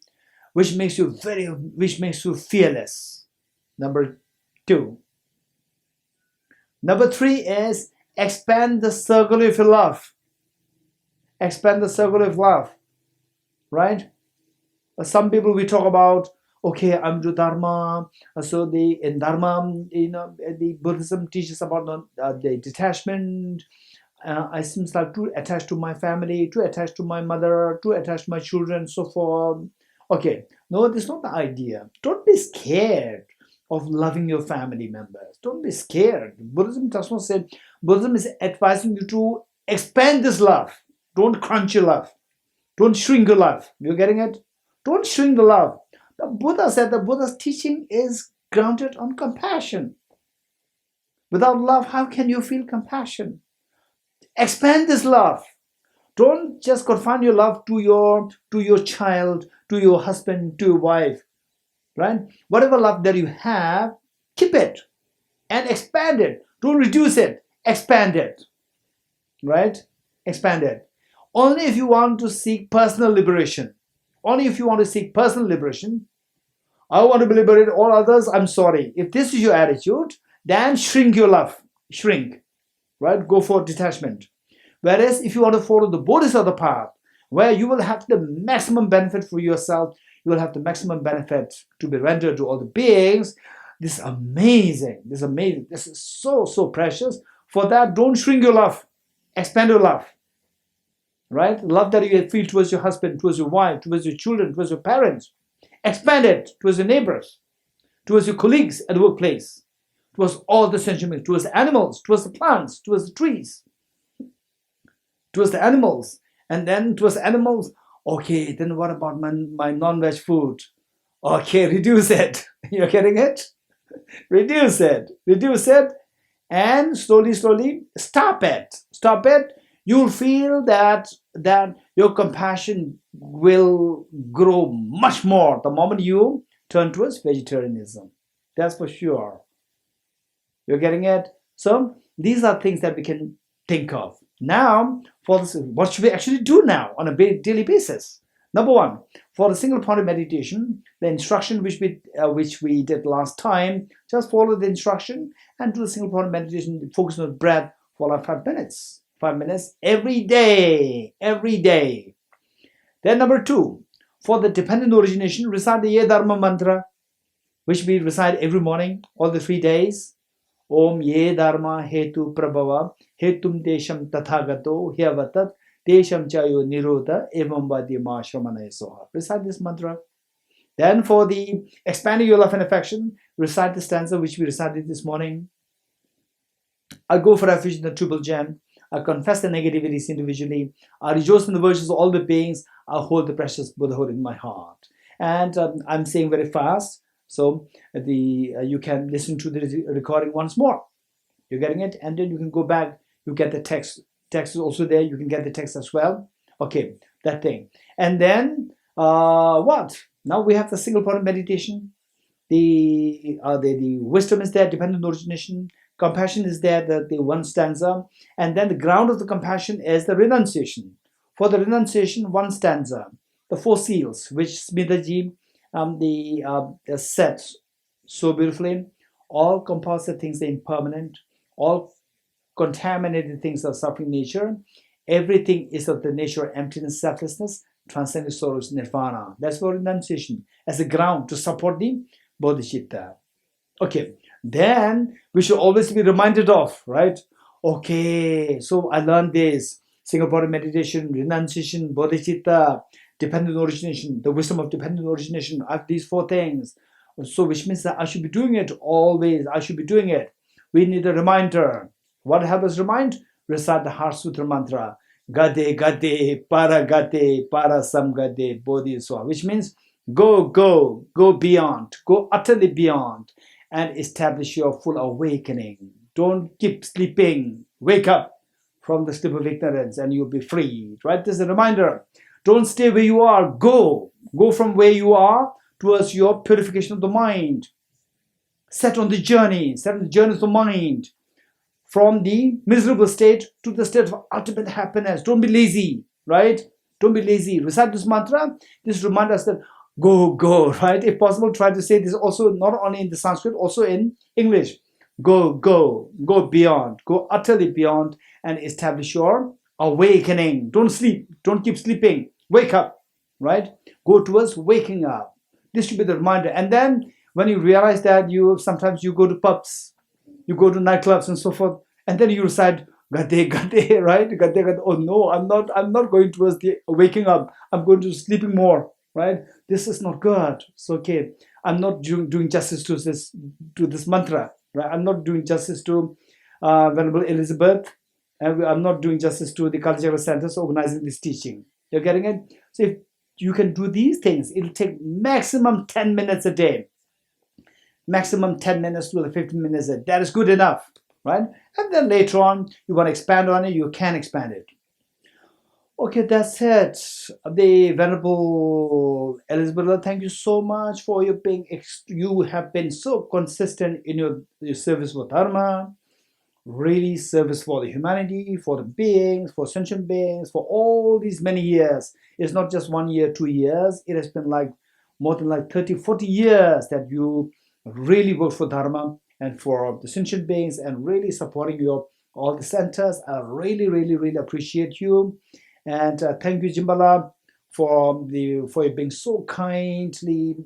which makes you fearless. Number 2. Number 3 is expand the circle of your love. Expand the circle of love. Right? Some people we talk about, okay, I'm to Dharma. So in Dharma, the Buddhism teaches about the detachment. I seems like too attached to my family, too attached to my mother, too attached to my children, so forth. Okay, no, that's not the idea. Don't be scared of loving your family members. Don't be scared. Buddhism does not say. Buddhism is advising you to expand this love. Don't crunch your love. Don't shrink your love. You're getting it? Don't shrink the love. The Buddha said the Buddha's teaching is grounded on compassion. Without love, how can you feel compassion? Expand this love. Don't just confine your love to your child, to your husband, to your wife. Right? Whatever love that you have, keep it and expand it Don't reduce it. Expand it. Right? Expand it. Only if you want to seek personal liberation. Only if you want to seek personal liberation. I want to be liberated, all others, I'm sorry. If this is your attitude, then shrink your love. Shrink. Right? Go for detachment. Whereas if you want to follow the bodhisattva path, where you will have the maximum benefit for yourself, you will have the maximum benefit to be rendered to all the beings. This is amazing. This is amazing. This is so, so precious. For that, don't shrink your love. Expand your love. Right? Love that you feel towards your husband, towards your wife, towards your children, towards your parents. Expand it towards your neighbors, towards your colleagues at the workplace, towards all the sentient beings, towards the animals, towards the plants, towards the trees, towards the animals. And then towards the animals, okay, then what about my non-veg food? Okay, reduce it. You're getting it? Reduce it. Reduce it. And slowly, slowly, stop it. Stop it. You'll feel that your compassion will grow much more the moment you turn towards vegetarianism. That's for sure. You're getting it? So these are things that we can think of. Now, for this, what should we actually do now on a daily basis? Number one, for the single point of meditation, the instruction which we did last time, just follow the instruction and do the single point of meditation, focus on the breath for like 5 minutes. 5 minutes every day. Every day. Then number two, for the dependent origination, recite the Ye Dharma mantra, which we recite every morning, all the 3 days. Om Ye Dharma Hetu Prabhava Hetum Desham Tathagato Hyavatat Desham Chayo Nirodha Evam Vadima Shramana Soha. Recite this mantra. Then for the expanding your love and affection, recite the stanza which we recited this morning. I go for refuge in the triple gem. I confess the negativities individually. I rejoice in the virtues of all the beings. I hold the precious Buddhahood in my heart. And I'm saying very fast, so you can listen to the recording once more. You're getting it? And then you can go back. You get the text. Text is also there. You can get the text as well. Okay, that thing. And then what? Now we have the single point of meditation. The wisdom is there, dependent origination. Compassion is there, the one stanza. And then the ground of the compassion is the renunciation. For the renunciation, one stanza. The 4 seals, which Smitaji set so beautifully. All compulsive things are impermanent. All contaminated things are suffering nature. Everything is of the nature of emptiness, selflessness, transcendent sorrows, nirvana. That's for renunciation as a ground to support the bodhicitta. Okay, then we should always be reminded of, right? Okay, so I learned this. Single point of meditation, renunciation, bodhicitta, dependent origination, the wisdom of dependent origination. I have these 4 things. So which means that I should be doing it always. I should be doing it. We need a reminder. What helps us remind? Recite the Heart Sutra mantra. Gade, gade, para samgade, bodhisattva. Which means go beyond. Go utterly beyond. And establish your full awakening. Don't keep sleeping. Wake up from the sleep of ignorance and you'll be free. Right? This is a reminder. Don't stay where you are. Go from where you are towards your purification of the mind. Set on the journey of the mind. From the miserable state to the state of ultimate happiness. Don't be lazy. Right? Don't be lazy. Recite this mantra. This reminds us that go, right? If possible, try to say this also not only in the Sanskrit, also in English. Go beyond, go utterly beyond and establish your awakening. Don't sleep, don't keep sleeping. Wake up, right? Go towards waking up. This should be the reminder. And then when you realize that sometimes you go to pubs, you go to nightclubs and so forth, and then you recite Gade, right? Gade. Oh no, I'm not going towards the waking up. I'm going to sleeping more. Right? This is not good. It's okay. I'm not doing justice to this mantra. Right? I'm not doing justice to Venerable Elizabeth. And I'm not doing justice to the Kalachakra Centre organizing this teaching. You're getting it? So if you can do these things, it'll take maximum 10 minutes a day. Maximum 10 minutes to 15 minutes a day. That is good enough. Right? And then later on, you want to expand on it, you can expand it. Okay, that's it. The Venerable Elizabeth, thank you so much for your being. You have been so consistent in your service for Dharma. really service for the humanity, for the beings, for sentient beings, for all these many years. It's not just 1 year, 2 years. It has been like more than like 30, 40 years that you really work for Dharma and for the sentient beings and really supporting your all the centers. I really, really, really appreciate you. And thank you, Jimbala, for being so kindly,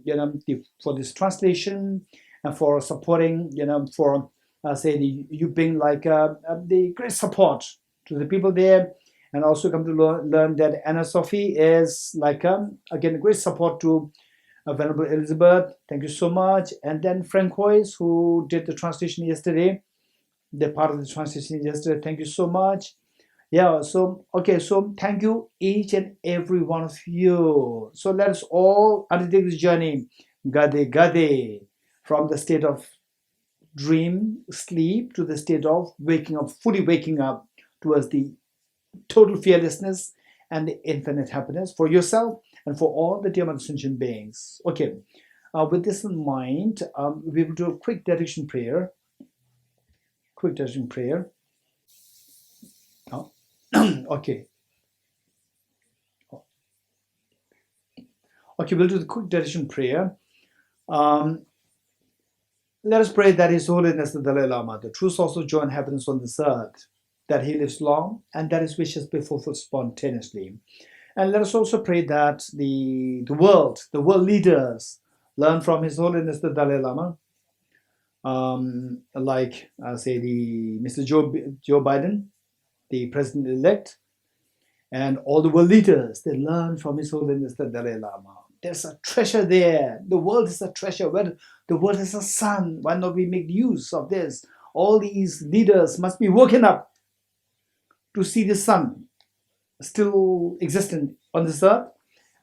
for this translation and for supporting, for you being like the great support to the people there, and also come to learn that Anna Sophie is like again a great support to Venerable Elizabeth. Thank you so much. And then Frank Hoyes, who did the translation yesterday, the part of the translation yesterday. Thank you so much. Yeah, so okay, so thank you each and every one of you. So let us all undertake this journey, Gade Gade, from the state of dream, sleep, to the state of waking up, fully waking up towards the total fearlessness and the infinite happiness for yourself and for all the dear sentient beings. Okay, with this in mind, we will do a quick dedication prayer. Quick dedication prayer. Oh. Okay. Okay, we'll do the quick dedication prayer. Let us pray that His Holiness the Dalai Lama, the true source of joy and happiness on this earth, that he lives long and that his wishes be fulfilled spontaneously. And let us also pray that the world leaders learn from His Holiness the Dalai Lama, like Mr. Joe Biden, the president-elect, and all the world leaders, they learn from His Holiness the Dalai Lama. There's a treasure there. The world is a treasure. Where the world is a sun. Why not we make use of this? All these leaders must be woken up to see the sun still existent on this earth,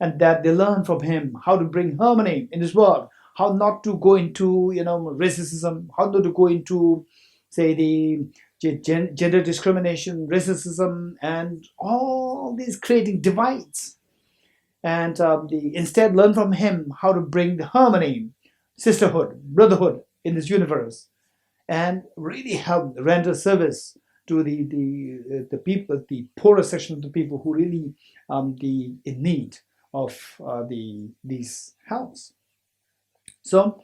and that they learn from him how to bring harmony in this world, how not to go into racism, how not to go into say the gender discrimination, racism, and all these creating divides, and instead learn from him how to bring the harmony, sisterhood, brotherhood in this universe, and really help render service to the people, the poorer section of the people who really in need of these helps. So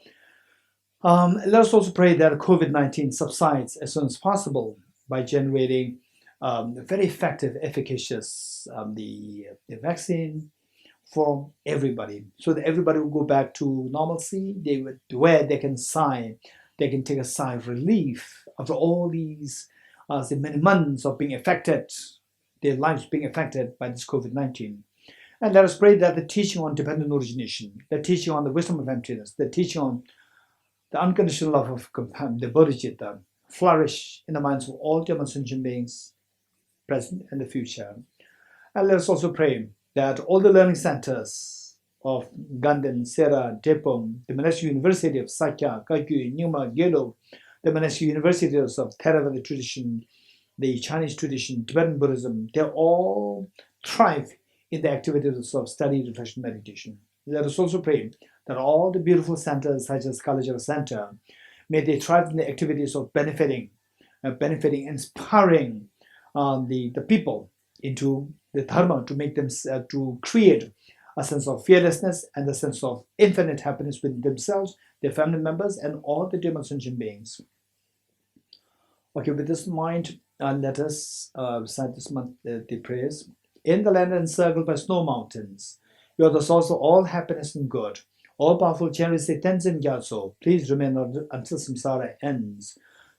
let us also pray that COVID-19 subsides as soon as possible by generating very effective, efficacious the vaccine for everybody, so that everybody will go back to normalcy. Where they can take a sigh of relief after all these the many months of being affected, their lives being affected by this COVID-19. And let us pray that the teaching on dependent origination, the teaching on the wisdom of emptiness, the teaching on the unconditional love of the bodhisattva flourish in the minds of all human sentient beings, present and the future. And let us also pray that all the learning centers of Ganden, Sera, Depom, the Monastic University of Sakya, Kakyu, Nyuma, Gedo, the monastic universities of Theravada tradition, the Chinese tradition, Tibetan Buddhism, they all thrive in the activities of study, reflection, meditation. Let us also pray that all the beautiful centers such as Kalachakra Centre, may they thrive in the activities of benefiting, inspiring the people into the Dharma, to make them, to create a sense of fearlessness and a sense of infinite happiness within themselves, their family members, and all the demon sentient beings. Okay, with this in mind, let us recite this month the prayers. In the land encircled by snow mountains, you are the source of all happiness and good. All powerful generous Tenzin Gyatso, please remain until samsara ends.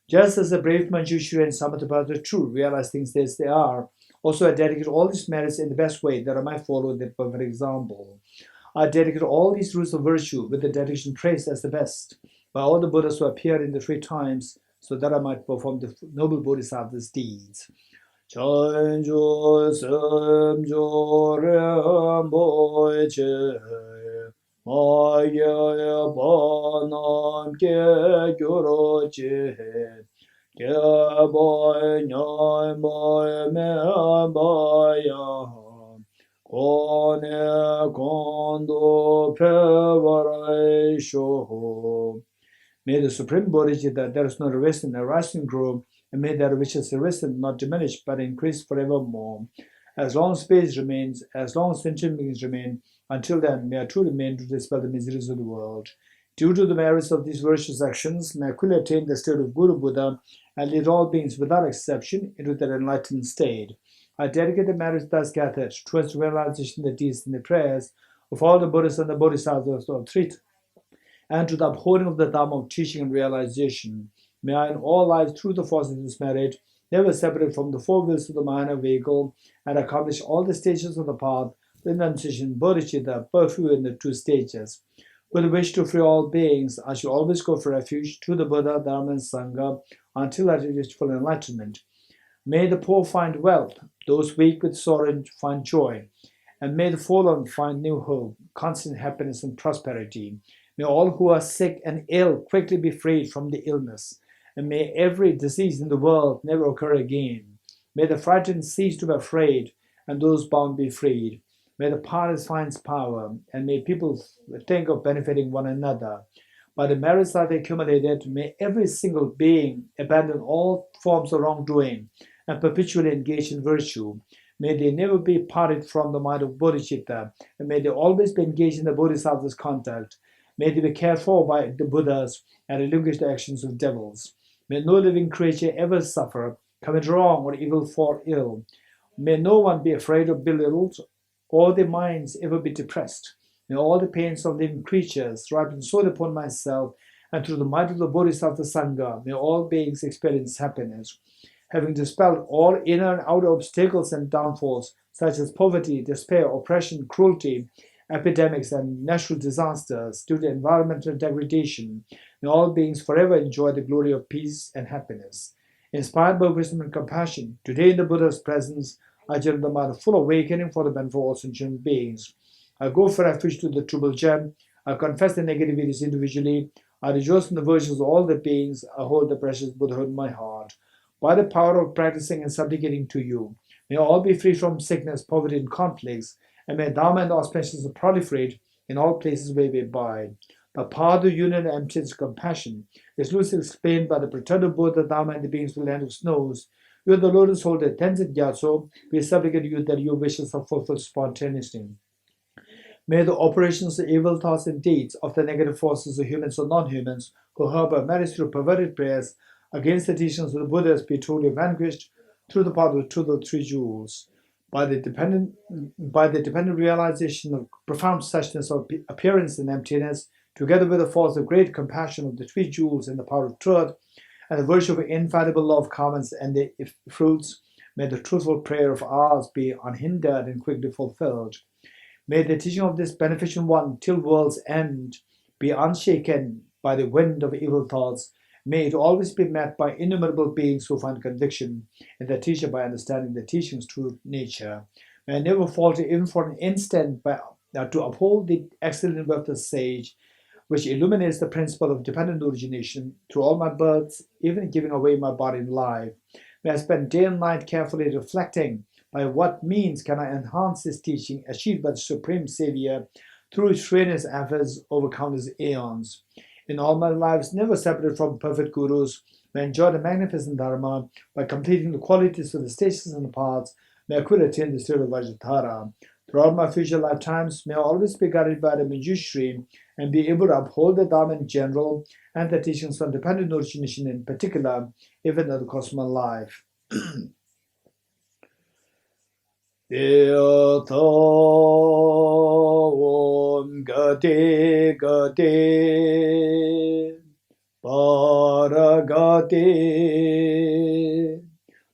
Just as the brave Manjushri and Samatapatra true realize things as they are, also I dedicate all these merits in the best way that I might follow the perfect example. I dedicate all these rules of virtue with the dedication praised as the best by all the Buddhas who appeared in the three times, so that I might perform the noble bodhisattva's deeds. Chanjo semjo rembo che maya banam ke gyoro che ke boy nyai boy me baya kone kondo pevarai shoho. May the Supreme Bodhisattva, there is no rest in the rising grove, and may their wishes arisen, not diminish, but increase forevermore. As long as space remains, as long as sentient beings remain, until then, may I truly remain to dispel the miseries of the world. Due to the merits of these virtuous actions, may I quickly attain the state of Guru Buddha and lead all beings without exception into their enlightened state. I dedicate the merits thus gathered towards the realization of the deeds and the prayers of all the Buddhas and the Bodhisattvas of Trita, and to the upholding of the Dharma of teaching and realization. May I in all lives, through the force of this merit, never separate from the four wheels of the Mahana vehicle, and accomplish all the stages of the path, the renunciation, bodhicitta, pursuit in the two stages. With a wish to free all beings, I shall always go for refuge to the Buddha, Dharma, and Sangha until I reach full enlightenment. May the poor find wealth, those weak with sorrow find joy, and may the fallen find new hope, constant happiness, and prosperity. May all who are sick and ill quickly be freed from the illness, and may every disease in the world never occur again. May the frightened cease to be afraid, and those bound be freed. May the powerless find power, and may people think of benefiting one another. By the merits that they accumulated, may every single being abandon all forms of wrongdoing and perpetually engage in virtue. May they never be parted from the mind of bodhicitta, and may they always be engaged in the bodhisattva's contact. May they be cared for by the Buddhas and relinquish the actions of devils. May no living creature ever suffer, commit wrong, or evil fall ill. May no one be afraid or belittled, or their minds ever be depressed. May all the pains of living creatures ripen solely upon myself, and through the might of the Bodhisattva Sangha, may all beings experience happiness. Having dispelled all inner and outer obstacles and downfalls, such as poverty, despair, oppression, cruelty, epidemics, and natural disasters due to environmental degradation, may all beings forever enjoy the glory of peace and happiness. Inspired by wisdom and compassion, today in the Buddha's presence, I generate the mind of full awakening for the benefit of all sentient beings. I go for refuge to the Triple Gem. I confess the negativities individually. I rejoice in the virtues of all the beings. I hold the precious Buddhahood in my heart. By the power of practicing and supplicating to you, may all be free from sickness, poverty, and conflicts, and may Dharma and auspicious proliferate in all places where we abide. The path of union and emptiness compassion is loosely explained by the pretended Buddha, Dharma, and the beings of the land of snows. You are the lotus holder, Tenzin Gyatso. We supplicate you that your wishes are fulfilled spontaneously. May the operations of evil thoughts and deeds of the negative forces of humans or non-humans who harbor malice through perverted prayers against the teachings of the Buddhas be totally vanquished through the path of the three jewels. By the dependent realization of profound suchness of appearance and emptiness, together with the force of great compassion of the three jewels and the power of truth, and the virtue of infallible law of karmas and the fruits, may the truthful prayer of ours be unhindered and quickly fulfilled. May the teaching of this beneficent one till world's end be unshaken by the wind of evil thoughts. May it always be met by innumerable beings who find conviction in the teacher by understanding the teaching's true nature. May I never falter even for an instant to uphold the excellent work of the sage, which illuminates the principle of dependent origination through all my births, even giving away my body in life. May I spend day and night carefully reflecting by what means can I enhance this teaching achieved by the Supreme Savior through his strenuous efforts over countless aeons. In all my lives, never separated from perfect gurus, may I enjoy the magnificent Dharma by completing the qualities of the stages and the paths. May I quickly attain the state of Vajratara. Throughout my future lifetimes, may I always be guided by the Manjushri and be able to uphold the Dharma in general and the teachings on dependent origination in particular, even at the cost of my life. Om Gate Gate Paragate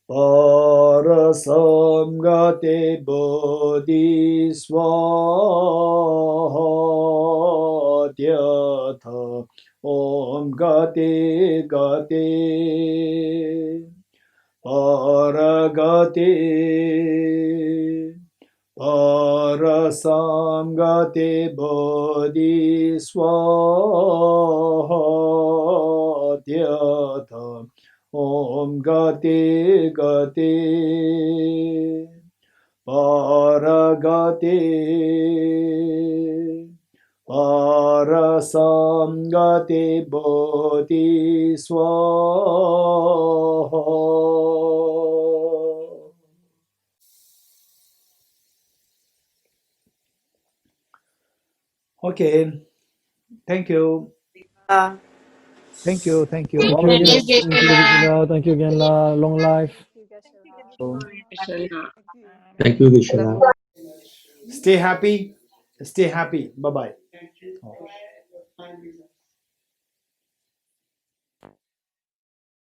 Parasamgate Bodhiswatyatha Om Gate Gate Paragate Parasamgate Bodhiswatyatha Om Gate Gate Paragate Parasangate bodhi swaha. Okay, thank you. Thank you. Thank you All of again. you. Thank you, Krishna. Thank you again. Long life. Thank you, Geshe. Stay happy. Stay happy. Bye bye.